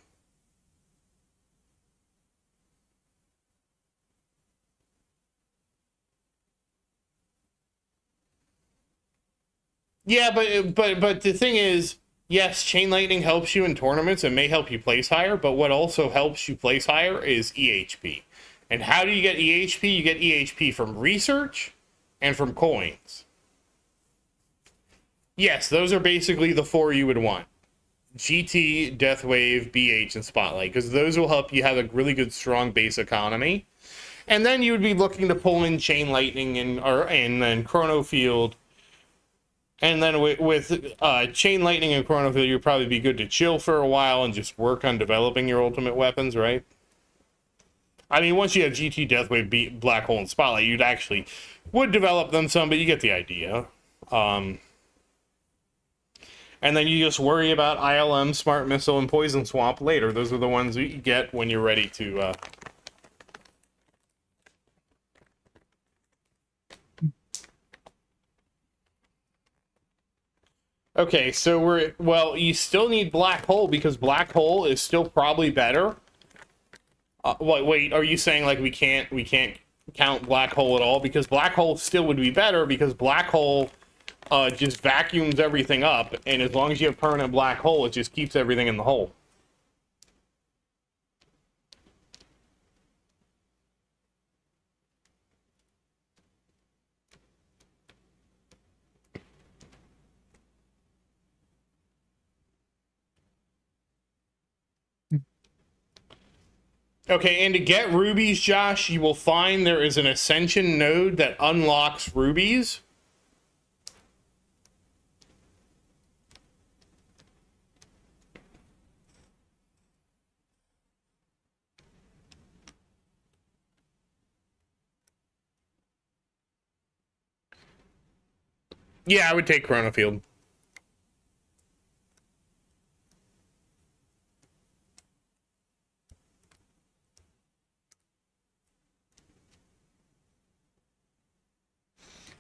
Yeah, but the thing is, yes, Chain Lightning helps you in tournaments and may help you place higher, but what also helps you place higher is EHP. And how do you get EHP? You get EHP from research and from coins. Yes, those are basically the 4 you would want. GT, Death Wave, BH, and Spotlight, because those will help you have a really good, strong base economy. And then you would be looking to pull in Chain Lightning and then Chrono Field. And then with Chain Lightning and Chrono Field, you'd probably be good to chill for a while and just work on developing your ultimate weapons, right? I mean, once you have GT, Death Wave, Black Hole, and Spotlight, you'd actually would develop them some, but you get the idea. And then you just worry about ILM, Smart Missile, and Poison Swamp later. Those are the ones you get when you're ready to... Okay, so well, you still need Black Hole, because Black Hole is still probably better. Wait, are you saying, like, we can't count Black Hole at all? Because Black Hole still would be better, because Black Hole... just vacuums everything up, and as long as you have permanent Black Hole, it just keeps everything in the hole. Okay, and to get rubies, Josh, you will find there is an Ascension node that unlocks rubies. Yeah, I would take Chrono Field.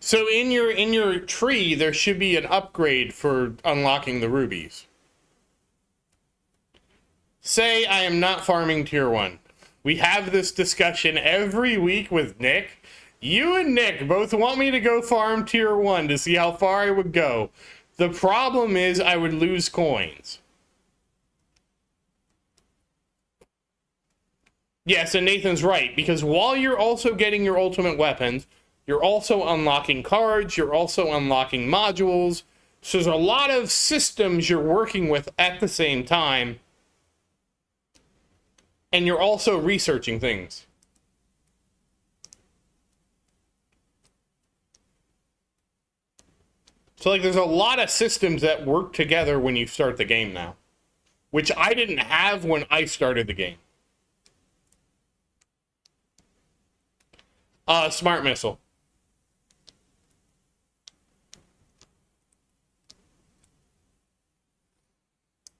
So in your tree, there should be an upgrade for unlocking the rubies. Say I am not farming tier 1. We have this discussion every week with Nick. You and Nick both want me to go farm tier 1 to see how far I would go. The problem is I would lose coins. Yes, and Nathan's right, because while you're also getting your ultimate weapons, you're also unlocking cards, you're also unlocking modules. So there's a lot of systems you're working with at the same time, and you're also researching things. So, like, there's a lot of systems that work together when you start the game now, which I didn't have when I started the game. Smart missile.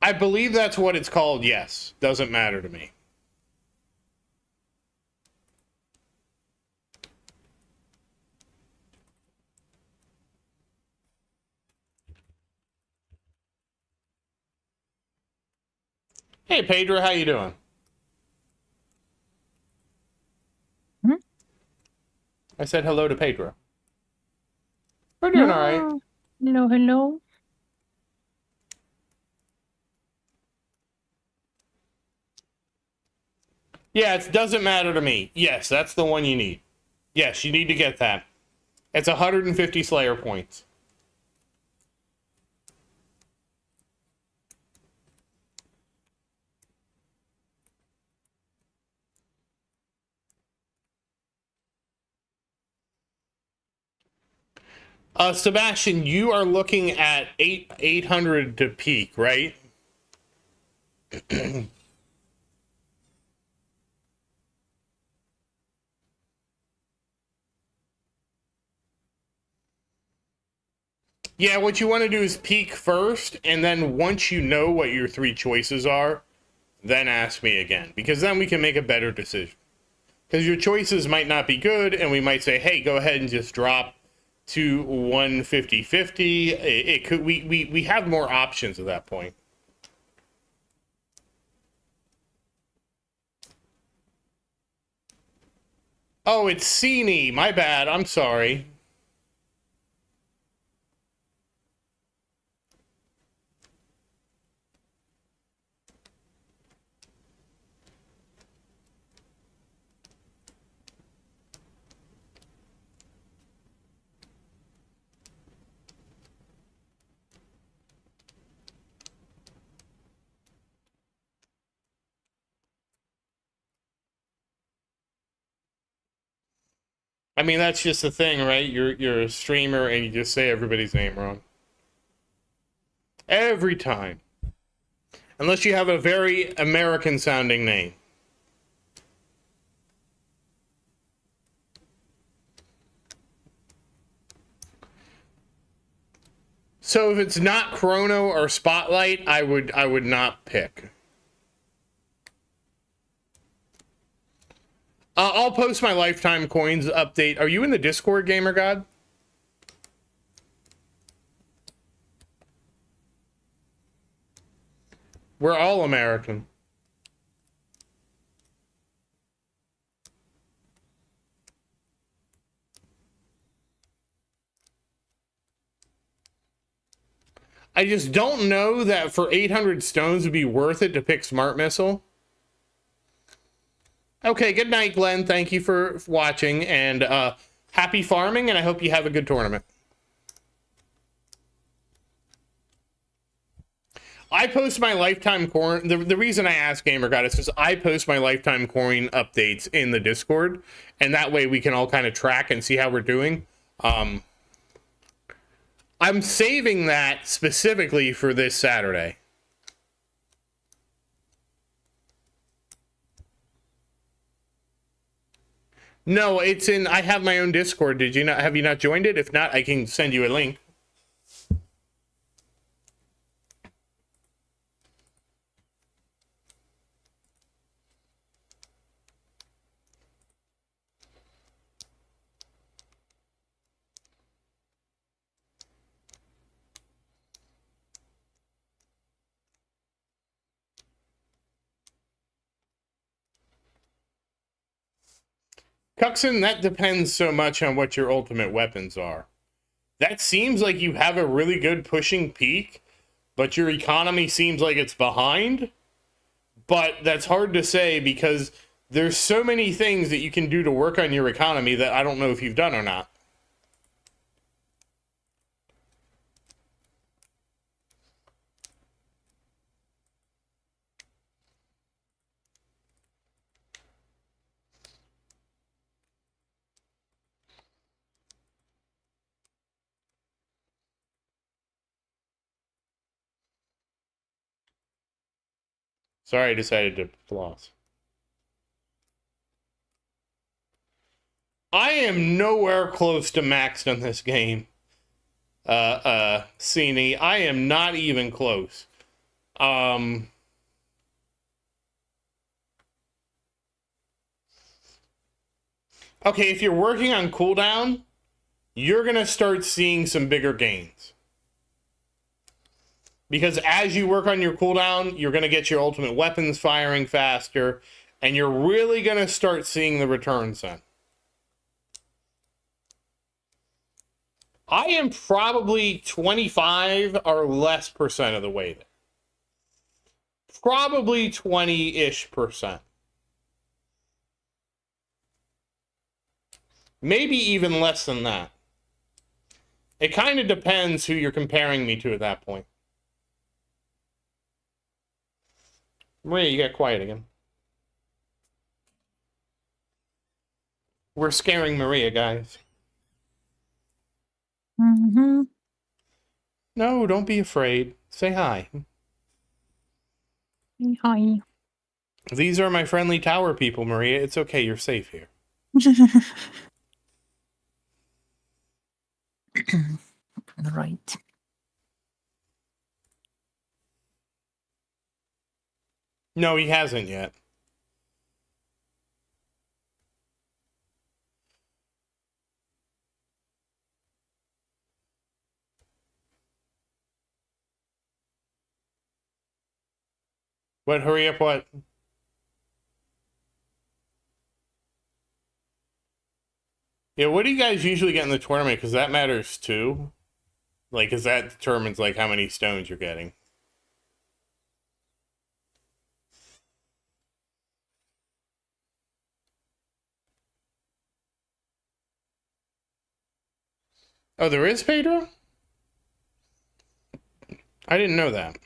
I believe that's what it's called, yes. Doesn't matter to me. Hey, Pedro, how you doing? Hmm? I said hello to Pedro. We're doing all right. Hello, hello. Yeah, it doesn't matter to me. Yes, that's the one you need. Yes, you need to get that. It's 150 Slayer points. Sebastian, you are looking at 800 to peak, right? Yeah, what you want to do is peak first, and then once you know what your 3 choices are, then ask me again, because then we can make a better decision. Because your choices might not be good, and we might say, hey, go ahead and just drop to 150-50. It could we have more options at that point. Oh, it's Cini. My bad. I'm sorry. I mean, that's just the thing, right? You're a streamer and you just say everybody's name wrong. Every time. Unless you have a very American sounding name. So if it's not Chrono or Spotlight, I would not pick. I'll post my lifetime coins update. Are you in the Discord, Gamer God? We're all American. I just don't know that for 800 stones would be worth it to pick Smart Missile. Okay, good night, Glenn. Thank you for watching, and happy farming, and I hope you have a good tournament. I post my lifetime coin. The reason I ask GamerGod is because I post my lifetime coin updates in the Discord, and that way we can all kind of track and see how we're doing. I'm saving that specifically for this Saturday. No, it's in. I have my own Discord. Did you not? Have you not joined it? If not, I can send you a link. Cuxon, that depends so much on what your ultimate weapons are. That seems like you have a really good pushing peak, but your economy seems like it's behind. But that's hard to say because there's so many things that you can do to work on your economy that I don't know if you've done or not. Sorry, I decided to floss. I am nowhere close to maxed on this game. Cine, I am not even close. Okay, if you're working on cooldown, you're gonna start seeing some bigger gains. Because as you work on your cooldown, you're gonna get your ultimate weapons firing faster, and you're really gonna start seeing the returns then. I am probably 25 or less percent of the way there. Probably 20-ish%. Maybe even less than that. It kind of depends who you're comparing me to at that point. Maria, you got quiet again. We're scaring Maria, guys. Mm-hmm. No, don't be afraid. Say hi. Hi. These are my friendly tower people, Maria. It's okay. You're safe here. Right. No, he hasn't yet. What? Hurry up, what? Yeah, what do you guys usually get in the tournament? Because that matters too. Like, because that determines, like, how many stones you're getting. Oh, there is Pedro? I didn't know that.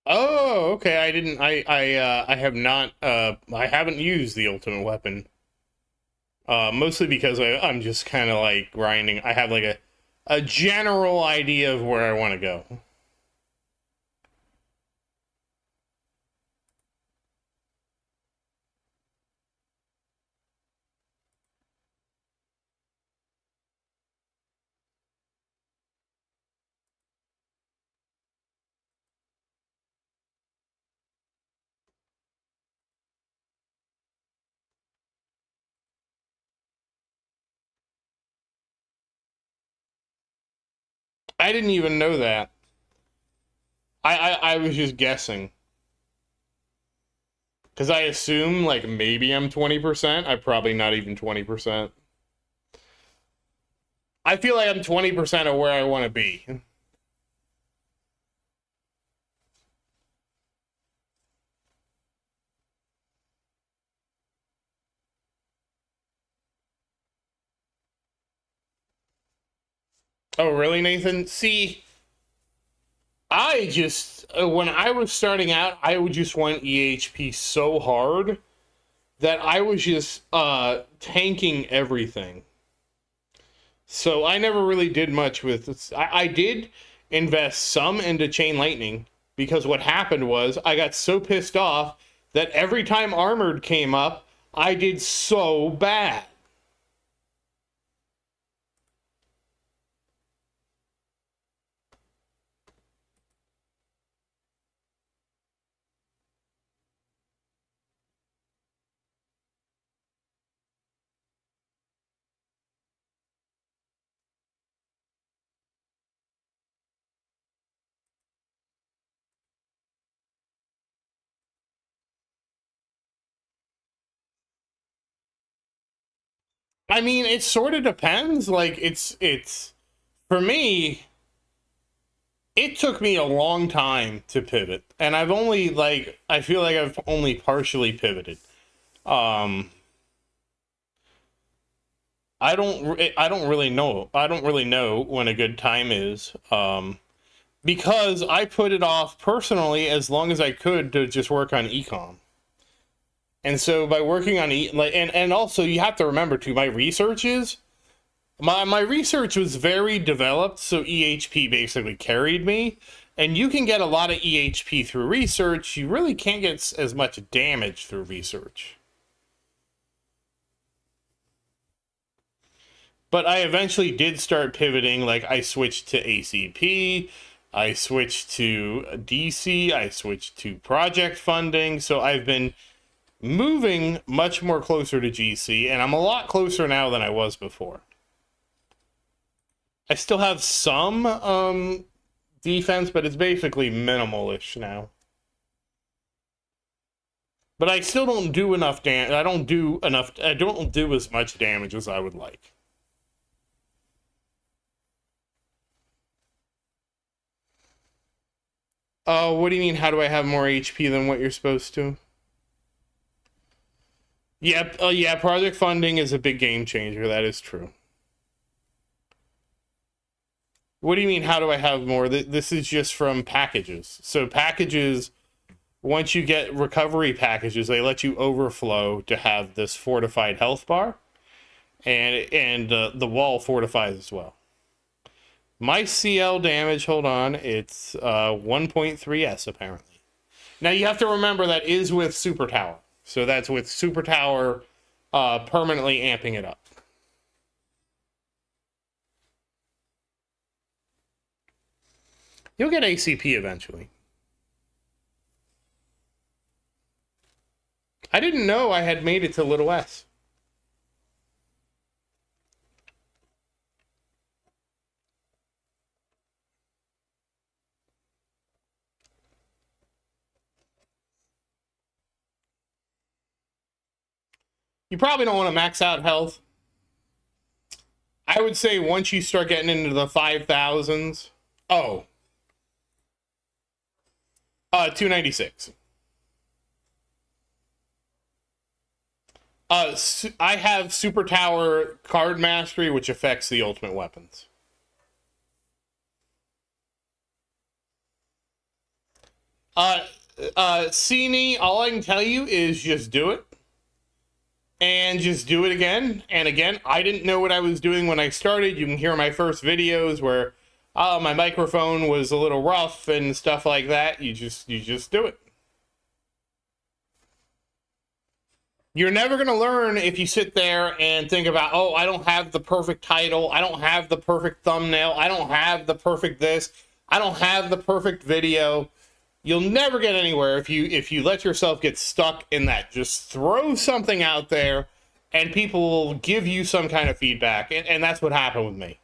Oh, okay. I didn't. I have not. I haven't used the ultimate weapon. Mostly because I'm just kind of like grinding. I have like a general idea of where I want to go. I didn't even know that. I was just guessing. Because I assume, like, maybe I'm 20%. I'm probably not even 20%. I feel like I'm 20% of where I want to be. Oh, really, Nathan? See, I just, when I was starting out, I would just want EHP so hard that I was just tanking everything. So I never really did much with this. I did invest some into Chain Lightning because what happened was I got so pissed off that every time Armored came up, I did so bad. I mean, it sort of depends. Like, it's for me, it took me a long time to pivot, and I've only, like, I feel like I've only partially pivoted. I don't really know. I don't really know when a good time is. because I put it off personally as long as I could to just work on econ. And so by working on and also you have to remember too, my research was very developed, so EHP basically carried me. And you can get a lot of EHP through research. You really can't get as much damage through research. But I eventually did start pivoting. Like I switched to ACP, I switched to DC, I switched to project funding. So I've been moving much more closer to GC, and I'm a lot closer now than I was before. I still have some defense, but it's basically minimalish now. But I still don't do enough damage. I don't do as much damage as I would like. What do you mean? How do I have more HP than what you're supposed to? Yep. Yeah. Project funding is a big game changer. That is true. What do you mean? How do I have more? This is just from packages. So packages, once you get recovery packages, they let you overflow to have this fortified health bar, and the wall fortifies as well. My CL damage, hold on, it's 1.3s apparently. Now you have to remember that is with Super Tower. So that's with Super Tower permanently amping it up. You'll get ACP eventually. I didn't know I had made it to Little S. You probably don't want to max out health. I would say once you start getting into the 5,000s. Oh. 296. I have Super Tower Card Mastery, which affects the ultimate weapons. Cine, all I can tell you is just do it. And just do it again and again. I didn't know what I was doing when I started. You can hear my first videos where my microphone was a little rough and stuff like that. You just do it. You're never going to learn if you sit there and think about, oh, I don't have the perfect title. I don't have the perfect thumbnail. I don't have the perfect this. I don't have the perfect video. You'll never get anywhere if you let yourself get stuck in that. Just throw something out there and people will give you some kind of feedback. And that's what happened with me.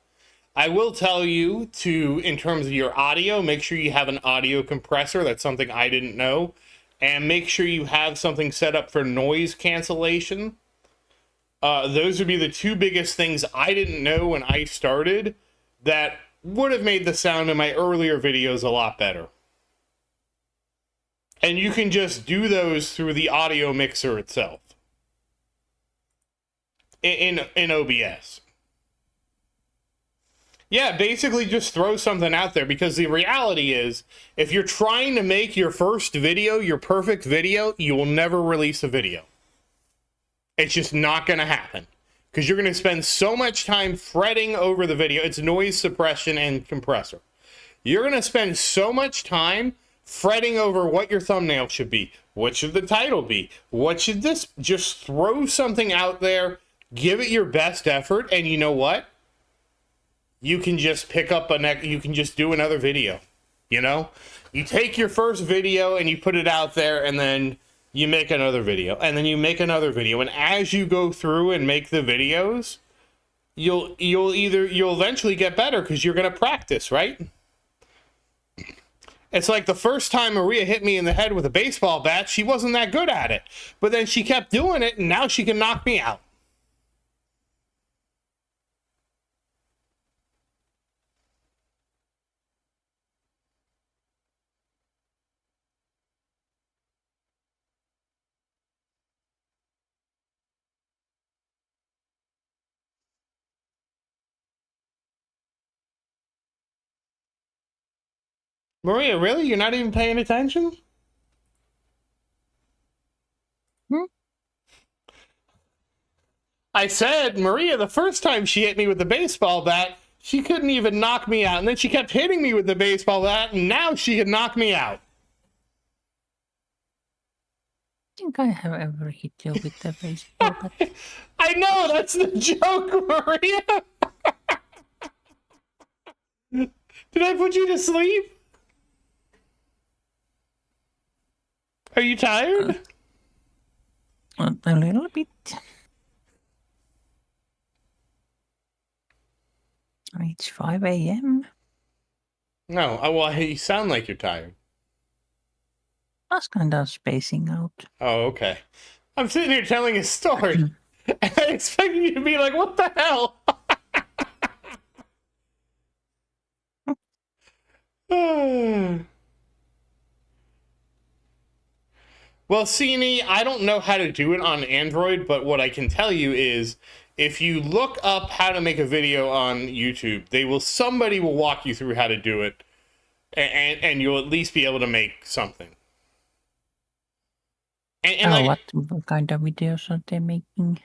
I will tell you in terms of your audio, make sure you have an audio compressor. That's something I didn't know. And make sure you have something set up for noise cancellation. Those would be the two biggest things I didn't know when I started that would have made the sound in my earlier videos a lot better. And you can just do those through the audio mixer itself in OBS. Yeah, basically just throw something out there, because the reality is, if you're trying to make your first video, your perfect video, you will never release a video. It's just not going to happen, because you're going to spend so much time fretting over the video. It's noise suppression and compressor. You're going to spend so much time fretting over what your thumbnail should be. What should the title be? What should this? Just throw something out there, give it your best effort, and you know what? You can just pick up you can just do another video. You know? You take your first video and you put it out there, and then you make another video, and then you make another video. And as you go through and make the videos, you'll eventually get better, because you're going to practice, right? It's like the first time Maria hit me in the head with a baseball bat, she wasn't that good at it. But then she kept doing it, and now she can knock me out. Maria, really? You're not even paying attention? Hmm? I said, Maria, the first time she hit me with the baseball bat, she couldn't even knock me out. And then she kept hitting me with the baseball bat, and now she can knock me out. I think I have ever hit you with the baseball bat. I know, that's the joke, Maria. Did I put you to sleep? Are you tired? A little bit. It's 5 a.m. No, well, you sound like you're tired. I was kind of spacing out. Oh, okay. I'm sitting here telling a story, and I expect you to be like, what the hell? Well, Cine, I don't know how to do it on Android, but what I can tell you is if you look up how to make a video on YouTube, somebody will walk you through how to do it, and you'll at least be able to make something. What kind of videos are they making?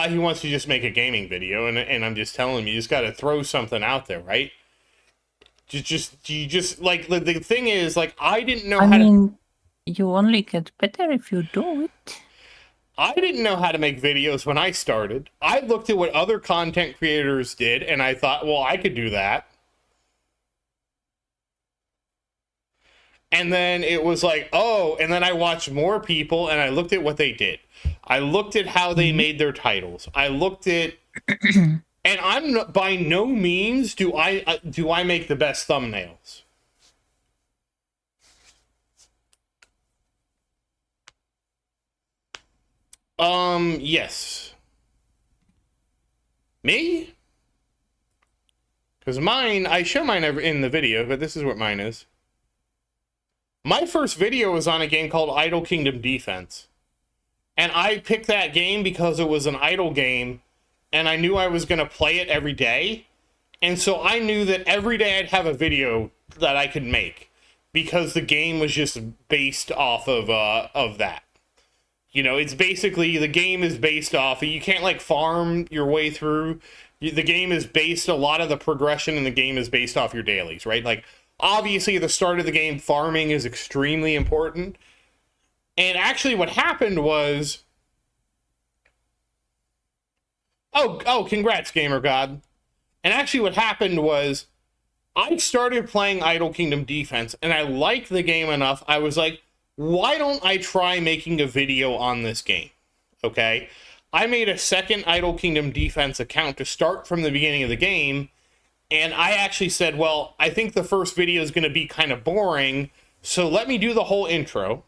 He wants to just make a gaming video, and I'm just telling him, you just got to throw something out there, right? You just like the thing is, like, I didn't know how to. You only get better if you do it. I didn't know how to make videos when I started. I looked at what other content creators did, and I thought, well, I could do that. And then it was like, oh, and then I watched more people, and I looked at what they did. I looked at how they made their titles. I looked at, and I'm by no means do I make the best thumbnails. Yes. Me? Because mine, I show mine in the video, but this is what mine is. My first video was on a game called Idle Kingdom Defense. And I picked that game because it was an idle game, and I knew I was going to play it every day. And so I knew that every day I'd have a video that I could make, because the game was just based off of that. You know, it's basically, the game is based off, you can't like farm your way through. The game is based, a lot of the progression in the game is based off your dailies, right? Like, obviously at the start of the game, farming is extremely important. And actually what happened was, oh, congrats, Gamer God. And actually what happened was, I started playing Idle Kingdom Defense, and I liked the game enough, I was like, why don't I try making a video on this game? Okay? I made a second Idle Kingdom Defense account to start from the beginning of the game, and I actually said, well, I think the first video is going to be kind of boring, so let me do the whole intro,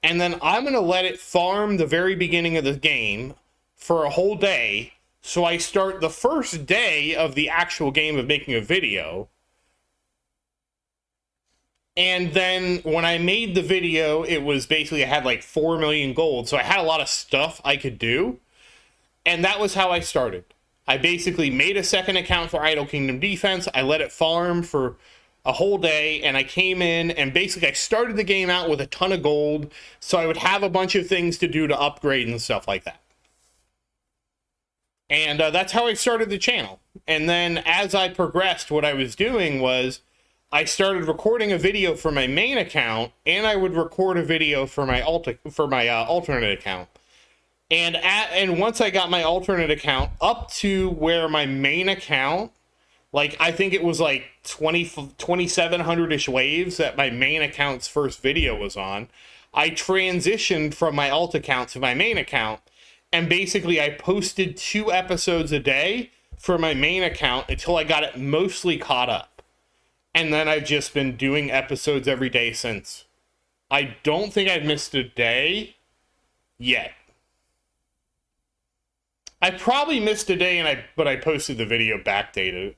and then I'm going to let it farm the very beginning of the game for a whole day, so I start the first day of the actual game of making a video. And then when I made the video, it was basically, I had like 4 million gold. So I had a lot of stuff I could do. And that was how I started. I basically made a second account for Idle Kingdom Defense. I let it farm for a whole day. And I came in and basically I started the game out with a ton of gold. So I would have a bunch of things to do to upgrade and stuff like that. And that's how I started the channel. And then as I progressed, what I was doing was, I started recording a video for my main account, and I would record a video for my alternate account. And once I got my alternate account up to where my main account, like, I think it was like 2,700-ish waves that my main account's first video was on, I transitioned from my alt account to my main account, and basically I posted 2 episodes a day for my main account until I got it mostly caught up. And then I've just been doing episodes every day since. I don't think I've missed a day yet. I probably missed a day, but I posted the video backdated.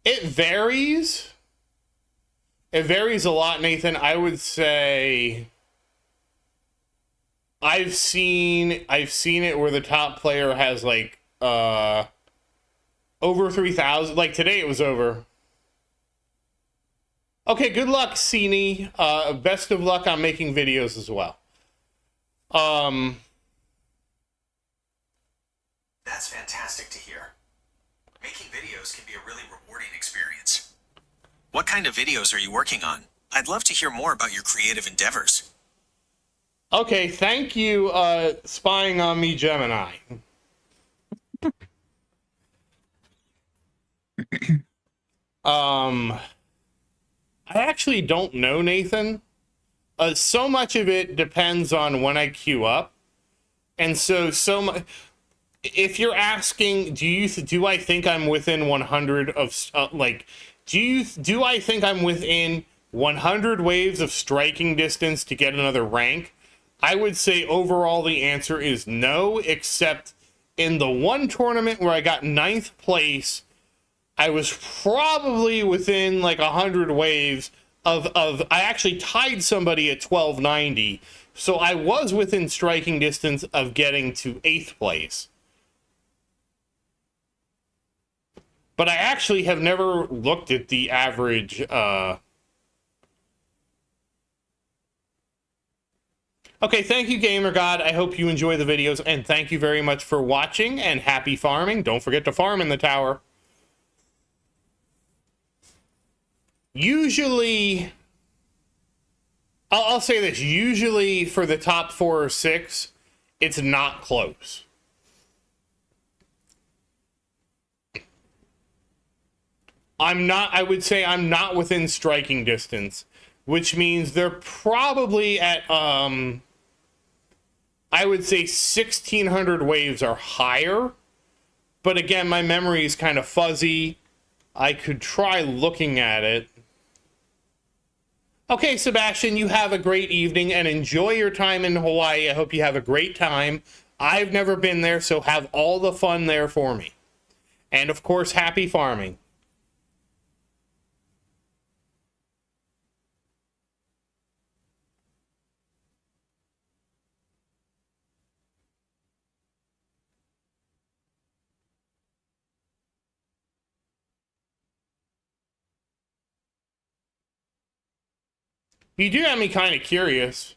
It varies. It varies a lot, Nathan. I would say I've seen it where the top player has like over 3,000. Like today it was over. Okay, good luck, Cini. Best of luck on making videos as well. That's fantastic to hear. Making videos can be a really rewarding experience. What kind of videos are you working on? I'd love to hear more about your creative endeavors. Okay, thank you, spying on me, Gemini. I actually don't know, Nathan. So much of it depends on when I queue up. And so much... If you're asking, do I think I'm within 100 of, do I think I'm within 100 waves of striking distance to get another rank? I would say overall the answer is no, except in the one tournament where I got 9th place, I was probably within like 100 waves of I actually tied somebody at 1290, so I was within striking distance of getting to 8th place. But I actually have never looked at the average. Okay, thank you, Gamer God. I hope you enjoy the videos, and thank you very much for watching, and happy farming. Don't forget to farm in the tower. Usually, I'll say this, usually for the top 4 or 6, it's not close. I would say I'm not within striking distance, which means they're probably at, I would say 1,600 waves or higher. But again, my memory is kind of fuzzy. I could try looking at it. Okay, Sebastian, you have a great evening and enjoy your time in Hawaii. I hope you have a great time. I've never been there, so have all the fun there for me. And of course, happy farming. You do have me kind of curious,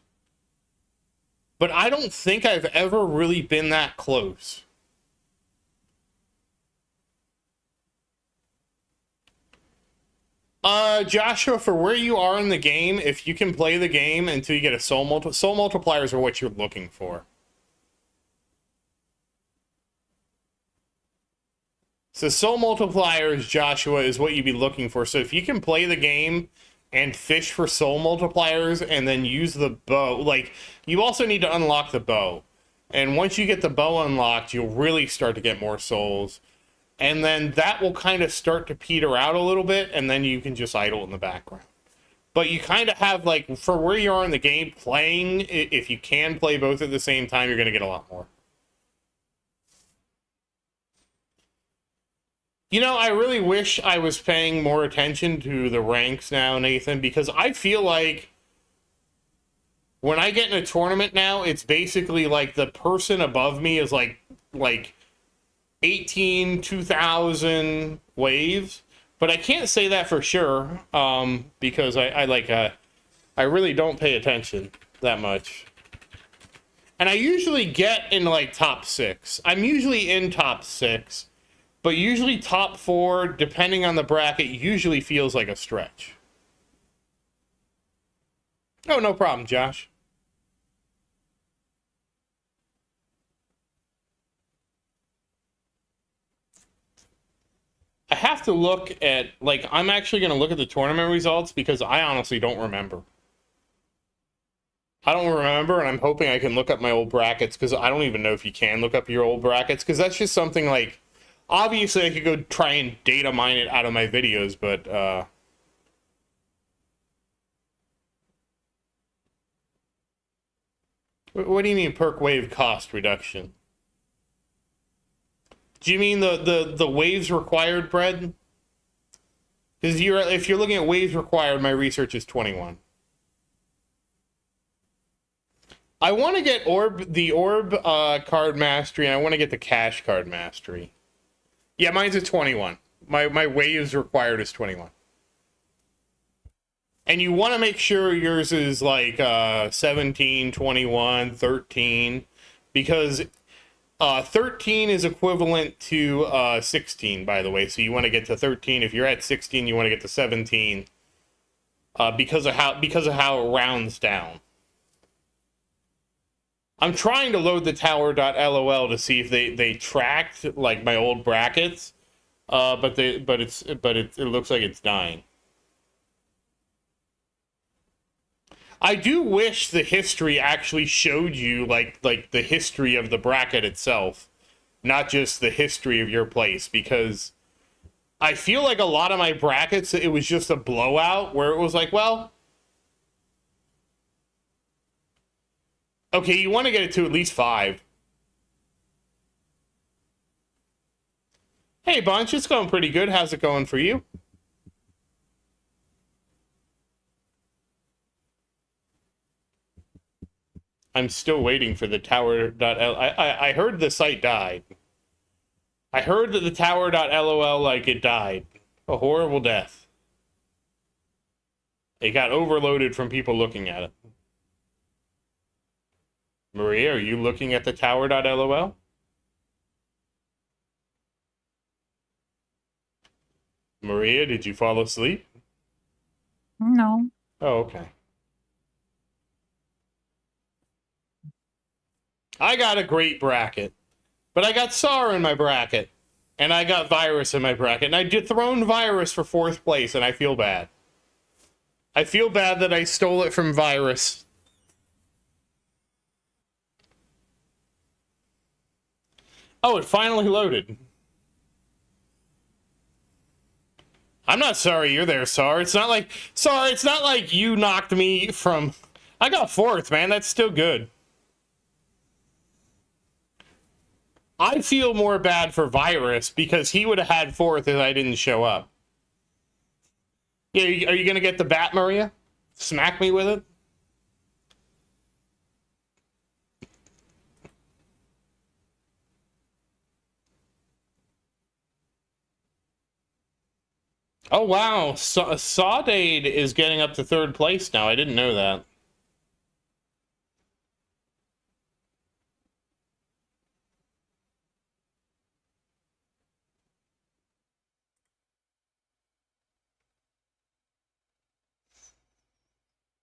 but I don't think I've ever really been that close. Joshua, for where you are in the game, if you can play the game until you get a soul multipliers are what you're looking for. So soul multipliers, Joshua, is what you'd be looking for. So if you can play the game and fish for soul multipliers and then use the bow, like, you also need to unlock the bow. And once you get the bow unlocked, you'll really start to get more souls. And then that will kind of start to peter out a little bit, and then you can just idle in the background. But you kind of have, like, for where you are in the game, playing, if you can play both at the same time, you're going to get a lot more. You know, I really wish I was paying more attention to the ranks now, Nathan, because I feel like when I get in a tournament now, it's basically like the person above me is like 18, 2,000 waves. But I can't say that for sure, because I really don't pay attention that much. And I usually get in like top 6. I'm usually in top 6. But usually top 4, depending on the bracket, usually feels like a stretch. Oh, no problem, Josh. I have to look at, like, I'm actually going to look at the tournament results because I honestly don't remember. I don't remember, and I'm hoping I can look up my old brackets because I don't even know if you can look up your old brackets because that's just something like... Obviously, I could go try and data mine it out of my videos, but, what do you mean perk wave cost reduction? Do you mean the waves required, Brad? Because if you're looking at waves required, my research is 21. I want to get the orb card mastery, and I want to get the cash card mastery. Yeah, mine's at 21. My waves required is 21. And you want to make sure yours is like 17, 21, 13, because 13 is equivalent to 16, by the way. So you want to get to 13. If you're at 16, you want to get to 17 because of how it rounds down. I'm trying to load the tower.lol to see if they tracked like my old brackets, but it looks like it's dying. I do wish the history actually showed you like the history of the bracket itself, not just the history of your place, because I feel like a lot of my brackets, it was just a blowout where it was like, well, okay, you want to get it to at least 5. Hey, Bunch, it's going pretty good. How's it going for you? I'm still waiting for the tower.l. I heard the site died. I heard that the tower.lol, like, it died. A horrible death. It got overloaded from people looking at it. Maria, are you looking at the tower.lol? Maria, did you fall asleep? No. Oh, okay. I got a great bracket, but I got SAR in my bracket, and I got Virus in my bracket, and I dethroned Virus for 4th place, and I feel bad. I feel bad that I stole it from Virus. Oh, it finally loaded. I'm not sorry you're there, SAR. It's not like, SAR, it's not like you knocked me from... I got 4th, man. That's still good. I feel more bad for Virus because he would have had 4th if I didn't show up. Yeah, are you going to get the bat, Maria? Smack me with it? Oh, wow. Sawdade is getting up to 3rd place now. I didn't know that.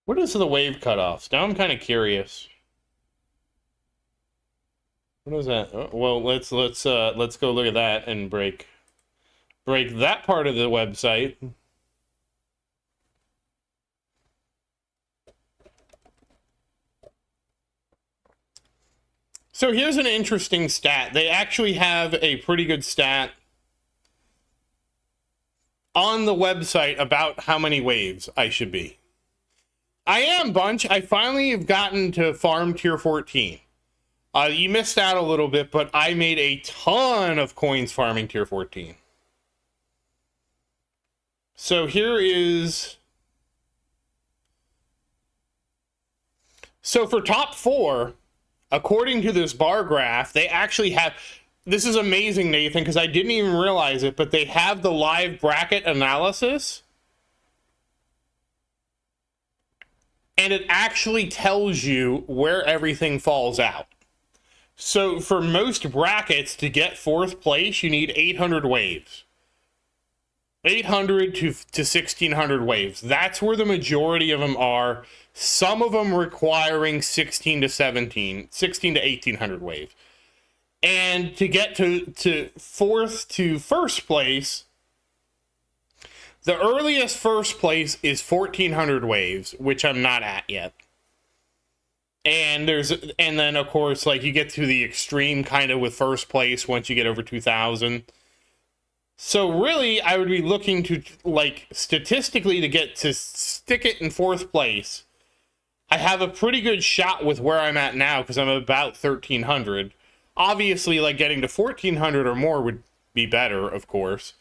What is the wave cutoffs? Now I'm kind of curious. What is that? Oh, well, let's go look at that and break that part of the website. So here's an interesting stat. They actually have a pretty good stat on the website about how many waves I should be. I am, Bunch. I finally have gotten to farm tier 14. You missed out a little bit, but I made a ton of coins farming tier 14. So here is... So for top 4, according to this bar graph, they actually have... This is amazing, Nathan, because I didn't even realize it, but they have the live bracket analysis. And it actually tells you where everything falls out. So for most brackets, to get 4th place, you need 800 waves. 800 to 1600 waves. That's where the majority of them are. Some of them requiring 16 to 1800 waves. And to get to 4th to 1st place, the earliest 1st place is 1400 waves, which I'm not at yet. And then of course, like, you get to the extreme kind of with 1st place once you get over 2000. So really, I would be looking to, like, statistically to get to stick it in 4th place. I have a pretty good shot with where I'm at now because I'm about 1300. Obviously, like, getting to 1400 or more would be better, of course.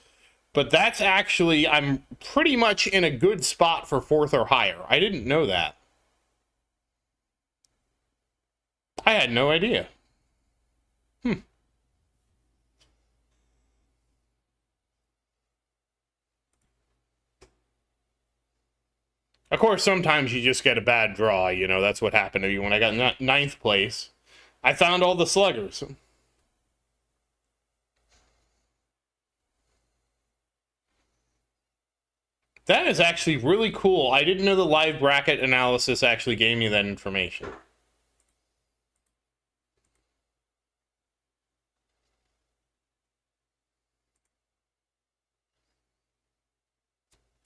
But that's actually, I'm pretty much in a good spot for 4th or higher. I didn't know that. I had no idea. Of course, sometimes you just get a bad draw, you know, that's what happened to me when I got ninth place. I found all the sluggers. That is actually really cool. I didn't know the live bracket analysis actually gave me that information.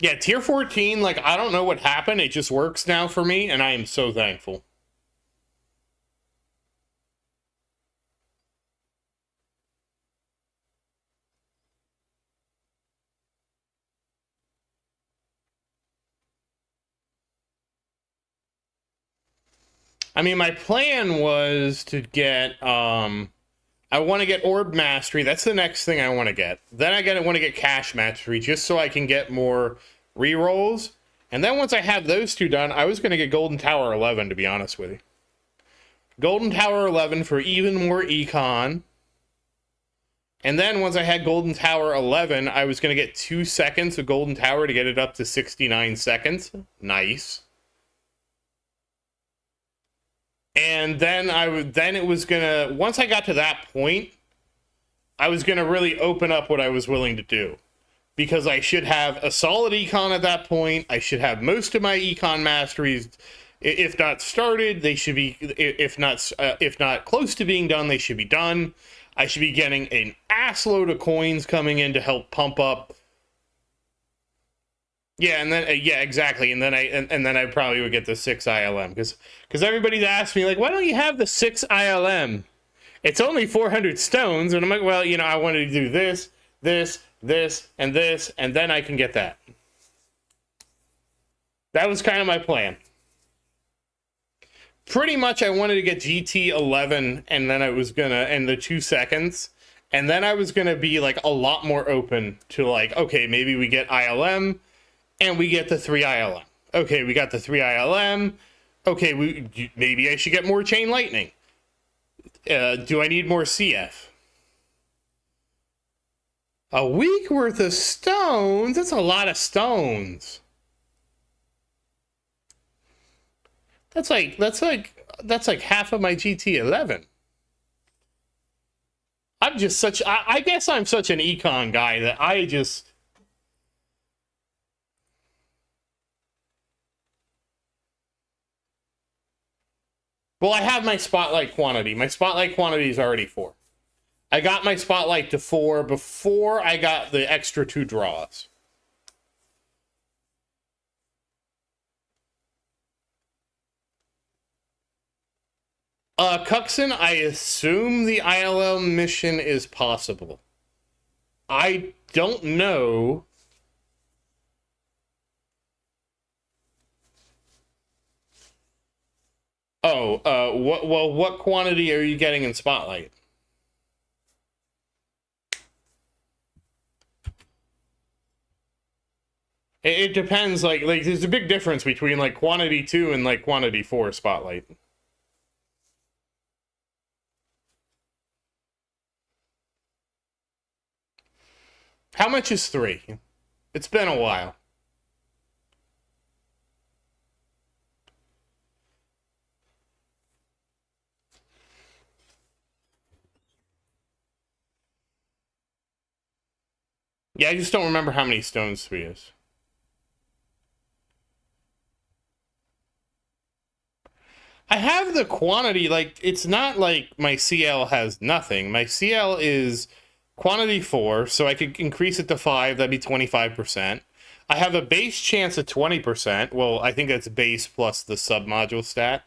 Yeah, tier 14, like, I don't know what happened. It just works now for me, and I am so thankful. I mean, my plan was to get, I want to get Orb Mastery. That's the next thing I want to get. Then I want to get Cash Mastery, just so I can get more rerolls. And then once I have those two done, I was going to get Golden Tower 11, to be honest with you. Golden Tower 11 for even more econ. And then once I had Golden Tower 11, I was going to get 2 seconds of Golden Tower to get it up to 69 seconds. Nice. And then it was gonna, once I got to that point, I was gonna really open up what I was willing to do, because I should have a solid econ at that point. I should have most of my econ masteries, if not started, they should be, if not close to being done, they should be done. I should be getting an ass load of coins coming in to help pump up. Yeah, and then yeah, exactly, and then I probably would get the 6 ILM, because everybody's asked me, like, why don't you have the 6 ILM? It's only 400 stones, and I'm like, well, you know, I wanted to do this, and this, and then I can get that. That was kind of my plan. Pretty much, I wanted to get GT 11, and then I was gonna, and the 2 seconds, and then I was gonna be like a lot more open to, like, okay, maybe we get ILM. And we get the 3 ILM. Okay, we got the 3 ILM. Okay, maybe I should get more Chain Lightning. Do I need more CF? A week worth of stones? That's a lot of stones. That's like half of my GT 11. I'm just such, I guess I'm such an econ guy that I just... Well, I have my spotlight quantity. My spotlight quantity is already 4. I got my spotlight to 4 before I got the extra 2 draws. Cuxon, I assume the ILL mission is possible. I don't know. Oh, what quantity are you getting in Spotlight? It depends, like there's a big difference between like quantity 2 and like quantity 4 Spotlight. How much is 3? It's been a while. Yeah, I just don't remember how many stones 3 is. I have the quantity, like, it's not like my CL has nothing. My CL is quantity 4, so I could increase it to 5, that'd be 25%. I have a base chance of 20%. Well, I think that's base plus the submodule stat.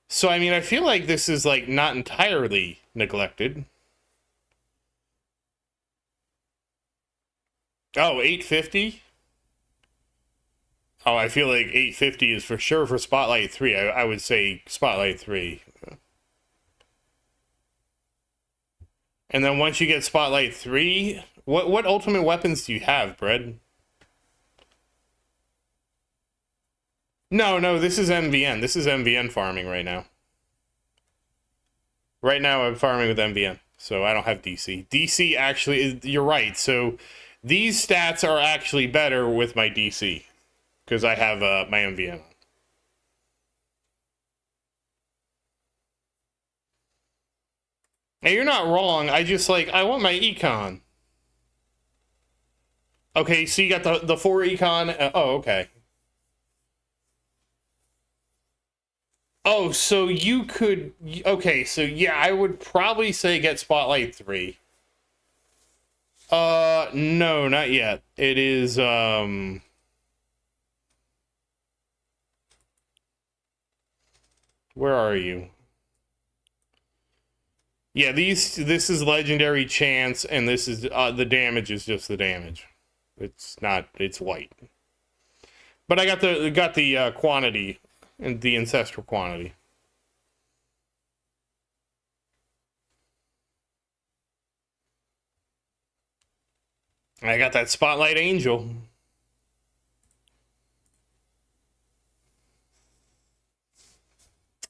So, I mean, I feel like this is, like, not entirely neglected. Oh, 850? Oh, I feel like 850 is for sure for Spotlight 3. I would say Spotlight 3. And then once you get Spotlight 3, what ultimate weapons do you have, Brad? No, this is MVN. This is MVN farming right now. Right now I'm farming with MVM, so I don't have DC. DC actually is, you're right. So these stats are actually better with my DC because I have my MVM. And you're not wrong. I just like I want my econ. Okay, so you got the 4 econ. Oh, okay. Oh, so you could... Okay, so yeah, I would probably say get Spotlight 3. No, not yet. It is, Where are you? Yeah, this is Legendary Chance, and this is, the damage is just the damage. It's not, it's white. But I got the quantity, and the ancestral quantity. I got that Spotlight Angel.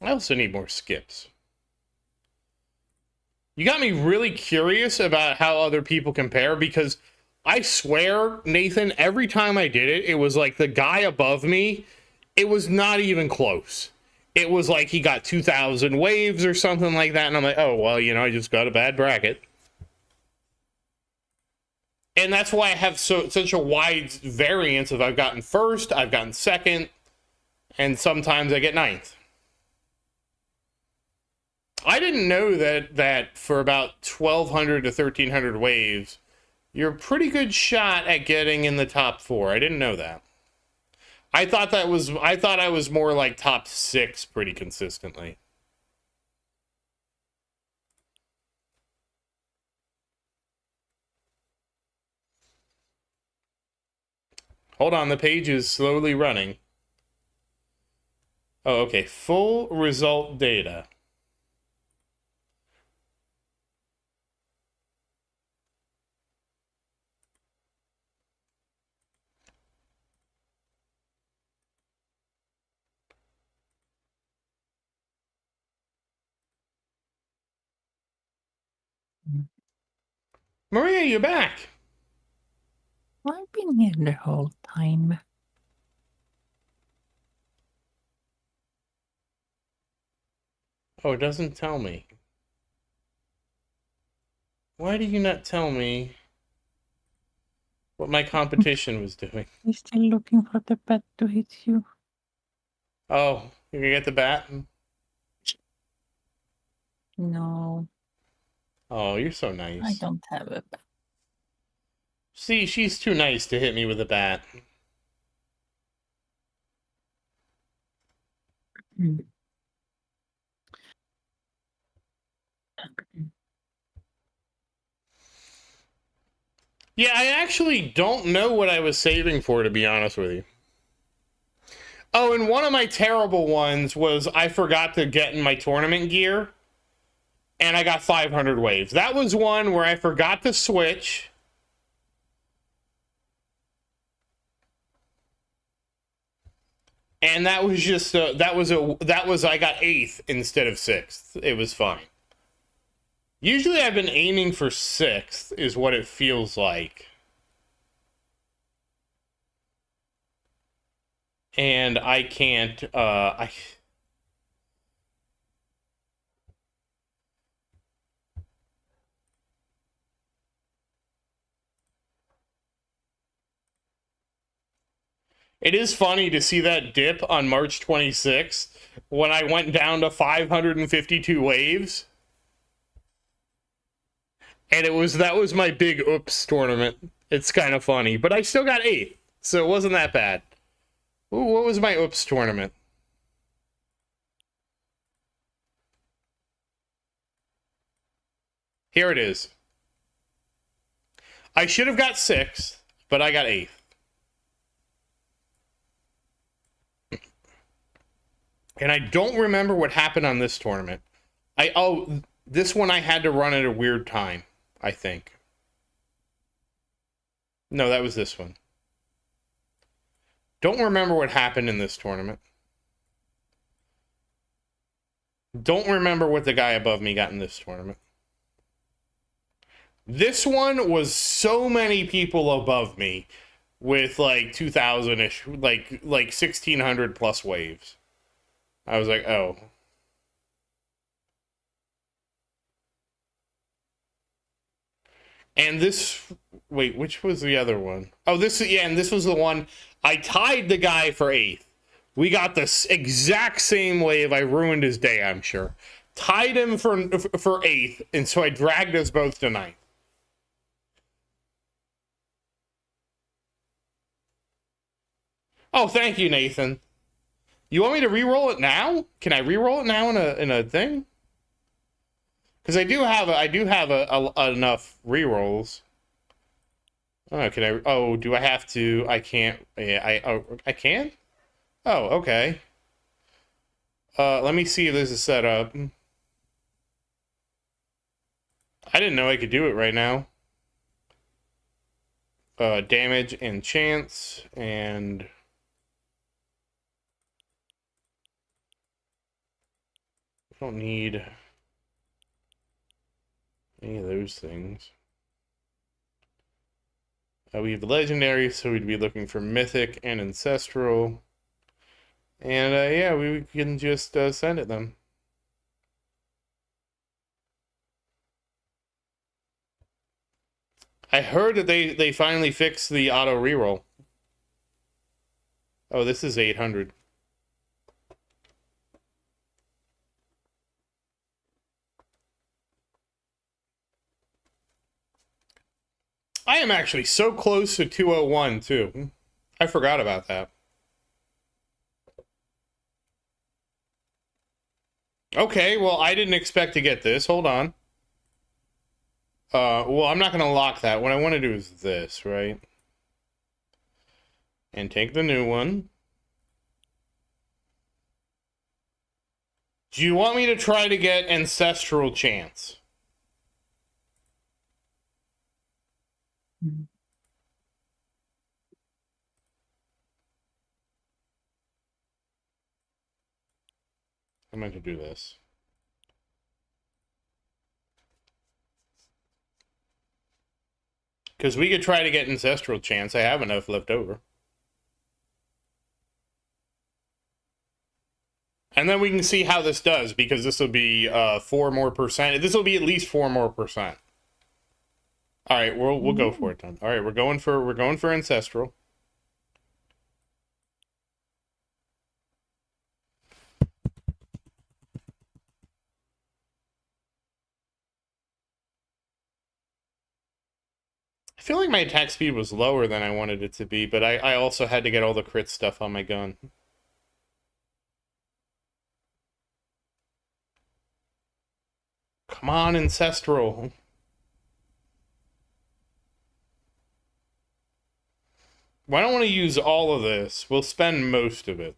I also need more skips. You got me really curious about how other people compare, because I swear, Nathan, every time I did it, it was like the guy above me, it was not even close. It was like he got 2,000 waves or something like that, and I'm like, oh, well, you know, I just got a bad bracket. And that's why I have such a wide variance of I've gotten first, I've gotten second, and sometimes I get ninth. I didn't know that for about 1,200 to 1,300 waves, you're a pretty good shot at getting in the top 4. I didn't know that. I thought I was more like top 6 pretty consistently. Hold on, the page is slowly running. Oh, okay. Full result data. Maria, you're back. I've been here the whole time. Oh, it doesn't tell me. Why do you not tell me what my competition was doing? I'm still looking for the bat to hit you. Oh, you're gonna get the bat? No, Oh, you're so I nice. don't have a bat. See, she's too nice to hit me with a bat. Yeah, I actually don't know what I was saving for, to be honest with you. Oh, and one of my terrible ones was I forgot to get in my tournament gear, and I got 500 waves. That was one where I forgot to switch. And that was just I got 8th instead of 6th. It was fine. Usually I've been aiming for 6th is what it feels like. And I can't It is funny to see that dip on March 26th when I went down to 552 waves. And that was my big oops tournament. It's kind of funny, but I still got 8th, so it wasn't that bad. Ooh, what was my oops tournament? Here it is. I should have got 6th, but I got 8th. And I don't remember what happened on this tournament. This one I had to run at a weird time, I think. No, that was this one. Don't remember what happened in this tournament. Don't remember what the guy above me got in this tournament. This one was so many people above me with like 2,000-ish, like 1,600 plus waves. I was like, oh. And this, wait, which was the other one? Oh, this, yeah, and this was the one, I tied the guy for 8th. We got this exact same wave. I ruined his day, I'm sure. Tied him for 8th, and so I dragged us both to 9th. Oh, thank you, Nathan. You want me to re-roll it now? Can I re-roll it now in a thing? Because I do have enough re-rolls. Oh, can I? Oh, do I have to? I can't. Yeah, I can. Oh, okay. Let me see if this is set up. I didn't know I could do it right now. Damage and chance and. I don't need any of those things. We have the legendary, so we'd be looking for mythic and ancestral. And yeah, we can just send it then. I heard that they finally fixed the auto reroll. Oh, this is 800. I am actually so close to 201 too. I forgot about that. Okay, well, I didn't expect to get this. Hold on. Well, I'm not going to lock that. What I want to do is this, right? And take the new one. Do you want me to try to get Ancestral Chance? I meant to do this. Because we could try to get Ancestral Chance. I have enough left over. And then we can see how this does, because this will be 4 more percent. This will be at least 4 more percent. All right, we'll go for it then. All right, we're going for Ancestral. I feel like my attack speed was lower than I wanted it to be, but I also had to get all the crit stuff on my gun. Come on, Ancestral. Well, I don't want to use all of this. We'll spend most of it.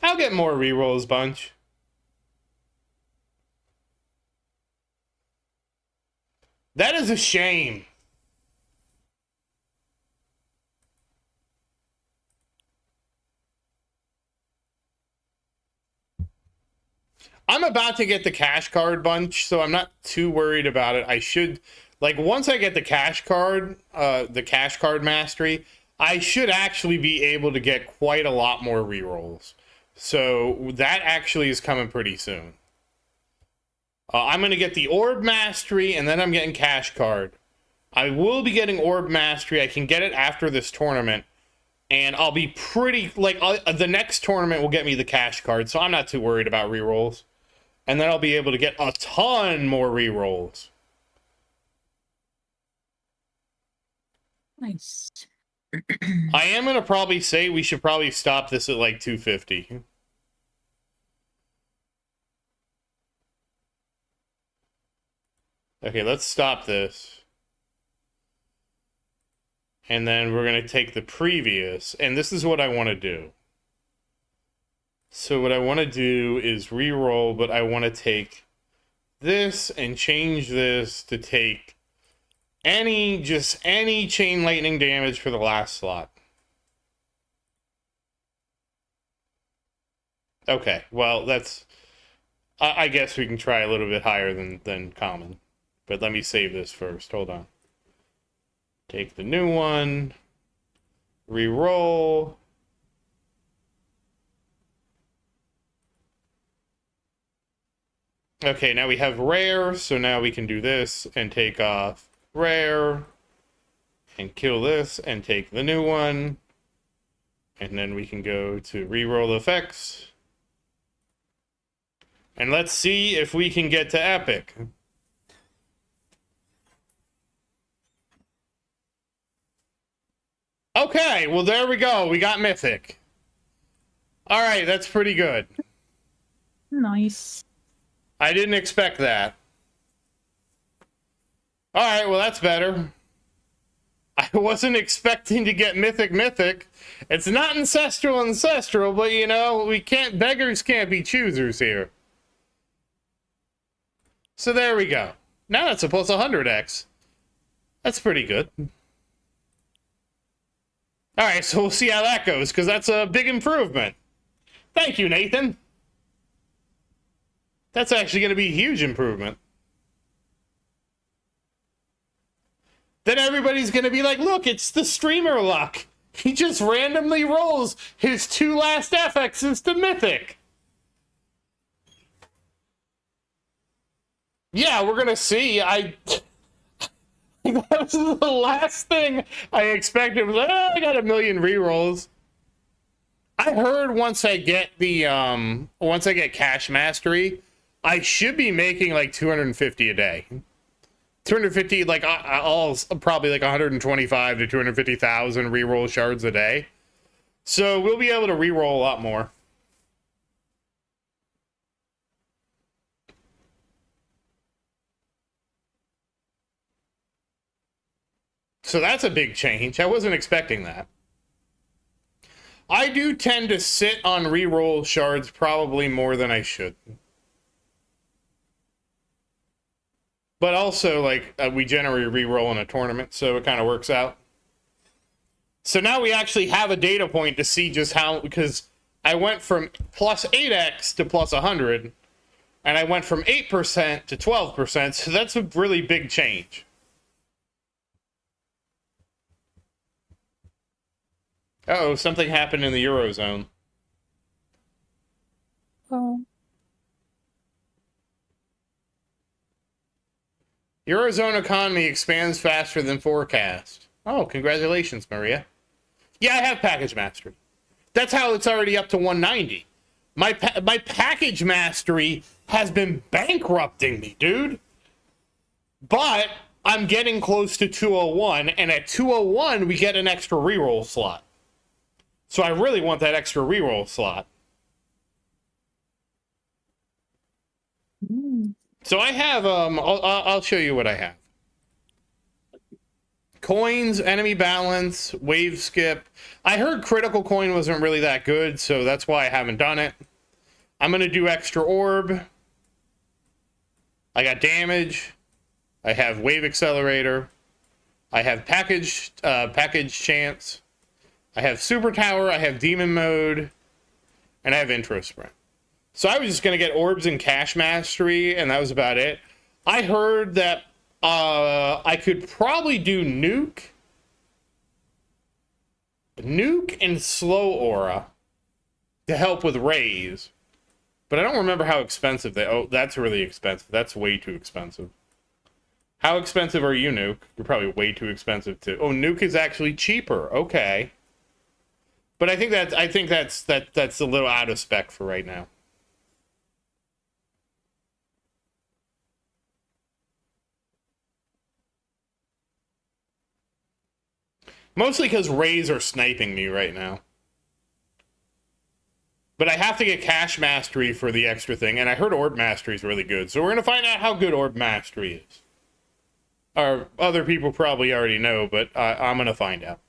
I'll get more rerolls, bunch. That is a shame. I'm about to get the cash card bunch, so I'm not too worried about it. I should, like, once I get the cash card mastery, I should actually be able to get quite a lot more rerolls. So that actually is coming pretty soon. I'm going to get the orb mastery, and then I'm getting cash card. I will be getting orb mastery. I can get it after this tournament, and I'll be pretty, like, the next tournament will get me the cash card, so I'm not too worried about rerolls. And then I'll be able to get a ton more rerolls. Nice. I am going to probably say we should probably stop this at like 250. Okay, let's stop this. And then we're going to take the previous, and this is what I want to do. So what I want to do is re-roll, but I want to take this and change this to take just any chain lightning damage for the last slot. Okay, well, that's... I guess we can try a little bit higher than common. But let me save this first. Hold on. Take the new one. Reroll. Okay, now we have rare, so now we can do this and take off rare and kill this and take the new one. And then we can go to reroll effects. And let's see if we can get to epic. Okay, well, there we go. We got mythic. All right, that's pretty good. Nice. I didn't expect that. All right, well, that's better. I wasn't expecting to get mythic. It's not ancestral, but you know, beggars can't be choosers here. So there we go. Now that's a plus 100x. That's pretty good. All right, so we'll see how that goes, because that's a big improvement. Thank you, Nathan. That's actually going to be a huge improvement. Then everybody's going to be like, look, it's the streamer luck. He just randomly rolls his 2 last FXs to mythic. Yeah, we're going to see. That was the last thing I expected. Was like, oh, I got a million rerolls. I heard once I get cash mastery, I should be making like 250 a day. 250, like all probably like 125 to 250,000 reroll shards a day. So we'll be able to reroll a lot more. So that's a big change. I wasn't expecting that. I do tend to sit on reroll shards probably more than I should. But also, like, we generally reroll in a tournament, so it kind of works out. So now we actually have a data point to see just how, because I went from plus 8x to plus 100, and I went from 8% to 12%, so that's a really big change. Uh-oh, something happened in the Eurozone. Oh. Eurozone economy expands faster than forecast. Oh, congratulations, Maria. Yeah, I have package mastery. That's how it's already up to 190. My package mastery has been bankrupting me, dude. But I'm getting close to 201, and at 201, we get an extra reroll slot. So I really want that extra reroll slot. So I have, I'll show you what I have. Coins, enemy balance, wave skip. I heard critical coin wasn't really that good, so that's why I haven't done it. I'm going to do extra orb. I got damage. I have wave accelerator. I have package chance. I have super tower. I have demon mode. And I have intro sprint. So I was just going to get orbs and cash mastery, and that was about it. I heard that I could probably do nuke and slow aura to help with raise. But I don't remember how expensive they... Oh, that's really expensive. That's way too expensive. How expensive are you, nuke? You're probably way too expensive too. Oh, nuke is actually cheaper. Okay. But I think that's a little out of spec for right now. Mostly because rays are sniping me right now. But I have to get cash mastery for the extra thing, and I heard orb mastery is really good. So we're going to find out how good orb mastery is. Or other people probably already know, but I'm going to find out.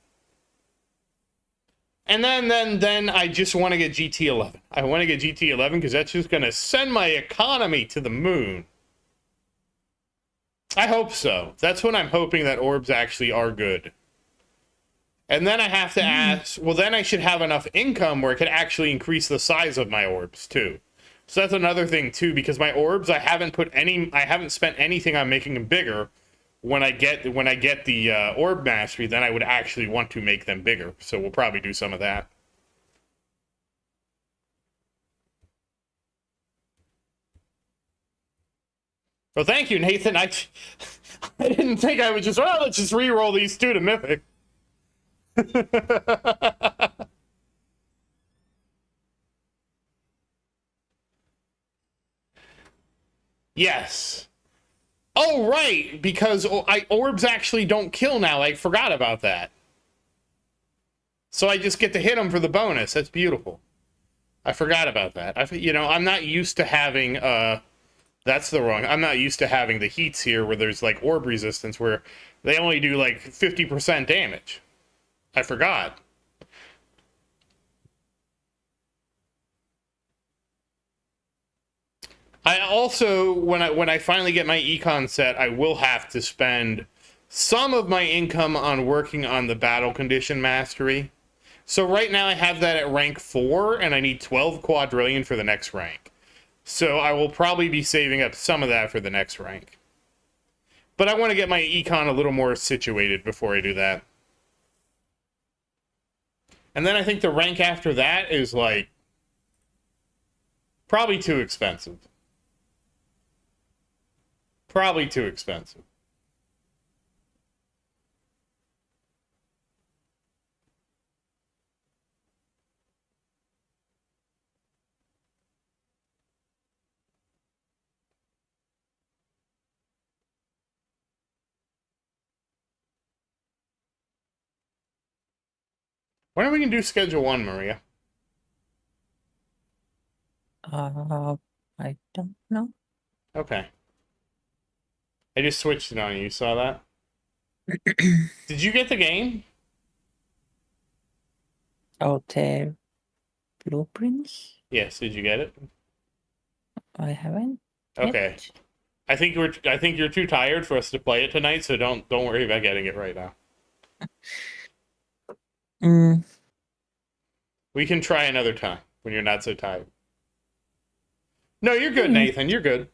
And then I just want to get GT11. I want to get GT11 because that's just going to send my economy to the moon. I hope so. That's when I'm hoping that orbs actually are good. And then I have to ask, well, then I should have enough income where it could actually increase the size of my orbs too. So that's another thing too, because my orbs, I haven't spent anything on making them bigger. When I get the orb mastery, then I would actually want to make them bigger. So we'll probably do some of that. Well, thank you, Nathan. I didn't think I would just, well, let's just re-roll these two to Mythic. Yes. Oh, right, because orbs actually don't kill now. I forgot about that. So I just get to hit them for the bonus. That's beautiful. I forgot about that. I'm not used to having, I'm not used to having the heats here where there's, like, orb resistance where they only do, like, 50% damage. I forgot. I also, when I finally get my econ set, I will have to spend some of my income on working on the battle condition mastery. So right now I have that at rank 4, and I need 12 quadrillion for the next rank. So I will probably be saving up some of that for the next rank. But I want to get my econ a little more situated before I do that. And then I think the rank after that is, like, probably too expensive. Probably too expensive. When are we going to do Schedule 1, Maria? I don't know. Okay. I just switched it on you. You saw that? Did you get the game? Oh, the blueprints? Yes. Did you get it? I haven't. Okay. Yet. I think you're too tired for us to play it tonight, so don't worry about getting it right now. We can try another time when you're not so tired. No, you're good, Nathan. You're good.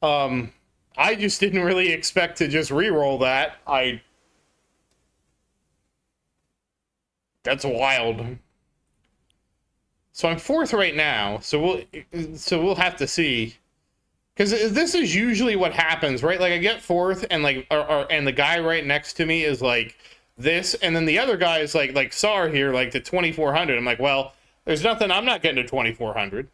I just didn't really expect to just re-roll that. That's wild. So I'm 4th right now, so we'll have to see. Because this is usually what happens, right? Like, I get 4th, and like, and the guy right next to me is like this, and then the other guy is like SAR here, like the 2400. I'm like, well, there's nothing. I'm not getting to 2400.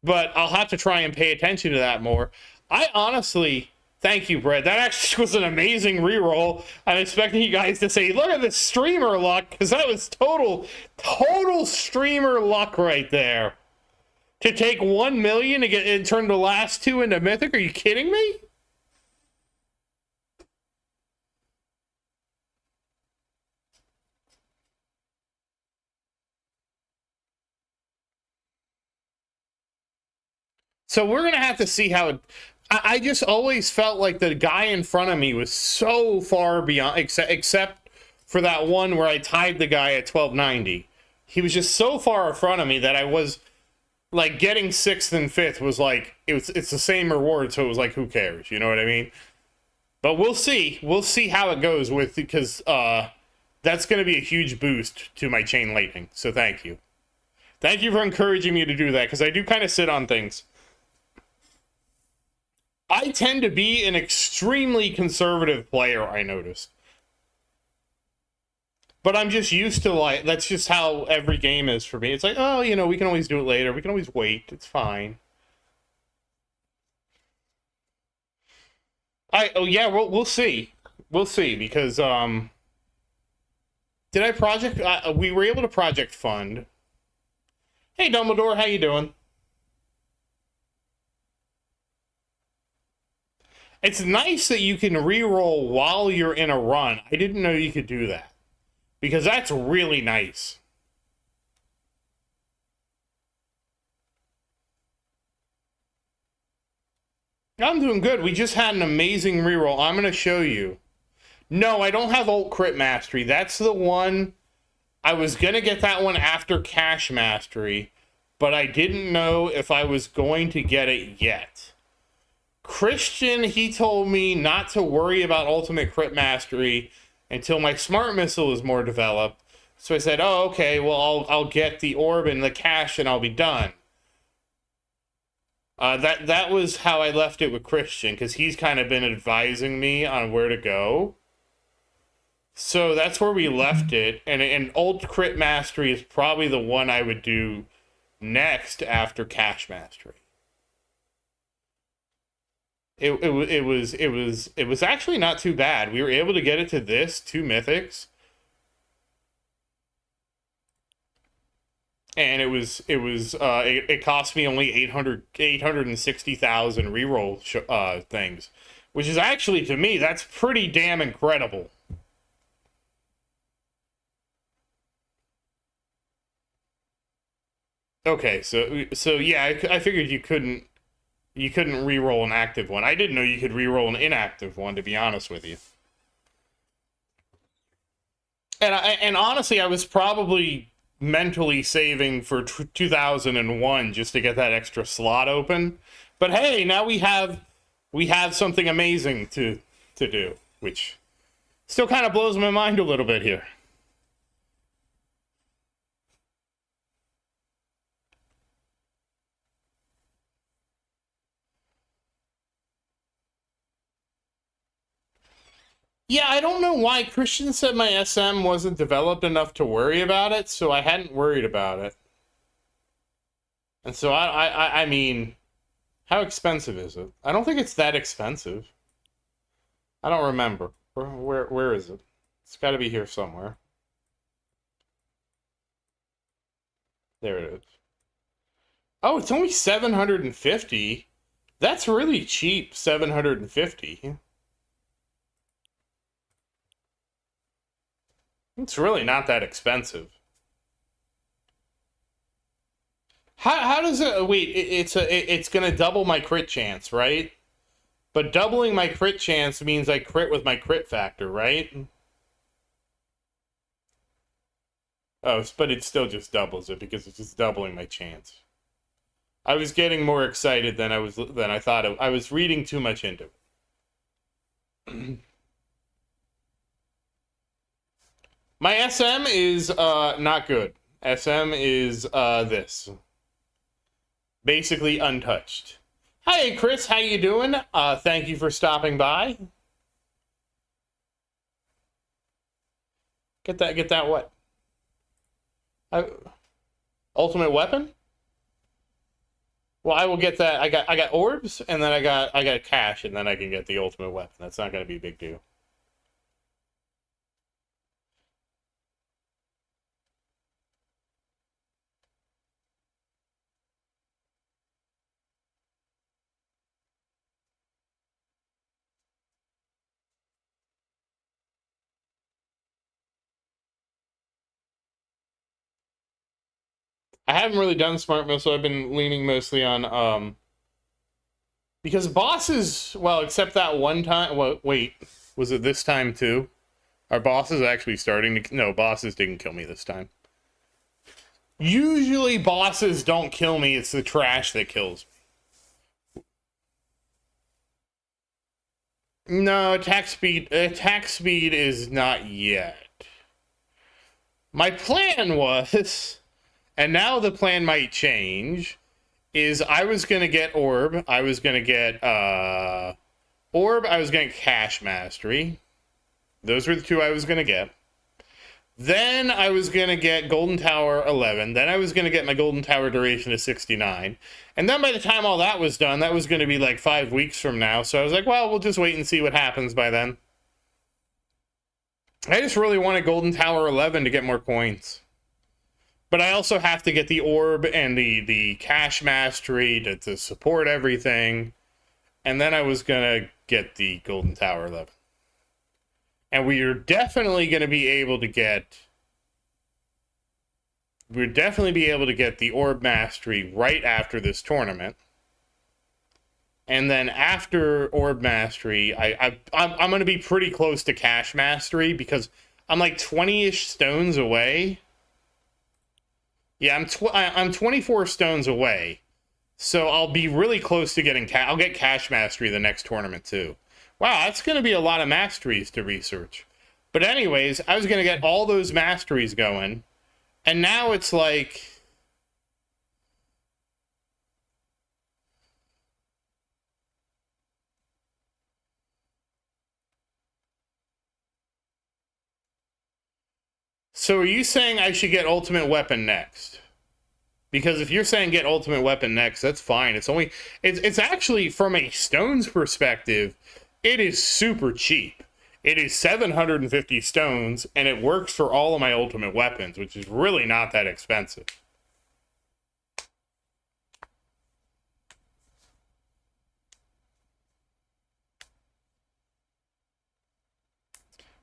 But I'll have to try and pay attention to that more. I honestly, thank you, Brett. That actually was an amazing reroll. I'm expecting you guys to say, look at this streamer luck, because that was total streamer luck right there. To take 1 million to get and turn the last 2 into Mythic? Are you kidding me? So we're going to have to see how it... I just always felt like the guy in front of me was so far beyond, except for that one where I tied the guy at 1290. He was just so far in front of me that I was, like, getting 6th and 5th was like, it's the same reward, so it was like, who cares? You know what I mean? But we'll see. We'll see how it goes with, because that's going to be a huge boost to my chain lightning. So thank you. Thank you for encouraging me to do that, because I do kind of sit on things. I tend to be an extremely conservative player, I noticed. But I'm just used to, like, that's just how every game is for me. It's like, oh, you know, we can always do it later. We can always wait. It's fine. Yeah, we'll see. We'll see, because, did I project, we were able to project fund. Hey, Dumbledore, how you doing? It's nice that you can reroll while you're in a run. I didn't know you could do that. Because that's really nice. I'm doing good. We just had an amazing reroll. I'm going to show you. No, I don't have Ult Crit Mastery. That's the one... I was going to get that one after Cash Mastery, but I didn't know if I was going to get it yet. Christian, he told me not to worry about Ultimate Crit Mastery until my Smart Missile is more developed. So I said, oh, okay, well, I'll get the Orb and the Cash and I'll be done. That was how I left it with Christian, because he's kind of been advising me on where to go. So that's where we left it, and Ult Crit Mastery is probably the one I would do next after Cash Mastery. It was actually not too bad. We were able to get it to this 2 mythics, and it cost me only 860,000 reroll things, which is actually, to me, that's pretty damn incredible. Okay, so yeah, I figured you couldn't re-roll an active one. I didn't know you could re-roll an inactive one, to be honest with you. And honestly, I was probably mentally saving for 2001 just to get that extra slot open. But hey, now we have something amazing to do, which still kind of blows my mind a little bit here. Yeah, I don't know why. Christian said my SM wasn't developed enough to worry about it, so I hadn't worried about it. And so I mean, how expensive is it? I don't think it's that expensive. I don't remember. Where is it? It's got to be here somewhere. There it is. Oh, it's only 750. That's really cheap, 750. It's really not that expensive. How does it... Wait, it's going to double my crit chance, right? But doubling my crit chance means I crit with my crit factor, right? Oh, but it still just doubles it because it's just doubling my chance. I was getting more excited than I thought. I was reading too much into it. My SM is not good. SM is this. Basically untouched. Hey Chris, how you doing? Thank you for stopping by. Get that what? Ultimate weapon? Well, I will get that. I got orbs, and then I got cash, and then I can get the ultimate weapon. That's not gonna be a big deal. I haven't really done Smart Missile. I've been leaning mostly on, because bosses, well, except that one time, well, wait, was it this time too? Are bosses actually starting to, no, bosses didn't kill me this time. Usually bosses don't kill me, it's the trash that kills me. No, attack speed is not yet. My plan was... And now the plan might change, is I was going to get Orb, I was going to get Orb, I was going to get Cash Mastery. Those were the two I was going to get. Then I was going to get Golden Tower 11, then I was going to get my Golden Tower duration to 69. And then by the time all that was done, that was going to be like 5 weeks from now, so I was like, well, we'll just wait and see what happens by then. I just really wanted Golden Tower 11 to get more coins. But I also have to get the Orb and the Cash Mastery to support everything. And then I was going to get the Golden Tower 11. And we are definitely going to be able to get... We'll definitely be able to get the Orb Mastery right after this tournament. And then after Orb Mastery, I'm going to be pretty close to Cash Mastery because I'm like 20-ish stones away. Yeah, I'm 24 stones away. So I'll be really close to getting I'll get Cash Mastery the next tournament too. Wow, that's going to be a lot of masteries to research. But anyways, I was going to get all those masteries going. And now it's like... So are you saying I should get Ultimate Weapon next? Because if you're saying get Ultimate Weapon next, that's fine. It's actually, from a stones perspective, it is super cheap. It is 750 stones, and it works for all of my ultimate weapons, which is really not that expensive.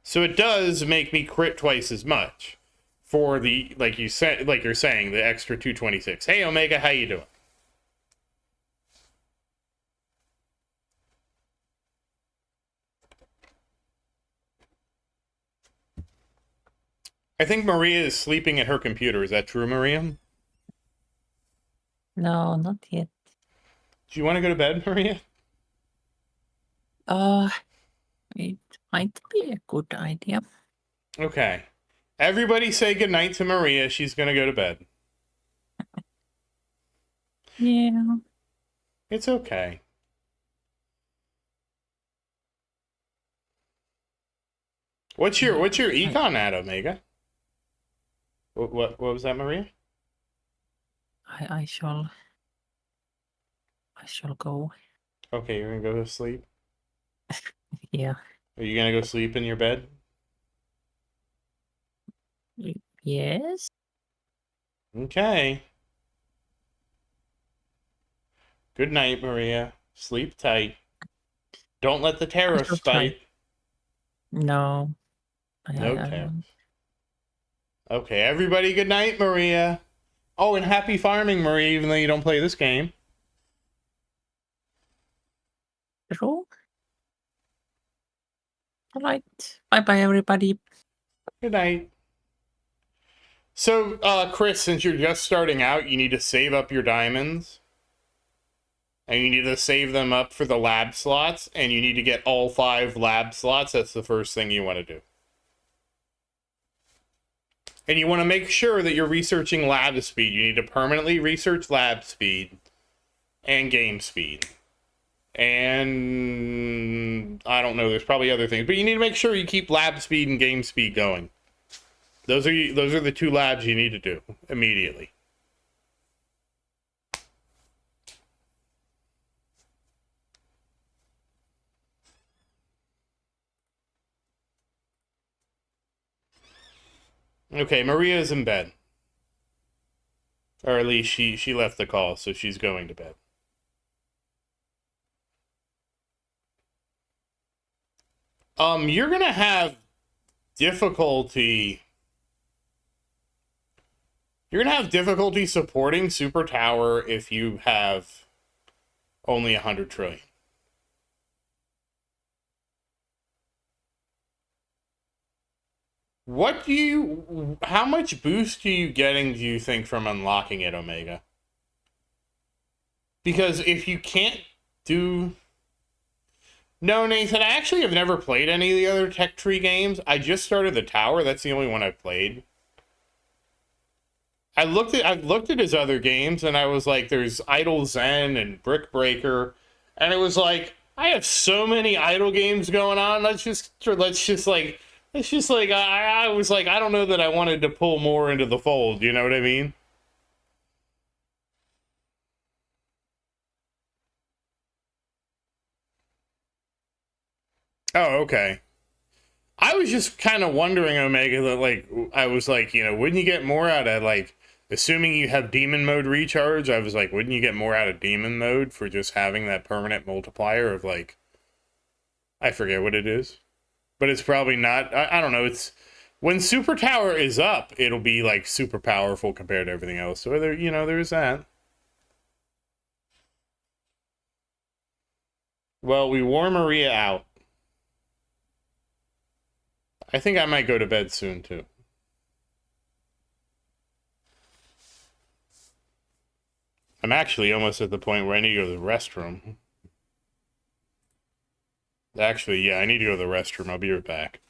So it does make me crit twice as much for the, like you're saying, the extra 226. Hey, Omega, how you doing? I think Maria is sleeping at her computer. Is that true, Maria? No, not yet. Do you want to go to bed, Maria? It might be a good idea. Okay. Everybody say goodnight to Maria. She's going to go to bed. Yeah. It's okay. What's your econ at, Omega? What was that, Maria? I shall go. Okay, you're gonna go to sleep. Yeah. Are you gonna go sleep in your bed? Yes. Okay. Good night, Maria. Sleep tight. Don't let the terrorists fight. No. No terrorists. Okay, everybody, good night, Maria. Oh, and happy farming, Maria, even though you don't play this game. True. All right. Bye-bye, everybody. Good night. So, Chris, since you're just starting out, you need to save up your diamonds. And you need to save them up for the lab slots. And you need to get all 5 lab slots. That's the first thing you want to do. And you want to make sure that you're researching lab speed. You need to permanently research lab speed and game speed. And I don't know, there's probably other things, but you need to make sure you keep lab speed and game speed going. Those are the 2 labs you need to do immediately. Okay, Maria's in bed. Or at least she left the call, so she's going to bed. You're gonna have difficulty. You're gonna have difficulty supporting Super Tower if you have only 100 trillion. How much boost are you getting, do you think, from unlocking it, Omega? Because if you can't do... No, Nathan, I actually have never played any of the other Tech Tree games. I just started the Tower. That's the only one I've played. I've looked at his other games, and I was like, there's Idle Zen and Brick Breaker, and it was like, I have so many idle games going on. I was like, I don't know that I wanted to pull more into the fold. You know what I mean? Oh, okay. I was just kind of wondering, Omega, that, like, I was like, you know, wouldn't you get more out of, like, assuming you have demon mode recharge, I was like, wouldn't you get more out of demon mode for just having that permanent multiplier of, like, I forget what it is. But it's probably not, I don't know, it's, when Super Tower is up, it'll be, like, super powerful compared to everything else. So, there, you know, there's that. Well, we wore Maria out. I think I might go to bed soon, too. I'm actually almost at the point where I need to go to the restroom. Actually, yeah, I need to go to the restroom. I'll be right back.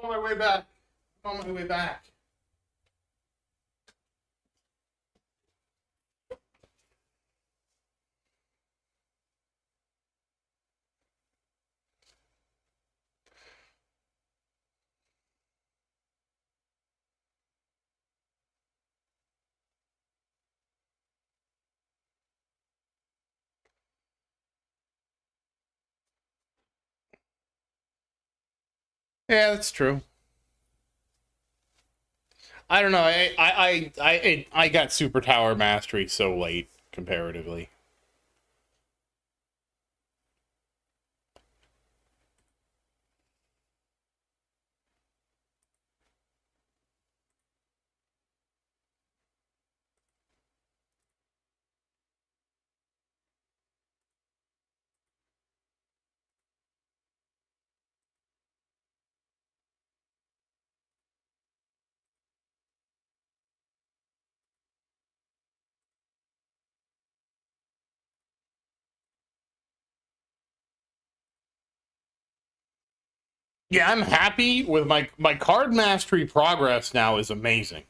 On my way back. On my way back. Yeah, that's true. I don't know. I got Super Tower Mastery so late comparatively. Yeah, I'm happy with my card mastery progress now is amazing.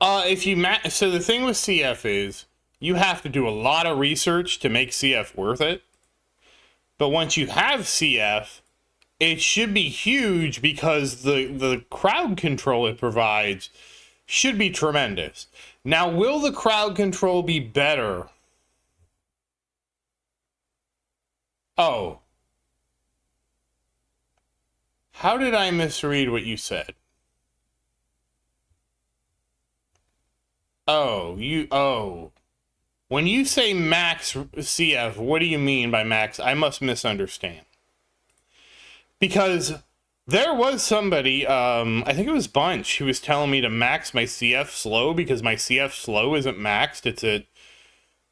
So the thing with CF is you have to do a lot of research to make CF worth it. But once you have CF, it should be huge because the crowd control it provides should be tremendous. Now, will the crowd control be better? Oh. How did I misread what you said? Oh. When you say max CF, what do you mean by max? I must misunderstand. Because there was somebody, I think it was Bunch, who was telling me to max my CF slow because my CF slow isn't maxed.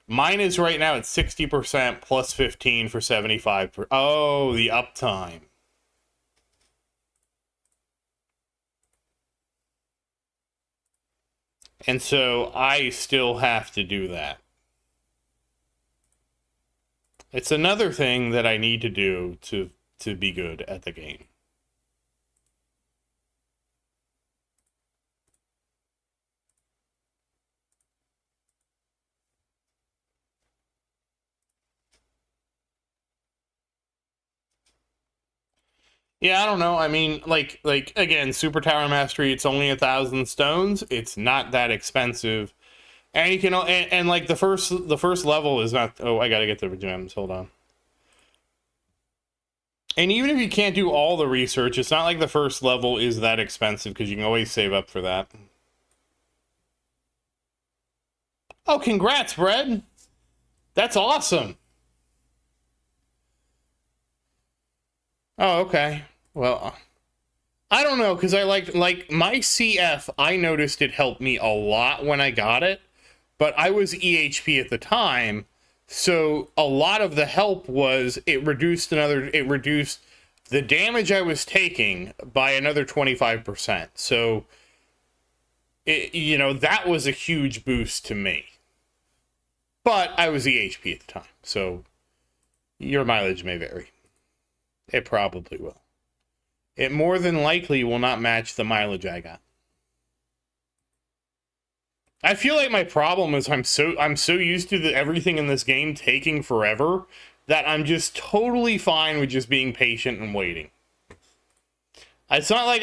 Mine is right now at 60% plus 15 for 75%. Oh, the uptime. And so I still have to do that. It's another thing that I need to do to be good at the game. Yeah, I don't know. I mean, like again, Super Tower Mastery, it's only 1,000 stones. It's not that expensive. And you can and like the first level is not. Oh, I gotta get the gems. Hold on. And even if you can't do all the research, it's not like the first level is that expensive because you can always save up for that. Oh, congrats, Brad. That's awesome. Oh, okay. Well, I don't know, because I like my CF, I noticed it helped me a lot when I got it, but I was EHP at the time, so a lot of the help was it reduced the damage I was taking by another 25%. So, that was a huge boost to me. But I was EHP at the time, so your mileage may vary. It probably will. It more than likely will not match the mileage I got. I feel like my problem is I'm so used to everything in this game taking forever that I'm just totally fine with just being patient and waiting. It's not like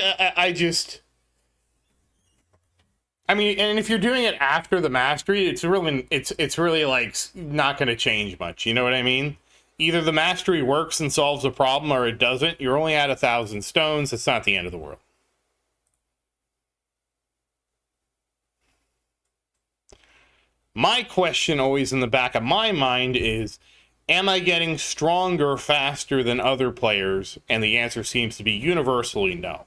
I mean, and if you're doing it after the mastery, it's really like not going to change much. You know what I mean? Either the mastery works and solves a problem, or it doesn't. You're only at 1,000 stones. It's not the end of the world. My question always in the back of my mind is, am I getting stronger faster than other players? And the answer seems to be universally no.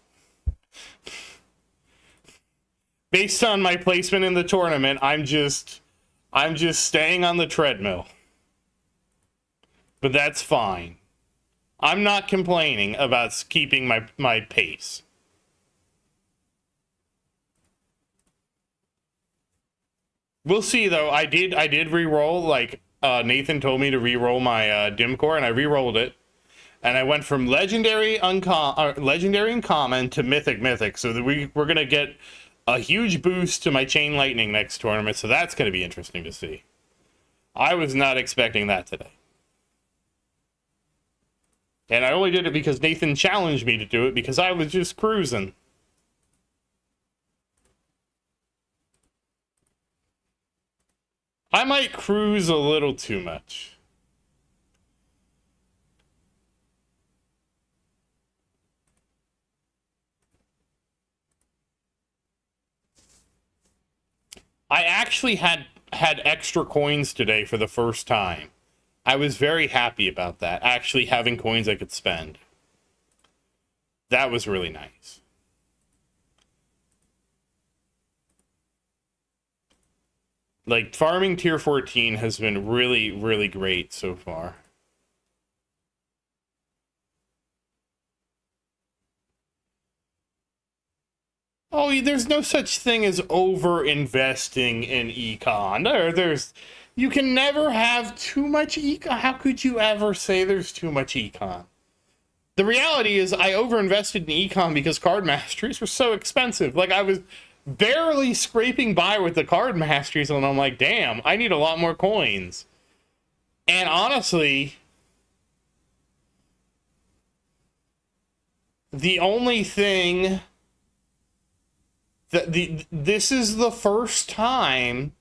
Based on my placement in the tournament, I'm just staying on the treadmill. But that's fine. I'm not complaining about keeping my pace. We'll see, though. I did re-roll, like Nathan told me to re-roll my dim core, and I re-rolled it. And I went from legendary and common to mythic. So that we're going to get a huge boost to my chain lightning next tournament. So that's going to be interesting to see. I was not expecting that today. And I only did it because Nathan challenged me to do it because I was just cruising. I might cruise a little too much. I actually had extra coins today for the first time. I was very happy about that, actually having coins I could spend. That was really nice. Like, farming tier 14 has been really, really great so far. Oh, there's no such thing as over-investing in econ. You can never have too much econ. How could you ever say there's too much econ? The reality is I over-invested in econ because card masteries were so expensive. Like, I was barely scraping by with the card masteries, and I'm like, damn, I need a lot more coins. And honestly, the only thing that this is the first time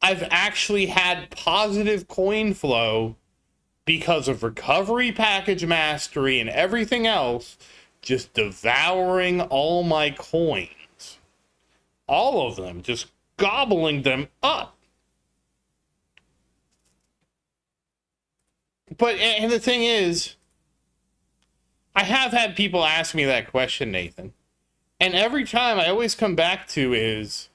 I've actually had positive coin flow because of recovery, package mastery, and everything else just devouring all my coins. All of them, just gobbling them up. But, and the thing is, I have had people ask me that question, Nathan. And every time I always come back to is,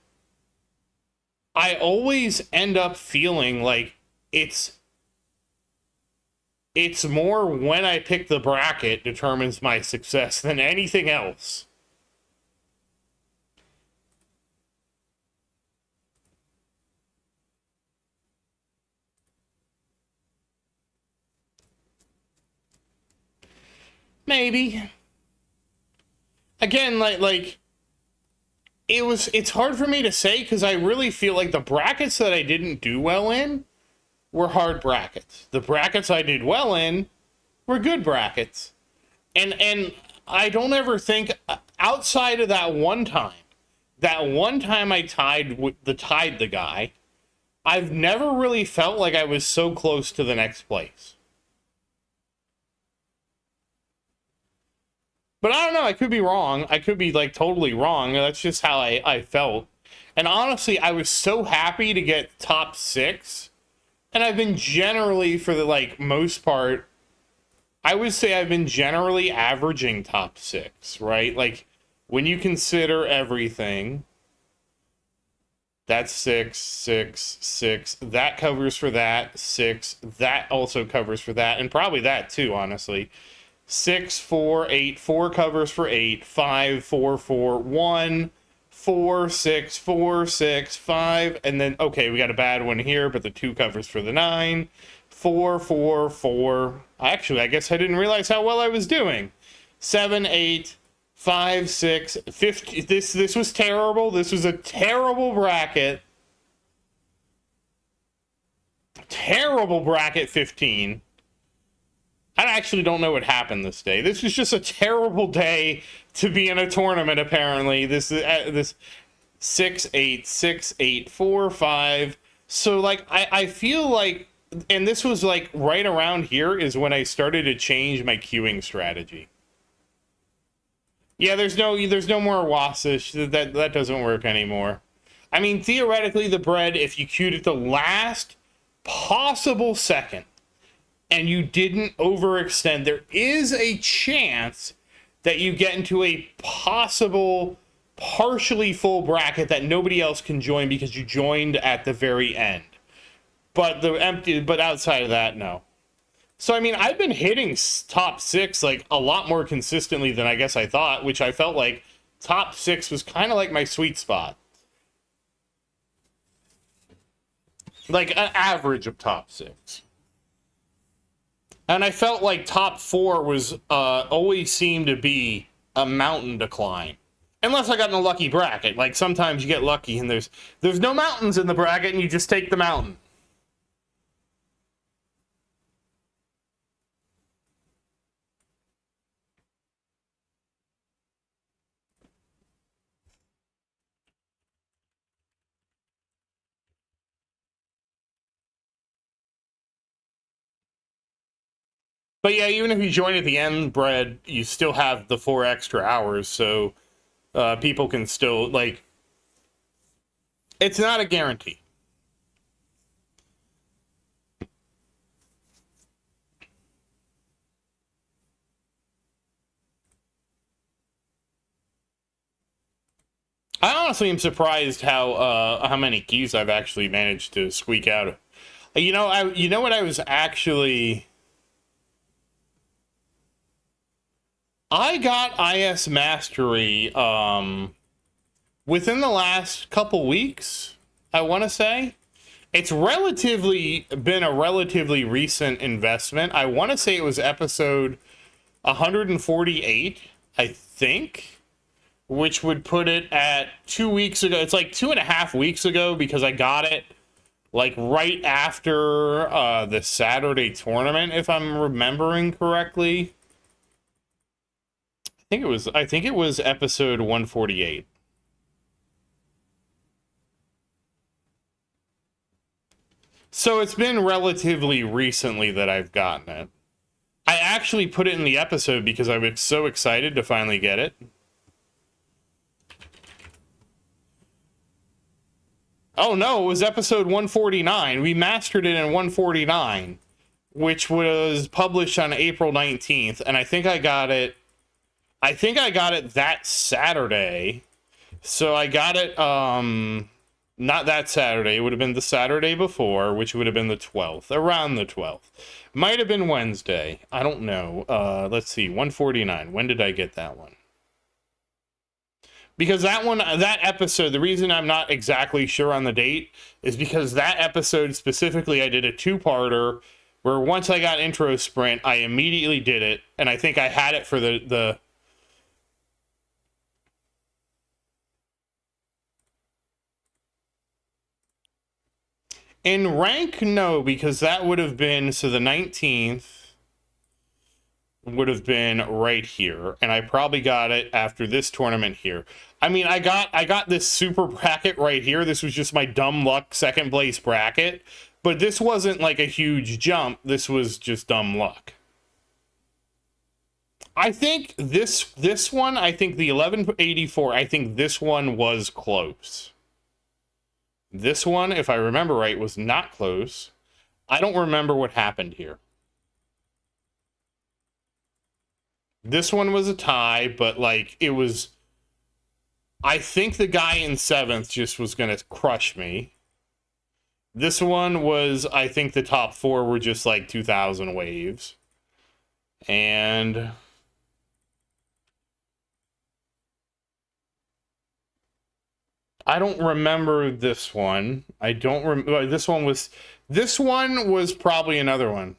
I always end up feeling like it's more when I pick the bracket determines my success than anything else. Maybe. Again, like it's hard for me to say because I really feel like the brackets that I didn't do well in were hard brackets. The brackets I did well in were good brackets. And I don't ever think, outside of that one time I tied the guy, I've never really felt like I was so close to the next place. But I don't know, I could be wrong. I could be, like, totally wrong. That's just how I felt. And honestly, I was so happy to get top 6. And I've been generally, for the, like, most part, I would say I've been generally averaging top 6, right? Like, when you consider everything, that's 6, 6, 6. That covers for that. 6. That also covers for that. And probably that too, honestly. 6, 4, 8. 4 covers for 8. 5, 4, 4, 1. 4, 6, 4, 6, 5. And then, okay, we got a bad one here, but the 2 covers for the 9. 4, 4, 4. Actually, I guess I didn't realize how well I was doing. 7, 8. 5, 6, 50. This was terrible. This was a terrible bracket. Terrible bracket 15. I actually don't know what happened this day. This was just a terrible day to be in a tournament, apparently. This 6, 8, 6, 8, 4, 5. So, like, I feel like, and this was, like, right around here is when I started to change my queuing strategy. Yeah, there's no more Wasish. That doesn't work anymore. I mean, theoretically, the bread, if you queued at the last possible second and you didn't overextend, there is a chance that you get into a possible partially full bracket that nobody else can join because you joined at the very end. But outside of that, no. So, I mean, I've been hitting top 6, like, a lot more consistently than I guess I thought, which I felt like top 6 was kind of like my sweet spot. Like, an average of top 6. And I felt like top 4 was, always seemed to be a mountain decline. Unless I got in a lucky bracket. Like, sometimes you get lucky and there's no mountains in the bracket and you just take the mountain. But yeah, even if you join at the end, Bread, you still have the 4 extra hours, so people can still, like, it's not a guarantee. I honestly am surprised how many keys I've actually managed to squeak out. You know what I was actually... I got IS Mastery within the last couple weeks, I want to say. It's been a relatively recent investment. I want to say it was episode 148, I think, which would put it at 2 weeks ago. It's like 2.5 weeks ago because I got it like right after the Saturday tournament, if I'm remembering correctly. I think it was episode 148. So it's been relatively recently that I've gotten it. I actually put it in the episode because I was so excited to finally get it. Oh no, it was episode 149. We mastered it in 149, which was published on April 19th, and I think I got it that Saturday. So I got it, not that Saturday. It would have been the Saturday before, which would have been the 12th, around the 12th. Might have been Wednesday. I don't know. Let's see, 149. When did I get that one? Because that episode, the reason I'm not exactly sure on the date is because that episode specifically, I did a 2-parter where once I got intro sprint, I immediately did it. And I think I had it for the in rank, no, because that would have been, so the 19th would have been right here, and I probably got it after this tournament here. I mean, I got this super bracket right here. This was just my dumb luck second place bracket, but this wasn't like a huge jump. This was just dumb luck. I think this one, I think the 1184, I think this one was close. This one, if I remember right, was not close. I don't remember what happened here. This one was a tie, but like it was. I think the guy in 7th just was gonna crush me. This one was, I think the top 4 were just like 2,000 waves. And I don't remember this one. I don't remember. This one was probably another one.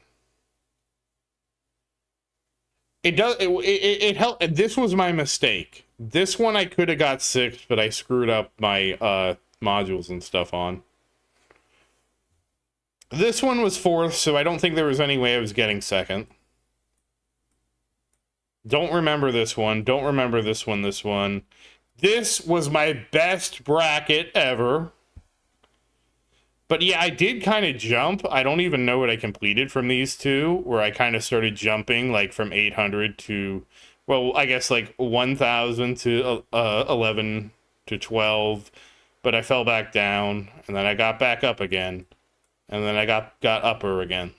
It helped. This was my mistake. This one I could have got 6th, but I screwed up my modules and stuff on. This one was 4th, so I don't think there was any way I was getting 2nd. Don't remember this one. Don't remember this one. This was my best bracket ever. But yeah, I did kind of jump. I don't even know what I completed from these two, where I kind of started jumping like from 800 to, well, I guess like 1,000 to 11 to 12. But I fell back down, and then I got back up again. And then I got upper again.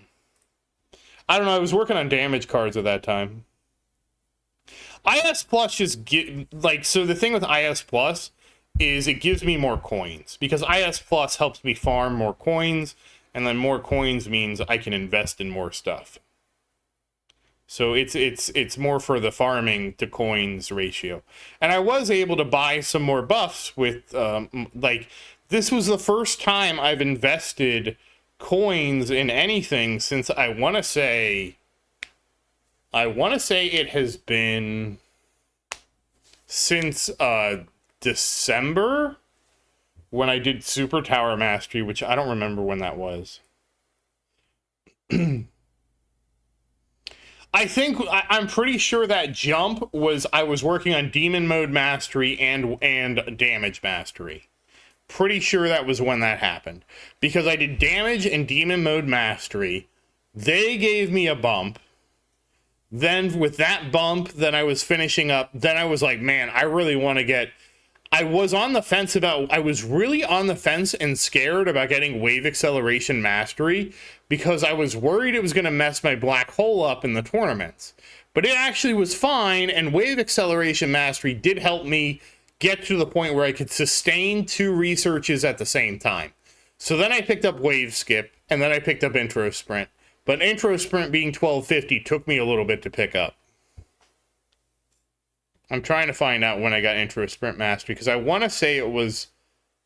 I don't know, I was working on damage cards at that time. IS Plus just so the thing with IS Plus is it gives me more coins, because IS Plus helps me farm more coins, and then more coins means I can invest in more stuff. So it's more for the farming to coins ratio. And I was able to buy some more buffs with this was the first time I've invested coins in anything since I want to say it has been since December, when I did Super Tower Mastery, which I don't remember when that was. I'm pretty sure that jump was I was working on Demon Mode Mastery and Damage Mastery. Pretty sure that was when that happened, because I did Damage and Demon Mode Mastery. They gave me a bump. Then with that bump, then I was finishing up. Then I was like, man, I really want to get... I was really on the fence and scared about getting Wave Acceleration Mastery, because I was worried it was going to mess my black hole up in the tournaments. But it actually was fine, and Wave Acceleration Mastery did help me get to the point where I could sustain 2 researches at the same time. So then I picked up Wave Skip, and then I picked up Intro Sprint. But Intro Sprint being 1250 took me a little bit to pick up. I'm trying to find out when I got Intro Sprint Mastery, because I want to say it was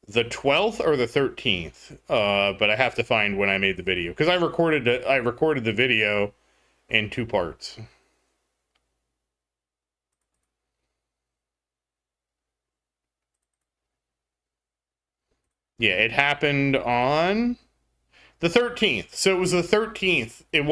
the 12th or the 13th, but I have to find when I made the video, because I recorded the video in 2 parts. Yeah, it happened on the 13th. So it was the 13th. It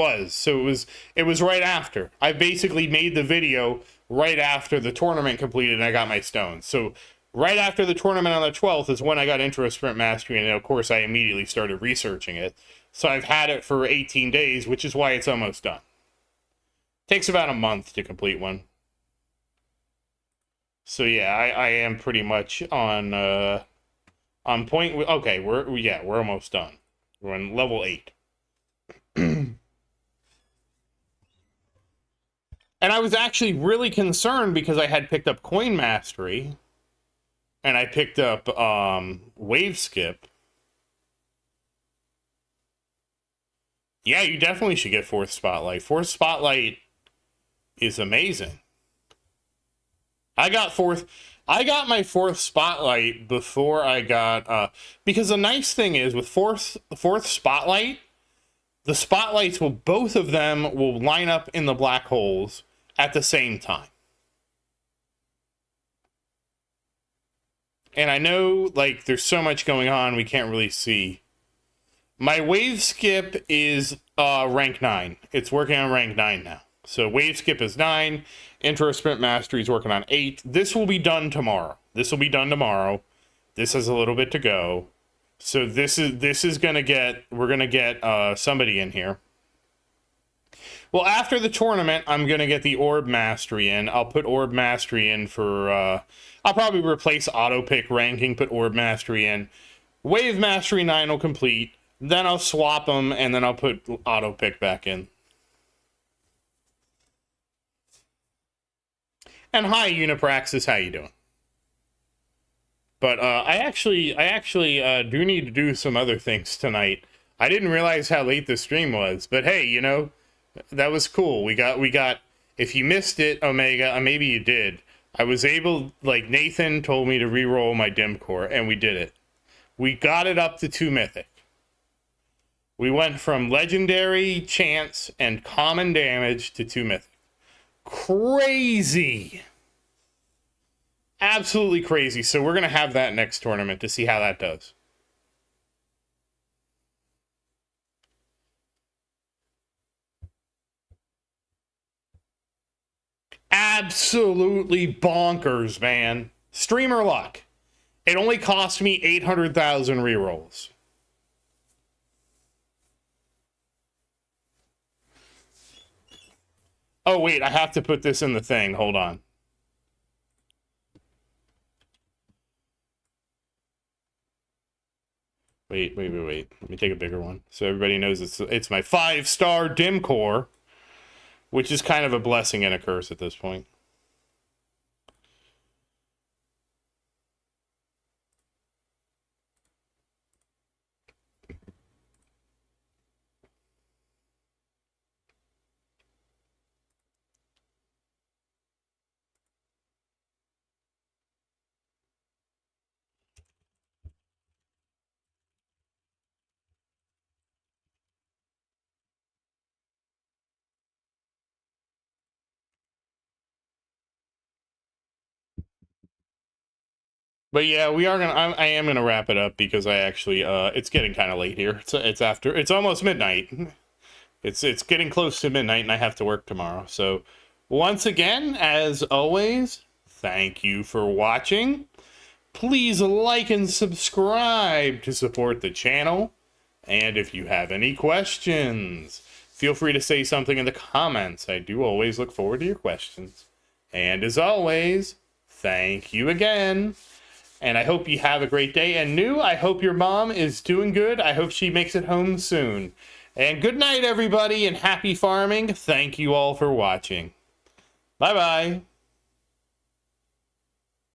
was right after. I basically made the video right after the tournament completed and I got my stones. So right after the tournament on the 12th is when I got Intro Sprint Mastery, and of course I immediately started researching it. So I've had it for 18 days, which is why it's almost done. Takes about a month to complete one. So yeah, I am pretty much on point. Okay, we're almost done. We're on level 8. And I was actually really concerned because I had picked up Coin Mastery and I picked up Wave Skip. Yeah, you definitely should get 4th Spotlight. 4th Spotlight is amazing. I got my 4th Spotlight before I got because the nice thing is with 4th Spotlight, the spotlights both of them will line up in the black holes at the same time. And I know, like, there's so much going on we can't really see. My Wave Skip is rank 9. It's working on rank 9 now. So Wave Skip is 9. Intro Sprint Mastery is working on 8. This will be done tomorrow. This has a little bit to go. So this is gonna get, we're gonna get somebody in here. Well, after the tournament, I'm gonna get the Orb Mastery in. I'll put Orb Mastery in for I'll probably replace auto pick ranking, put Orb Mastery in. Wave Mastery 9 will complete. Then I'll swap them, and then I'll put auto pick back in. And hi, Unipraxis, how you doing? But I actually do need to do some other things tonight. I didn't realize how late the stream was, but hey, you know, that was cool. We got. If you missed it, Omega, maybe you did. I was able, like Nathan told me to re-roll my dim core, and we did it. We got it up to 2 mythic. We went from legendary, chance, and common damage to 2 mythic. Crazy. Absolutely crazy. So we're going to have that next tournament to see how that does. Absolutely bonkers, man. Streamer luck. It only cost me 800,000 rerolls. Oh, wait, I have to put this in the thing. Hold on. Wait. Let me take a bigger one so everybody knows it's my 5-star dim core, which is kind of a blessing and a curse at this point. But yeah, I am gonna wrap it up because I actually it's getting kind of late here. It's almost midnight. It's getting close to midnight and I have to work tomorrow. So once again, as always, thank you for watching. Please like and subscribe to support the channel. And if you have any questions, feel free to say something in the comments. I do always look forward to your questions. And as always, thank you again. And I hope you have a great day. And I hope your mom is doing good. I hope she makes it home soon. And good night, everybody, and happy farming. Thank you all for watching. Bye-bye.